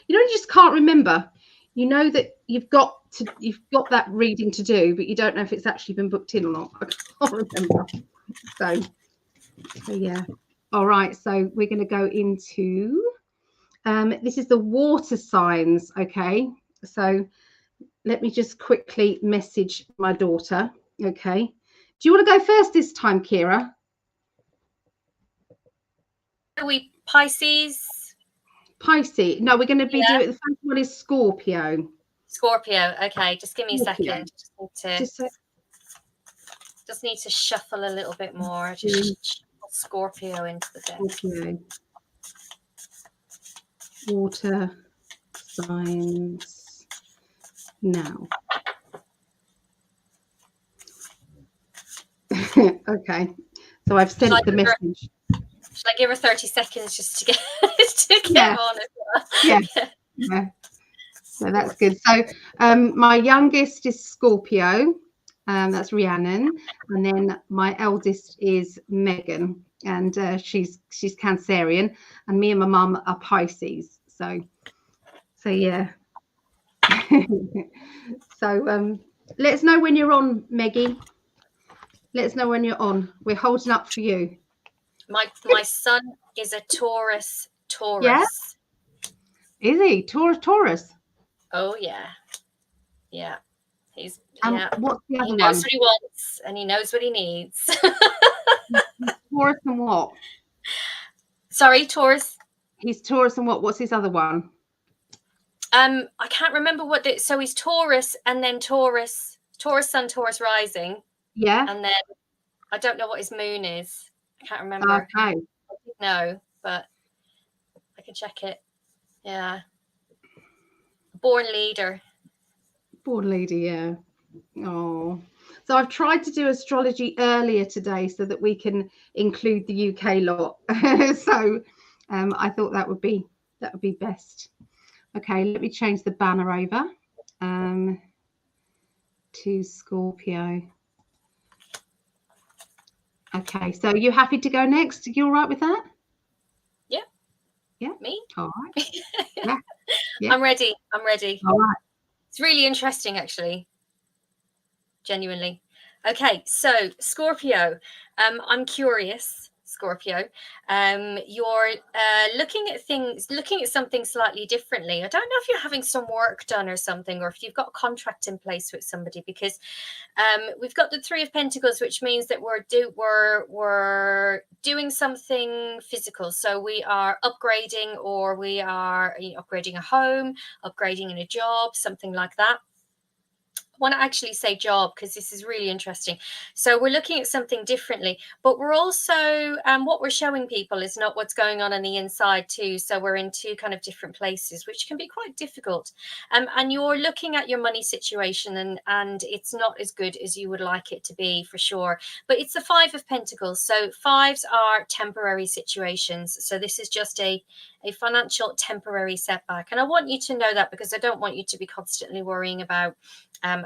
just can't remember. You know that you've got that reading to do, but you don't know if it's actually been booked in or not. I can't remember. So yeah. All right. So we're going to go into. This is the water signs. Okay. So let me just quickly message my daughter. Okay. Do you want to go first this time, Ciara? Are we Pisces? Pisces. No, we're going to be doing. The first one is Scorpio. Scorpio. Okay, just give me a Scorpio. second. Just need to shuffle a little bit more. Just shuffle Scorpio into the deck. Scorpio. Water signs now. Okay. So I've sent the message. Should I give her 30 seconds just to get on as well? Yeah. So that's good. So my youngest is Scorpio. That's Rhiannon. And then my eldest is Megan. And she's Cancerian. And me and my mum are Pisces. So yeah. So let us know when you're on, Meggie. Let us know when you're on. We're holding up for you. My son is a Taurus. Yeah? Is he? Taurus? Oh, yeah. Yeah. He's, what's the other he knows what he wants and he knows what he needs. Taurus and what? Sorry, Taurus. He's Taurus and what? What's his other one? I can't remember so he's Taurus and then Taurus Sun, Taurus rising. Yeah. And then I don't know what his moon is. I can't remember. Okay. No, but I can check it. Yeah. Born leader. Born leader, yeah. Oh. So I've tried to do astrology earlier today so that we can include the UK lot. So I thought that would be best. Okay, let me change the banner over to Scorpio. Okay, so you happy to go next? You all right with that? Yeah. Yeah. Me? All right. Yeah. I'm ready. All right. It's really interesting, actually. Genuinely. Okay, so Scorpio. I'm curious, Scorpio. You're looking at something slightly differently. I don't know if you're having some work done or something, or if you've got a contract in place with somebody, because we've got the Three of Pentacles, which means that we're doing something physical. So we are upgrading, or we are upgrading a home, upgrading in a job, something like that. I want to actually say job because this is really interesting. So we're looking at something differently, but we're also what we're showing people is not what's going on the inside too. So we're in two kind of different places, which can be quite difficult. And you're looking at your money situation, and it's not as good as you would like it to be, for sure. But it's the Five of Pentacles. So fives are temporary situations. So this is just a financial temporary setback. And I want you to know that, because I don't want you to be constantly worrying about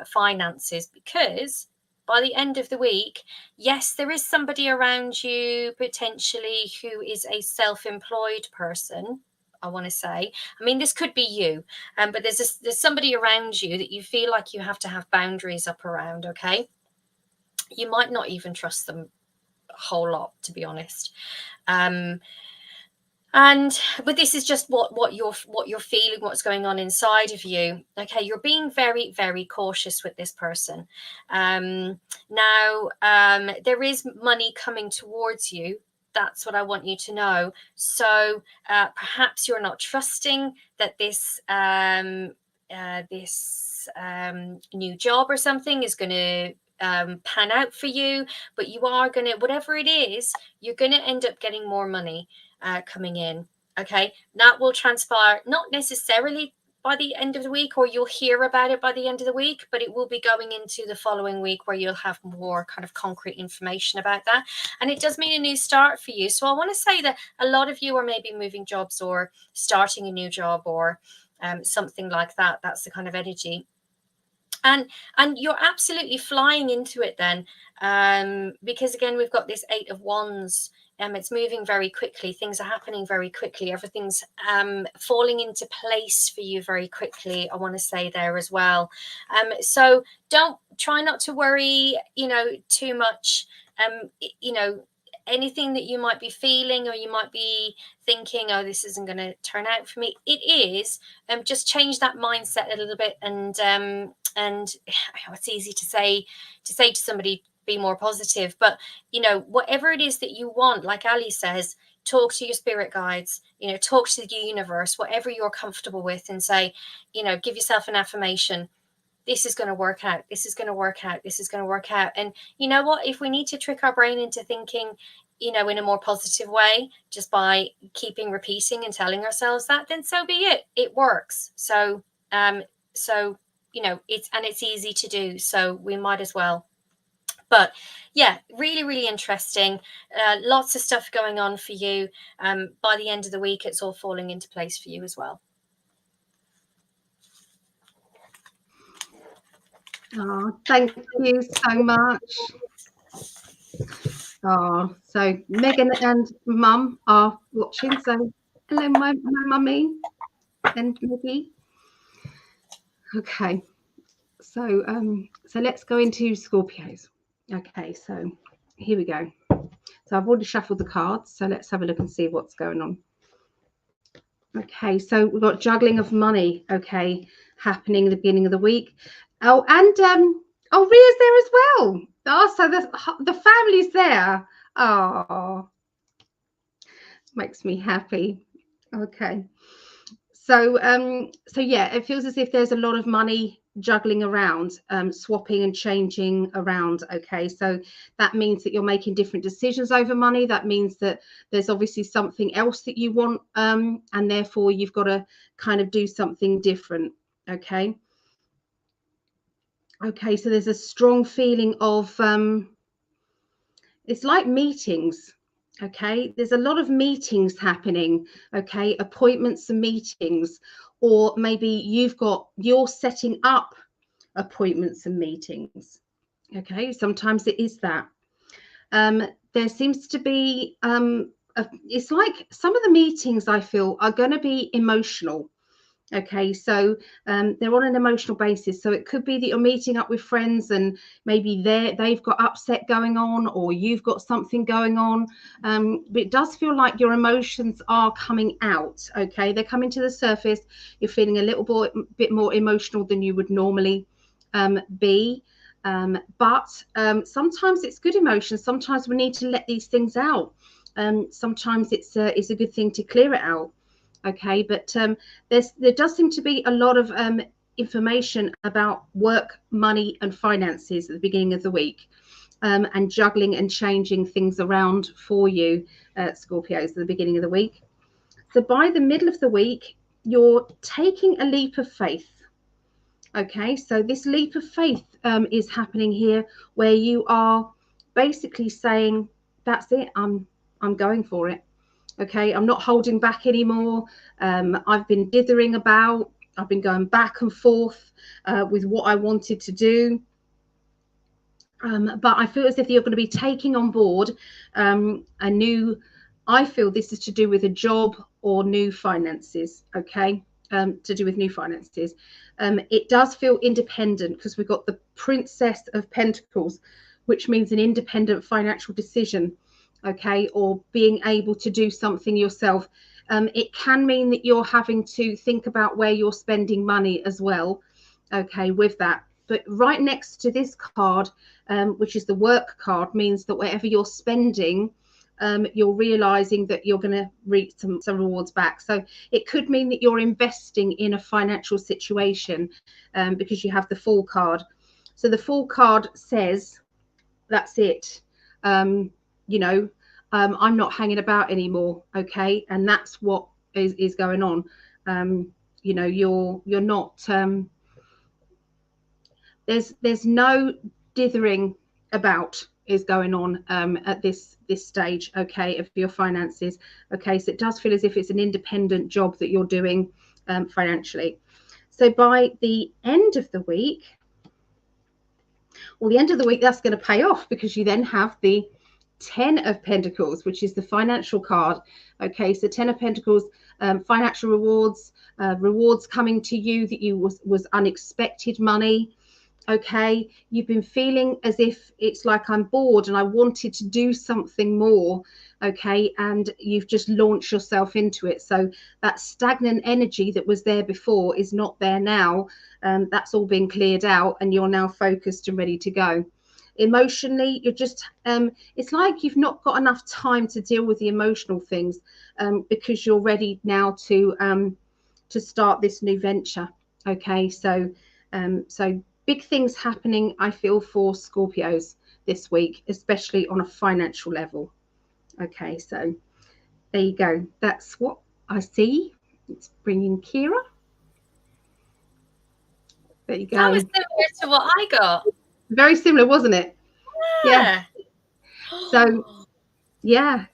finances, because by the end of the week, yes, there is somebody around you potentially who is a self-employed person. I want to say, I mean, this could be you, but there's somebody around you that you feel like you have to have boundaries up around. Okay, you might not even trust them a whole lot, to be honest. But this is just what you're feeling, what's going on inside of you. Okay, you're being very, very cautious with this person. Now, there is money coming towards you. That's what I want you to know. So perhaps you're not trusting that this new job or something is going to pan out for you, but you are going to, whatever it is, you're going to end up getting more money coming in. Okay, that will transpire not necessarily by the end of the week, or you'll hear about it by the end of the week, but it will be going into the following week where you'll have more kind of concrete information about that. And it does mean a new start for you. So I want to say that a lot of you are maybe moving jobs or starting a new job or something like that. That's the kind of energy. And you're absolutely flying into it then, because again, we've got this 8 of Wands. It's moving very quickly. Things are happening very quickly. Everything's falling into place for you very quickly, I want to say there as well. So try not to worry, too much. Anything that you might be feeling, or you might be thinking, oh, this isn't going to turn out for me, it is. Just change that mindset a little bit, and it's easy to say to somebody, be more positive, but whatever it is that you want, like Ali says, talk to your spirit guides, talk to the universe, whatever you're comfortable with, and say, give yourself an affirmation. This is going to work out. This is going to work out. This is going to work out. And you know what? If we need to trick our brain into thinking, in a more positive way, just by keeping repeating and telling ourselves that, then so be it. It works. So it's easy to do. So we might as well. But yeah, really, really interesting. Lots of stuff going on for you. By the end of the week, it's all falling into place for you as well. Oh, thank you so much. Oh, so Megan and Mum are watching. So hello, my mummy and Maggie. Okay, so let's go into Scorpios. Okay, so here we go. So I've already shuffled the cards. So let's have a look and see what's going on. Okay, so we've got juggling of money. Okay, happening at the beginning of the week. Oh, and Ria's there as well. Oh, so the family's there. Oh, makes me happy. Okay, so yeah, it feels as if there's a lot of money juggling around, swapping and changing around. Okay, so that means that you're making different decisions over money. That means that there's obviously something else that you want, and therefore you've got to kind of do something different. Okay. Okay, so there's a strong feeling of it's like meetings. Okay, there's a lot of meetings happening. Okay, appointments and meetings, or maybe you're setting up appointments and meetings. Okay, sometimes it is that. There seems to be it's like some of the meetings I feel are going to be emotional. Okay, so they're on an emotional basis. So it could be that you're meeting up with friends and maybe they've got upset going on, or you've got something going on. But it does feel like your emotions are coming out. Okay, they're coming to the surface. You're feeling a little bit more emotional than you would normally be. But sometimes it's good emotions. Sometimes we need to let these things out. Sometimes it's a good thing to clear it out. Okay, but there does seem to be a lot of information about work, money and finances at the beginning of the week, and juggling and changing things around for you, Scorpios, at the beginning of the week. So by the middle of the week, you're taking a leap of faith. Okay, so this leap of faith is happening here, where you are basically saying, that's it, I'm going for it. Okay, I'm not holding back anymore. I've been dithering about. I've been going back and forth with what I wanted to do. But I feel as if you're going to be taking on board a new, I feel this is to do with a job or new finances. Okay, to do with new finances. It does feel independent because we've got the Princess of Pentacles, which means an independent financial decision. Okay, or being able to do something yourself. It can mean that you're having to think about where you're spending money as well. Okay, with that. But right next to this card, which is the work card, means that wherever you're spending, you're realizing that you're going to reap some rewards back. So it could mean that you're investing in a financial situation, because you have the Fool card. So the Fool card says, that's it. I'm not hanging about anymore. Okay, and that's what is going on. You're not. There's no dithering about is going on at this stage. Okay, of your finances. Okay, so it does feel as if it's an independent job that you're doing financially. So by the end of the week, Well, the end of the week, that's going to pay off because you then have the 10 of Pentacles, which is the financial card. Okay, so 10 of Pentacles, financial rewards, rewards coming to you that you was unexpected money. Okay, you've been feeling as if it's like I'm bored and I wanted to do something more. Okay, and you've just launched yourself into it. So that stagnant energy that was there before is not there now. That's all been cleared out and you're now focused and ready to go. Emotionally, you're just it's like you've not got enough time to deal with the emotional things, because you're ready now to start this new venture. Okay, so big things happening, I feel, for Scorpios this week, especially on a financial level. Okay, so there you go. That's what I see. It's bringing Ciara. There you go. That was similar to what I got. Very similar, wasn't it? Yeah. So, yeah.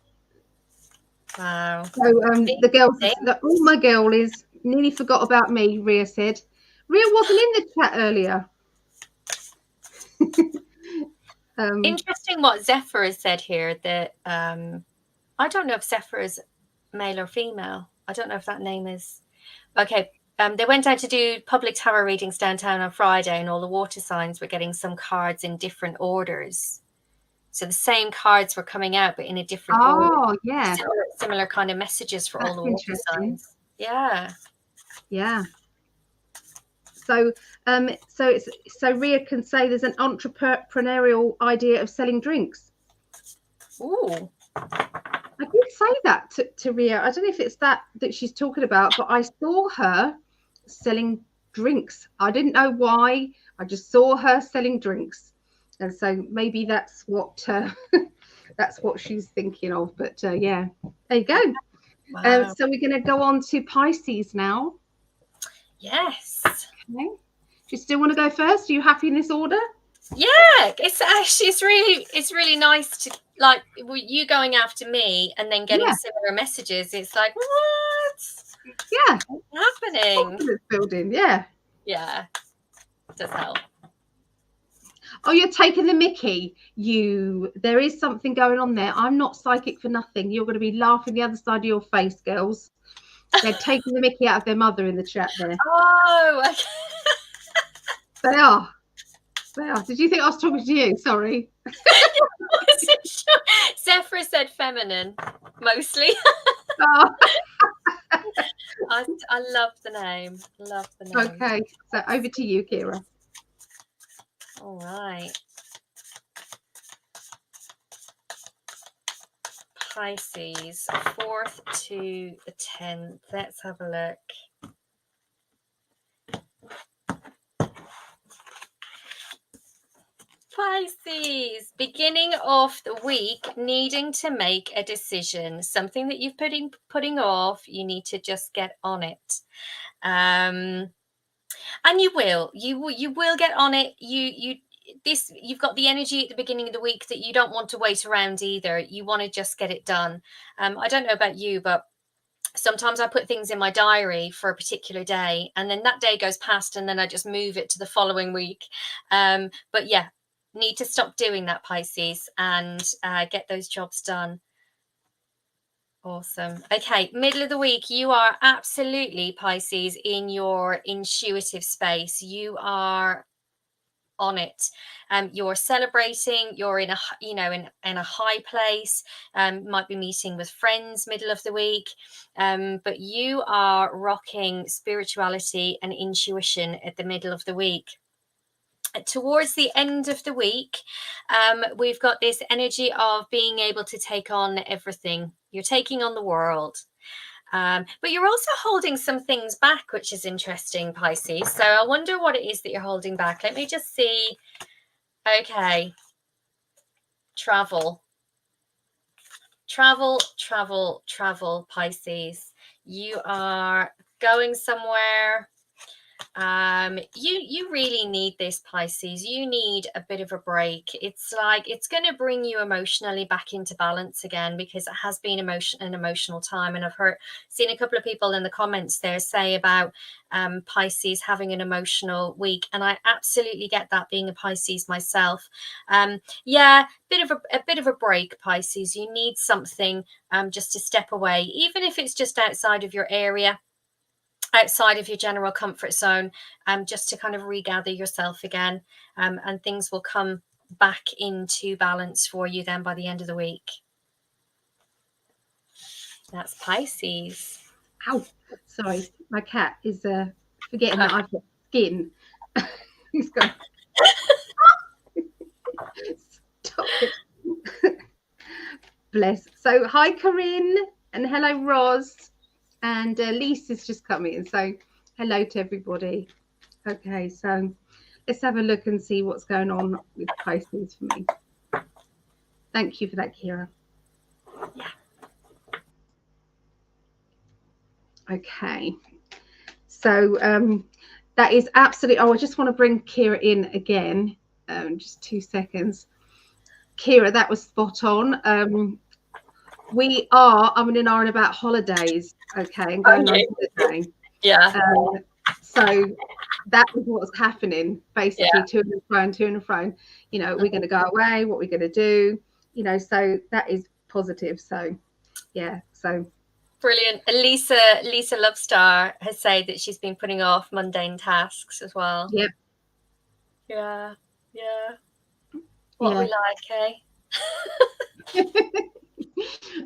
Wow. So the girls, all my girl is nearly forgot about me, Ria said. Ria wasn't in the chat earlier. Interesting what Zephyr has said here, that I don't know if Zephyr is male or female. I don't know if that name is okay. They went out to do public tarot readings downtown on Friday, and all the water signs were getting some cards in different orders. So the same cards were coming out, but in a different order. Oh, yeah. Similar kind of messages for all the water signs. Yeah. Yeah. So so Ria can say there's an entrepreneurial idea of selling drinks. Ooh. I did say that to Ria. I don't know if it's that she's talking about, but I saw her selling drinks. I didn't know why. I just saw her selling drinks, and so maybe that's what that's what she's thinking of. But yeah, there you go. Wow. So we're going to go on to Pisces now. Yes. Okay. Do you still want to go first? Are you happy in this order? Yeah, it's actually it's really nice to, like, you going after me and then getting similar messages. It's like, what? Yeah. What's happening? Confidence building. Yeah. Yeah. It does help. Oh, you're taking the mickey. There is something going on there. I'm not psychic for nothing. You're going to be laughing the other side of your face, girls. They're taking the mickey out of their mother in the chat there. Oh, okay. They are. They are. Did you think I was talking to you? Sorry. Sure. Zephyr said feminine, mostly. Oh. I love the name. Love the name. Okay, so over to you, Ciara. All right. Pisces, 4th to the 10th. Let's have a look. Pisces, beginning of the week, needing to make a decision, something that you've putting off. You need to just get on it, and you will get on it. You've got the energy at the beginning of the week that you don't want to wait around either. You want to just get it done. I don't know about you, but sometimes I put things in my diary for a particular day, and then that day goes past, and then I just move it to the following week. But yeah, need to stop doing that, Pisces, and get those jobs done. Awesome. Okay, middle of the week, you are absolutely, Pisces, in your intuitive space. You are on it. You're celebrating, you're in a in a high place, might be meeting with friends middle of the week, but you are rocking spirituality and intuition at the middle of the week. Towards the end of the week, we've got this energy of being able to take on everything. You're taking on the world. But you're also holding some things back, which is interesting, Pisces. So I wonder what it is that you're holding back. Let me just see. Okay. Travel, Pisces. You are going somewhere. you really need this, Pisces. You need a bit of a break. It's like it's going to bring you emotionally back into balance again, because it has been an emotional time. And I've seen a couple of people in the comments there say about Pisces having an emotional week, and I absolutely get that, being a Pisces myself. Yeah, a bit of a break, Pisces. You need something just to step away, even if it's just outside of your area, outside of your general comfort zone, just to kind of regather yourself again, and things will come back into balance for you then by the end of the week. That's Pisces. Ow, sorry, my cat is forgetting that I've got skin. He's going, stop it. Bless. So hi Corinne, and hello Roz, and Lisa's just come in, so hello to everybody. Okay, so let's have a look and see what's going on with Pisces for me. Thank you for that, Ciara. Yeah. Okay, so that is absolutely, I just want to bring Ciara in again, just 2 seconds. Ciara, that was spot on. We are, I'm in an hour about holidays, okay, and going on holiday. Yeah. So that is what's happening, basically, to and fro. You know, we're going to go away, what we're going to do, you know, so that is positive. So, yeah, so. Brilliant. Lisa Lovestar has said that she's been putting off mundane tasks as well. Yep. Yeah. Yeah. What we like, eh?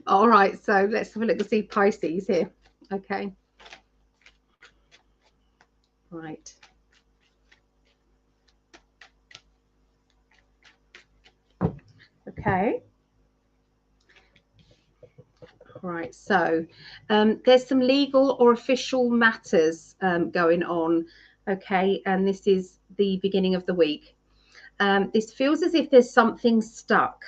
All right, so let's have a look and see Pisces here. Okay. Right. Okay. Right, so there's some legal or official matters going on, okay, and this is the beginning of the week. This feels as if there's something stuck,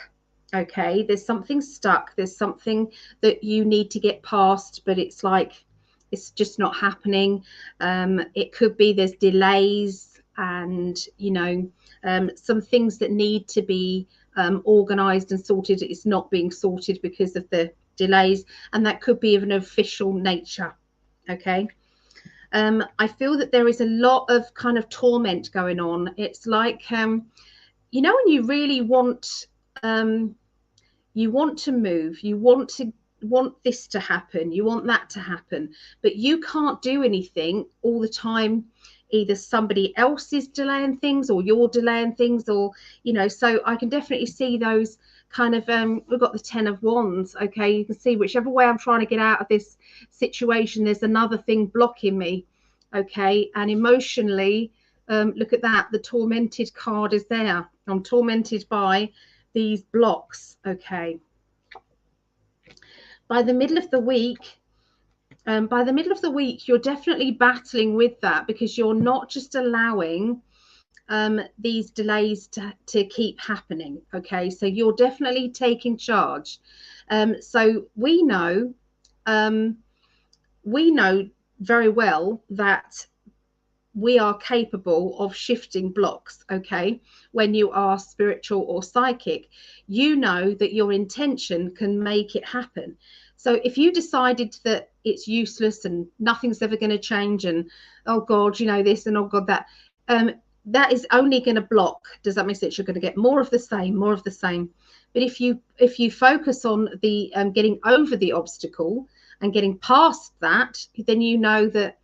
okay, there's something stuck, there's something that you need to get past, but it's like it's just not happening. It could be there's delays, and you know, some things that need to be organized and sorted, it's not being sorted because of the delays, and that could be of an official nature. Okay. I feel that there is a lot of kind of torment going on. It's like you know, when you really want to move, you want this to happen, you want that to happen, but you can't do anything all the time. Either somebody else is delaying things, or you're delaying things, or you know, so I can definitely see those kind of we've got the 10 of Wands. Okay, you can see whichever way I'm trying to get out of this situation, there's another thing blocking me. Okay, and emotionally, look at that, the tormented card is there. I'm tormented by these blocks. Okay, by the middle of the week, you're definitely battling with that, because you're not just allowing these delays to keep happening. Okay, so you're definitely taking charge. So we know very well that we are capable of shifting blocks. Okay, when you are spiritual or psychic, you know that your intention can make it happen. So if you decided that it's useless and nothing's ever going to change, and oh God, you know this, and oh God that, that is only going to block. Does that make sense? You're going to get more of the same, more of the same. But if you focus on the getting over the obstacle and getting past that, then you know that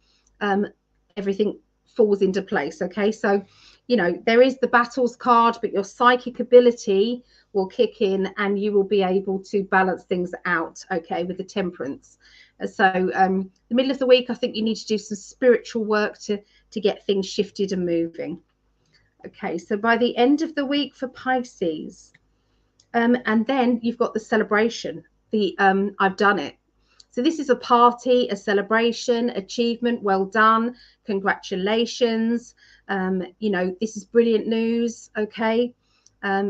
everything falls into place. Okay, so you know there is the battles card, but your psychic ability will kick in and you will be able to balance things out, okay, with the Temperance. So the middle of the week, I think you need to do some spiritual work to get things shifted and moving. Okay, so by the end of the week for Pisces, and then you've got the celebration, the I've done it. So this is a party, a celebration, achievement, well done, congratulations. You know, this is brilliant news, okay?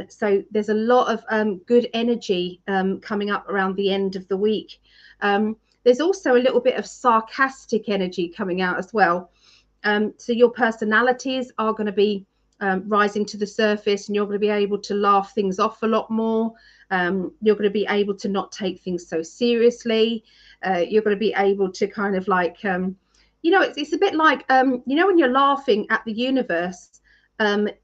So there's a lot of good energy coming up around the end of the week. There's also a little bit of sarcastic energy coming out as well. So your personalities are going to be rising to the surface, and you're going to be able to laugh things off a lot more. You're going to be able to not take things so seriously. You're going to be able to kind of like, you know, it's a bit like, you know, when you're laughing at the universe,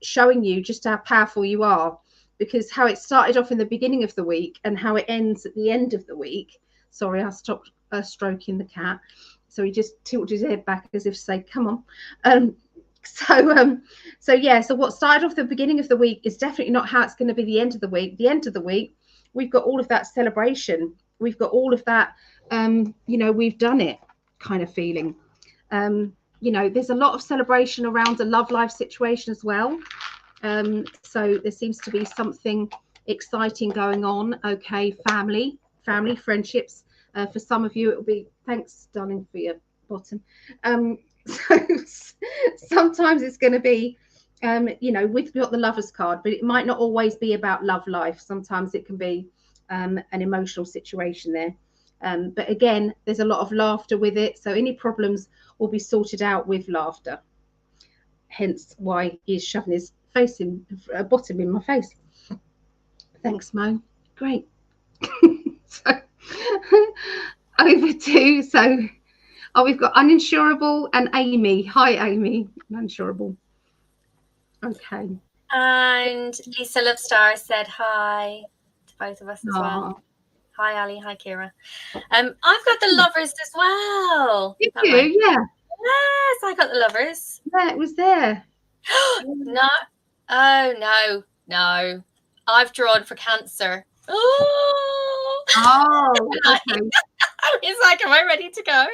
showing you just how powerful you are, because how it started off in the beginning of the week and how it ends at the end of the week. Sorry, I stopped stroking the cat. So he just tilted his head back as if to say, come on. So yeah, so what started off the beginning of the week is definitely not how it's going to be the end of the week. The end of the week, we've got all of that celebration. We've got all of that, you know, we've done it kind of feeling. You know, there's a lot of celebration around the love life situation as well. So there seems to be something exciting going on. Okay, family, friendships. For some of you, it will be, thanks, darling, for your bottom. So sometimes it's going to be, you know, we've got the lovers card, but it might not always be about love life. Sometimes it can be an emotional situation there. But again, there's a lot of laughter with it. So any problems will be sorted out with laughter. Hence why he's shoving his face in, bottom in my face. Thanks, Mo. Great. So over to, so, oh, we've got uninsurable and Amy. Hi, Amy. Uninsurable. Okay. And Lisa Lovestar said hi to both of us as well. Hi, Ali. Hi, Ciara. I've got the lovers as well. Did you? Yeah. Yes, I got the lovers. Yeah, it was there. No. Oh, no. I've drawn for Cancer. Oh, okay. It's like, am I ready to go?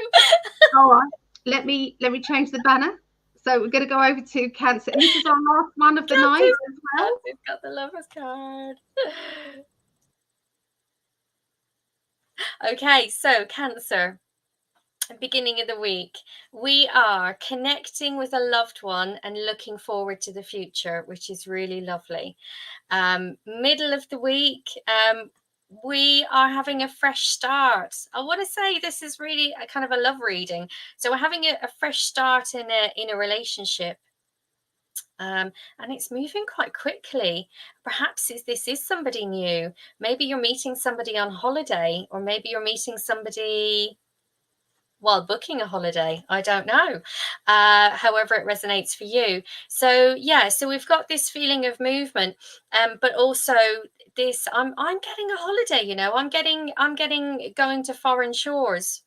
All right. Let me change the banner. So we're going to go over to Cancer. And this is our last one of the night as well. Cancer's got the lovers card. Okay, so Cancer. Beginning of the week, we are connecting with a loved one and looking forward to the future, which is really lovely. Middle of the week, we are having a fresh start. I want to say this is really a kind of a love reading. So we're having a fresh start in a relationship. And it's moving quite quickly. Perhaps this is somebody new. Maybe you're meeting somebody on holiday, or maybe you're meeting somebody while booking a holiday. I don't know. However it resonates for you. So yeah, so we've got this feeling of movement, but also this, I'm getting a holiday, you know, I'm getting going to foreign shores.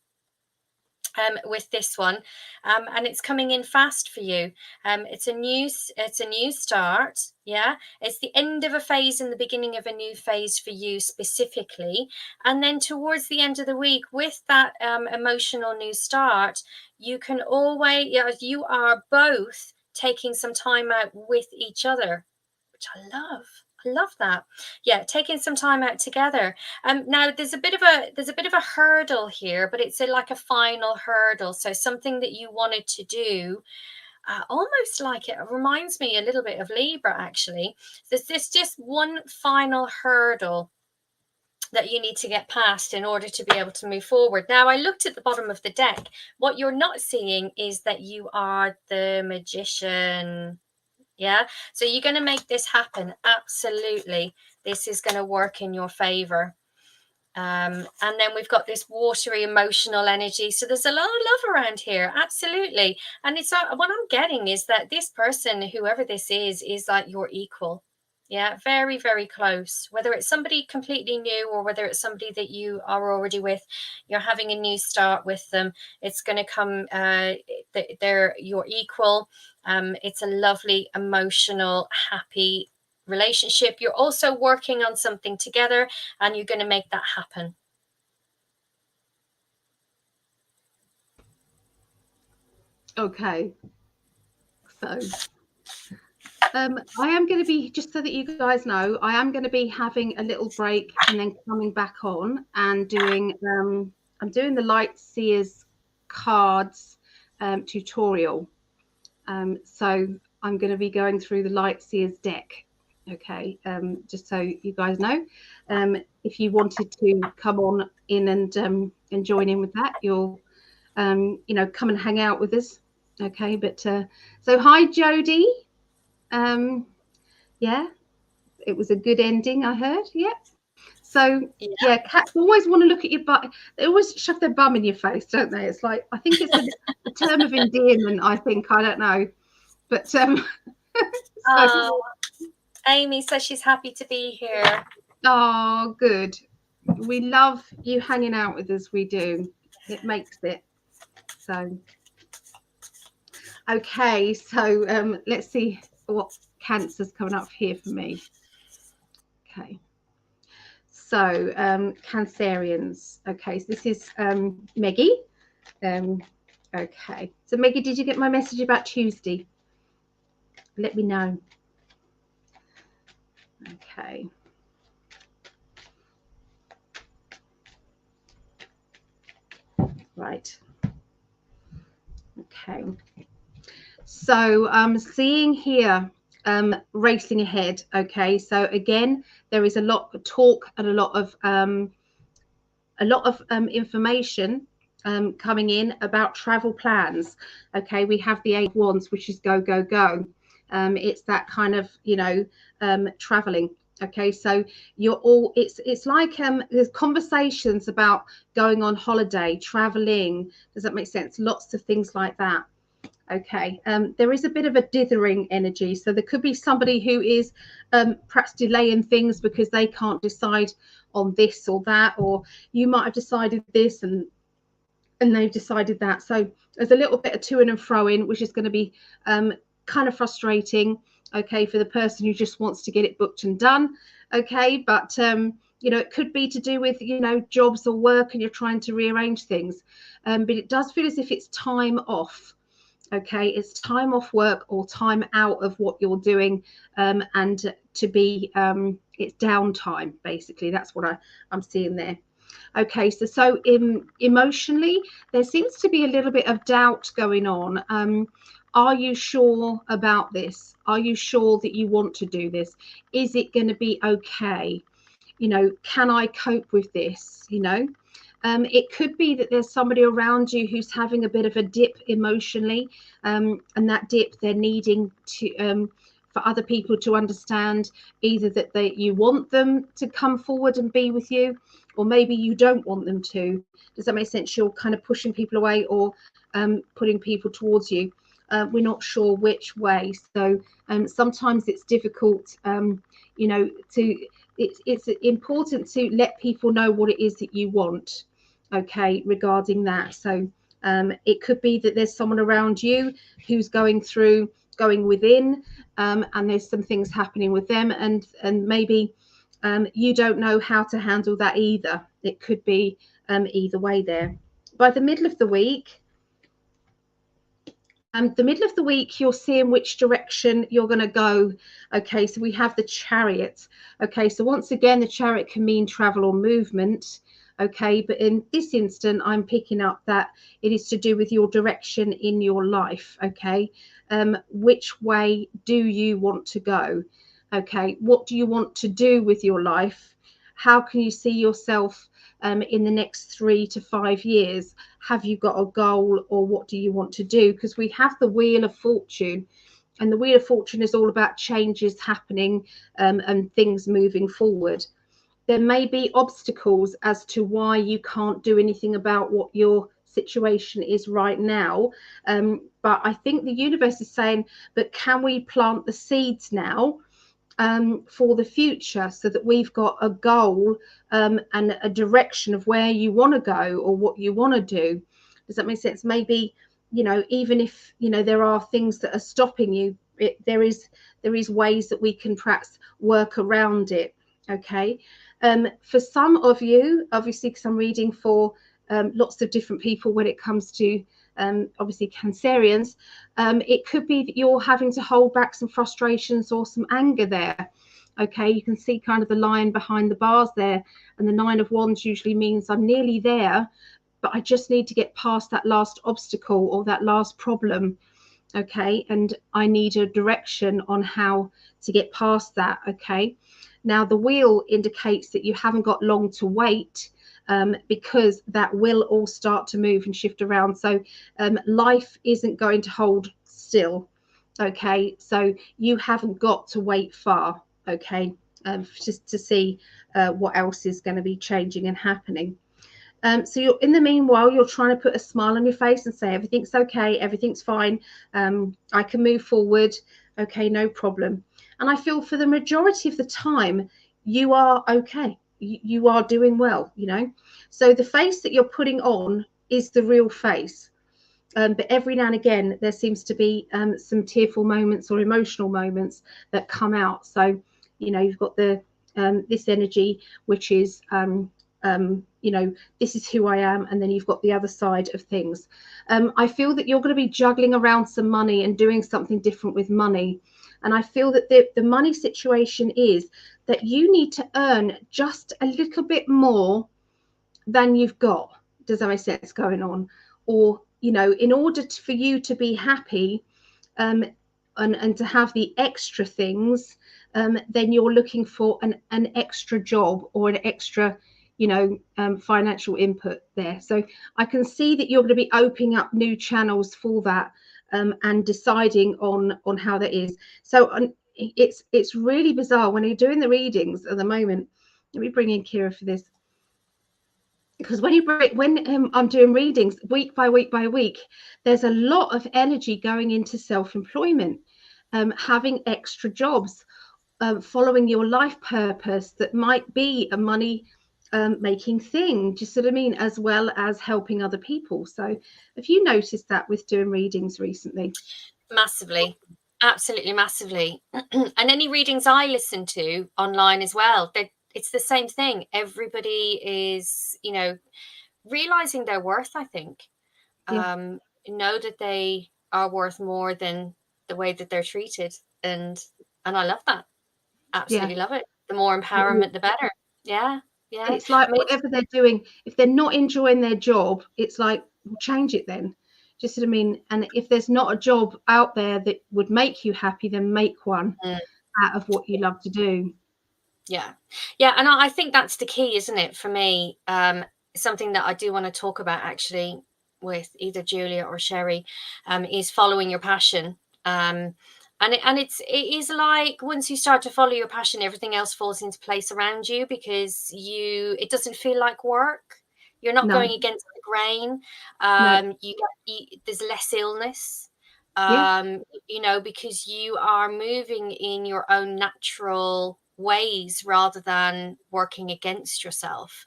With this one, and it's coming in fast for you. It's a new start. Yeah, it's the end of a phase and the beginning of a new phase for you specifically. And then towards the end of the week, with that emotional new start, you can always, you are both taking some time out with each other, which I love. I love that. Yeah, taking some time out together. Now there's a bit of a hurdle here, but it's like a final hurdle. So something that you wanted to do, almost like, it reminds me a little bit of Libra actually. There's just one final hurdle that you need to get past in order to be able to move forward. Now, I looked at the bottom of the deck. What you're not seeing is that you are the Magician. Yeah, so you're going to make this happen. Absolutely. This is going to work in your favor. And then we've got this watery emotional energy. So there's a lot of love around here. Absolutely. And it's what I'm getting is that this person, whoever this is like your equal. Yeah, very, very close. Whether it's somebody completely new or whether it's somebody that you are already with, you're having a new start with them. It's going to come, they're your equal. It's a lovely, emotional, happy relationship. You're also working on something together and you're going to make that happen. Okay. So I am going to be, just so that you guys know, I am going to be having a little break and then coming back on and doing, I'm doing the Light Seers cards tutorial. So I'm going to be going through the Light Seers deck. Okay, just so you guys know, if you wanted to come on in and join in with that, you'll, you know, come and hang out with us. Okay, but so hi Jody. Yeah, it was a good ending, I heard. Yeah. So yeah, cats always want to look at your butt. They always shove their bum in your face, don't they? It's like, I think it's a term of endearment, I think. I don't know. But so, Amy says she's happy to be here. Oh, good. We love you hanging out with us. We do. It makes it. So okay, so let's see what Cancer's coming up here for me. Okay. So Cancerians. Okay, so this is Meggie. Okay. So Meggie, did you get my message about Tuesday? Let me know. Okay. Right. Okay. So I'm seeing here racing ahead. Okay. So again, there is a lot of talk and a lot of information coming in about travel plans. Okay, we have the 8 of Wands, which is go, go, go. It's that kind of, you know, traveling. Okay, so you're all, it's like there's conversations about going on holiday, traveling. Does that make sense? Lots of things like that. Okay, there is a bit of a dithering energy, so there could be somebody who is perhaps delaying things because they can't decide on this or that, or you might have decided this and they've decided that. So there's a little bit of to and fro in, which is going to be kind of frustrating, okay, for the person who just wants to get it booked and done. Okay, but you know, it could be to do with, you know, jobs or work and you're trying to rearrange things, but it does feel as if it's time off. Okay, it's time off work or time out of what you're doing, and to be it's downtime, basically. That's what I'm seeing there. Okay, so emotionally there seems to be a little bit of doubt going on. Are you sure about this? Are you sure that you want to do this? Is it going to be okay? You know, can I cope with this? You know, it could be that there's somebody around you who's having a bit of a dip emotionally, and that dip they're needing to for other people to understand either that you want them to come forward and be with you, or maybe you don't want them to. Does that make sense? You're kind of pushing people away or putting people towards you. We're not sure which way. So sometimes it's difficult, you know, it's important to let people know what it is that you want, okay, regarding that. So it could be that there's someone around you who's going within, and there's some things happening with them, and maybe you don't know how to handle that either. It could be either way there. By the middle of the week, you're seeing which direction you're going to go. Okay, so we have the Chariot. Okay, so once again, the Chariot can mean travel or movement. Okay, but in this instant, I'm picking up that it is to do with your direction in your life. Okay, which way do you want to go? Okay, what do you want to do with your life? How can you see yourself in the next 3 to 5 years? Have you got a goal, or what do you want to do? Because we have the Wheel of Fortune, and the Wheel of Fortune is all about changes happening and things moving forward. There may be obstacles as to why you can't do anything about what your situation is right now, but I think the universe is saying, but can we plant the seeds now for the future, so that we've got a goal and a direction of where you want to go or what you want to do? Does that make sense? Maybe, you know, even if, you know, there are things that are stopping you, there is ways that we can perhaps work around it. Okay, for some of you, obviously, because I'm reading for lots of different people when it comes to obviously Cancerians, it could be that you're having to hold back some frustrations or some anger there. Okay, you can see kind of the line behind the bars there, and the 9 of Wands usually means I'm nearly there, but I just need to get past that last obstacle or that last problem. Okay, and I need a direction on how to get past that. Okay, now the wheel indicates that you haven't got long to wait. because that will all start to move and shift around. So life isn't going to hold still. Okay, so you haven't got to wait far. Okay, just to see what else is going to be changing and happening. So you're, in the meanwhile, you're trying to put a smile on your face and say everything's okay, everything's fine, I can move forward, okay, no problem. And I feel for the majority of the time you are okay, you are doing well, you know. So the face that you're putting on is the real face. But every now and again there seems to be some tearful moments or emotional moments that come out. So you know, you've got the this energy which is you know, this is who I am, and then you've got the other side of things. I feel that you're going to be juggling around some money and doing something different with money, and I feel that the money situation is that you need to earn just a little bit more than you've got. Does that make sense going on? Or you know, in order for you to be happy and to have the extra things, then you're looking for an extra job or an extra, you know, financial input there. So I can see that you're going to be opening up new channels for that, and deciding on how that is. So it's really bizarre when you're doing the readings at the moment. Let me bring in Ciara for this, because when I'm doing readings week by week by week, there's a lot of energy going into self-employment, having extra jobs, following your life purpose that might be a money making thing. Do you see what I mean? As well as helping other people. So have you noticed that with doing readings recently? Massively, absolutely massively. And any readings I listen to online as well, it's the same thing. Everybody is, you know, realizing their worth, I think. Yeah. Know that they are worth more than the way that they're treated. And I love that. Absolutely love it. The more empowerment, the better. Yeah. Yeah. It's like, I mean, whatever they're doing, if they're not enjoying their job, it's like, well, change it then. Just what I mean. And if there's not a job out there that would make you happy, then make one out of what you love to do. Yeah. Yeah. And I think that's the key, isn't it, for me? Something that I do want to talk about actually with either Julia or Sherry, is following your passion. And it is like, once you start to follow your passion, everything else falls into place around you, because it doesn't feel like work. You're not going against the grain. There's less illness. You know, because you are moving in your own natural ways rather than working against yourself.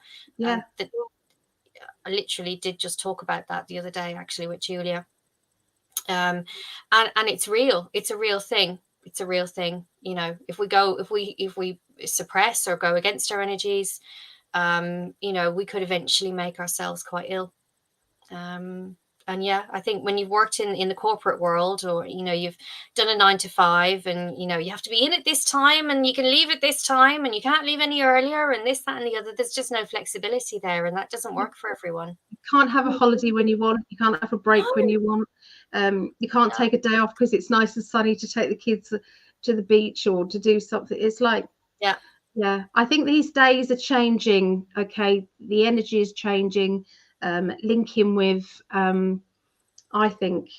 I literally did just talk about that the other day, actually, with Julia. And it's real. It's a real thing. It's a real thing. You know, if we suppress or go against our energies, you know, we could eventually make ourselves quite ill. And yeah, I think when you've worked in the corporate world, or, you know, you've done a 9 to 5, and, you know, you have to be in at this time and you can leave at this time and you can't leave any earlier, and this, that, and the other, there's just no flexibility there, and that doesn't work for everyone. You can't have a holiday when you want. You can't have a break when you want. You can't take a day off because it's nice and sunny to take the kids to the beach or to do something. It's like, yeah. I think these days are changing. Okay, the energy is changing. Linking with, I think,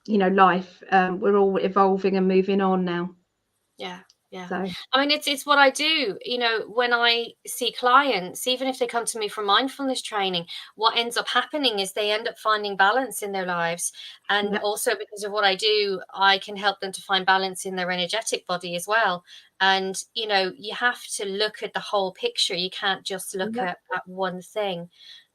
you know, life. We're all evolving and moving on now. Yeah. Yeah. So, I mean, it's what I do. You know, when I see clients, even if they come to me for mindfulness training, what ends up happening is they end up finding balance in their lives. And also, because of what I do, I can help them to find balance in their energetic body as well. And, you know, you have to look at the whole picture. You can't just look at one thing.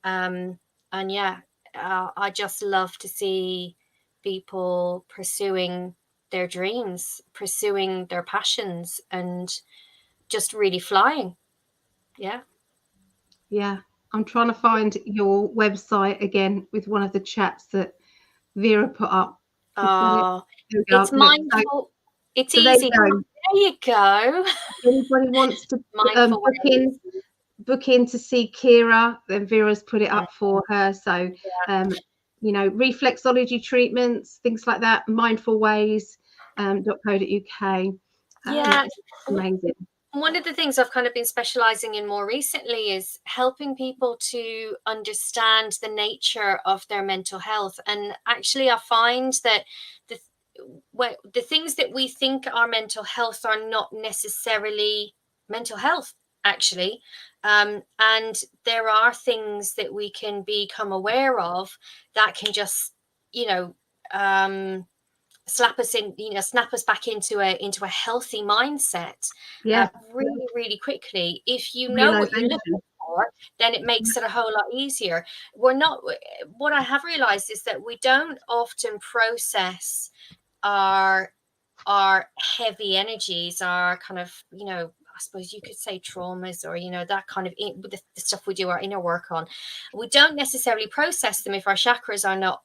And yeah, I just love to see people pursuing their dreams, pursuing their passions, and just really flying. Yeah. I'm trying to find your website again with one of the chats that Vera put up. It's mindful. It's easy. There you go. If anybody wants to book in to see Ciara, then Vera's put it up for her. So you know, reflexology treatments, things like that, mindful ways, .co.uk. Yeah, amazing. One of the things I've kind of been specializing in more recently is helping people to understand the nature of their mental health. And actually, I find that the things that we think are mental health are not necessarily mental health, actually. And there are things that we can become aware of that can just, snap us back into a healthy mindset. Really, really quickly. If you know what you're looking for, then it makes it a whole lot easier. What I have realized is that we don't often process our heavy energies, our kind of, I suppose you could say traumas, or that kind of the stuff we do our inner work on. We don't necessarily process them if our chakras are not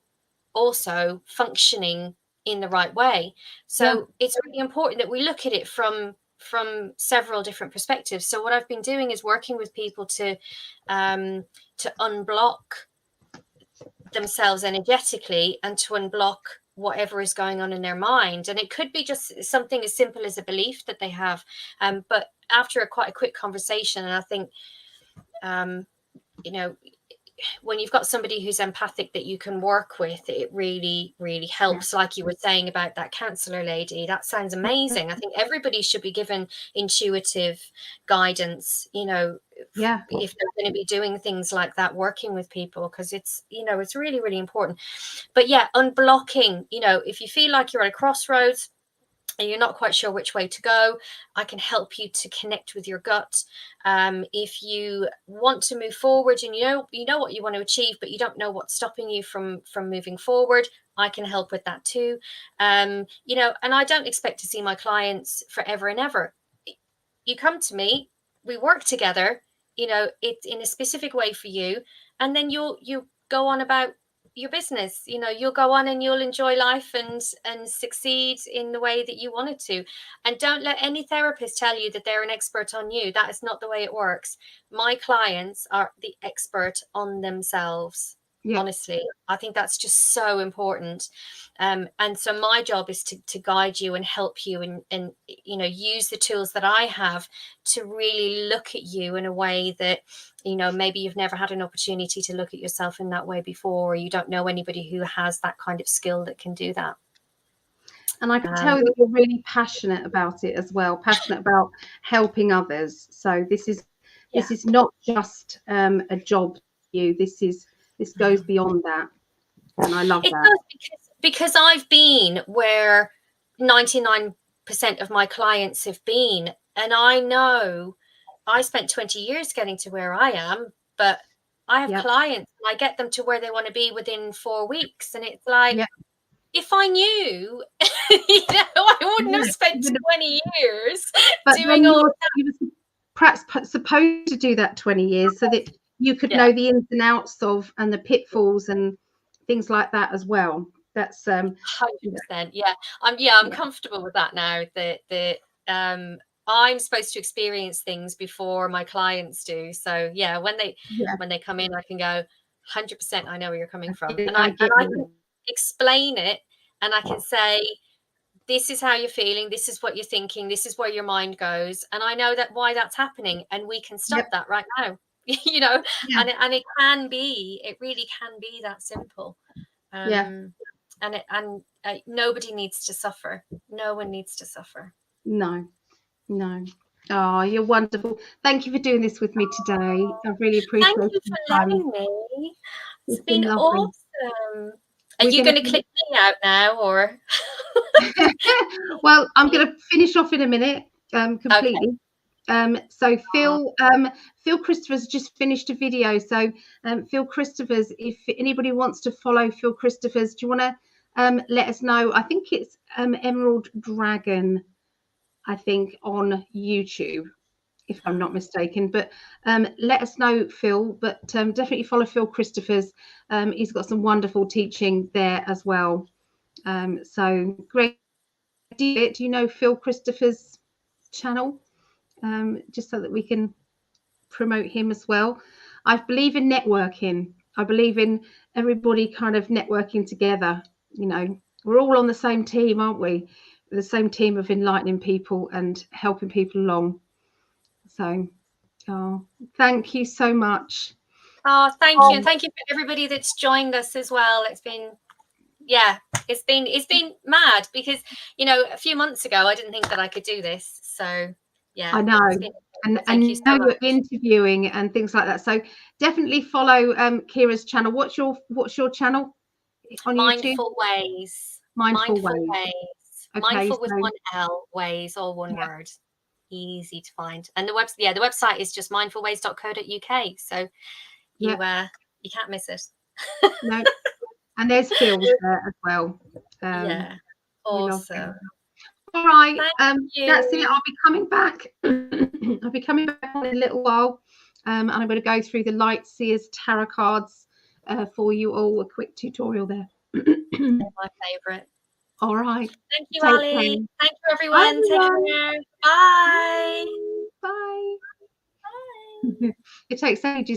also functioning in the right way. So it's really important that we look at it from several different perspectives. So what I've been doing is working with people to unblock themselves energetically and to unblock whatever is going on in their mind. And it could be just something as simple as a belief that they have, but after quite a quick conversation, and I think when you've got somebody who's empathic that you can work with, it really, really helps. Like you were saying about that counselor lady, that sounds amazing. I think everybody should be given intuitive guidance, if they're going to be doing things like that, working with people, because it's really, really important. But unblocking, if you feel like you're at a crossroads and you're not quite sure which way to go, I can help you to connect with your gut. If you want to move forward and you know what you want to achieve, but you don't know what's stopping you from moving forward, I can help with that too. And I don't expect to see my clients forever and ever. You come to me, we work together, it's in a specific way for you, and then you go on about your business. You'll go on and you'll enjoy life and succeed in the way that you wanted to. And don't let any therapist tell you that they're an expert on you. That is not the way it works. My clients are the expert on themselves. Honestly, I think that's just so important. And so my job is to guide you and help you and use the tools that I have to really look at you in a way that maybe you've never had an opportunity to look at yourself in that way before, or you don't know anybody who has that kind of skill that can do that. And I can tell that you're really passionate about it as well, passionate about helping others. So this is not just a job to you. This goes beyond that, and I love that. Does, because I've been where 99% of my clients have been, and I know I spent 20 years getting to where I am, but I have clients and I get them to where they want to be within 4 weeks, and it's like, if I knew, I wouldn't have spent 20 years doing all that. You were perhaps supposed to do that 20 years so that you could know the ins and outs of and the pitfalls and things like that as well. That's 100%. I'm comfortable with that now. That I'm supposed to experience things before my clients do. So when they come in, I can go 100%. I know where you're coming from, and I can explain it, and I can say, this is how you're feeling, this is what you're thinking, this is where your mind goes, and I know that why that's happening, and we can stop that right now. And it can be, it really can be that simple. And nobody needs to suffer. No one needs to suffer. No. Oh, you're wonderful. Thank you for doing this with me today. I really appreciate it. Thank you for letting me. It's been awesome. Are you going to click me out now, or? Well, I'm going to finish off in a minute, completely. Okay. So Phil Christopher's just finished a video. So Phil Christopher's, if anybody wants to follow Phil Christopher's, do you want to let us know? I think it's Emerald Dragon, I think, on YouTube, if I'm not mistaken. But let us know, Phil. But definitely follow Phil Christopher's. He's got some wonderful teaching there as well. So great. Do you know Phil Christopher's channel? Just so that we can promote him as well. I believe in networking. I believe in everybody kind of networking together. We're all on the same team, aren't we? The same team of enlightening people and helping people along. So, oh, thank you so much. Oh, thank you. And thank you for everybody that's joined us as well. It's been, yeah, it's been mad because, you know, a few months ago, I didn't think that I could do this. So, yeah. I know. And thank you so much. You're interviewing and things like that. So definitely follow Ciara's channel. What's your channel on YouTube? Mindful Ways. Mindful Ways. Okay, Mindful with one L, ways, all one word. Easy to find. And the website is just mindfulways.co.uk. So you can't miss it. No. And there's Phil's there as well. Yeah. Awesome. All right. That's it. I'll be coming back. I'll be coming back in a little while. And I'm going to go through the Light Seers tarot cards for you all. A quick tutorial there. My favourite. All right. Thank you, Ali. Thank you, everyone. Take care. Bye. Bye. Bye. It takes ages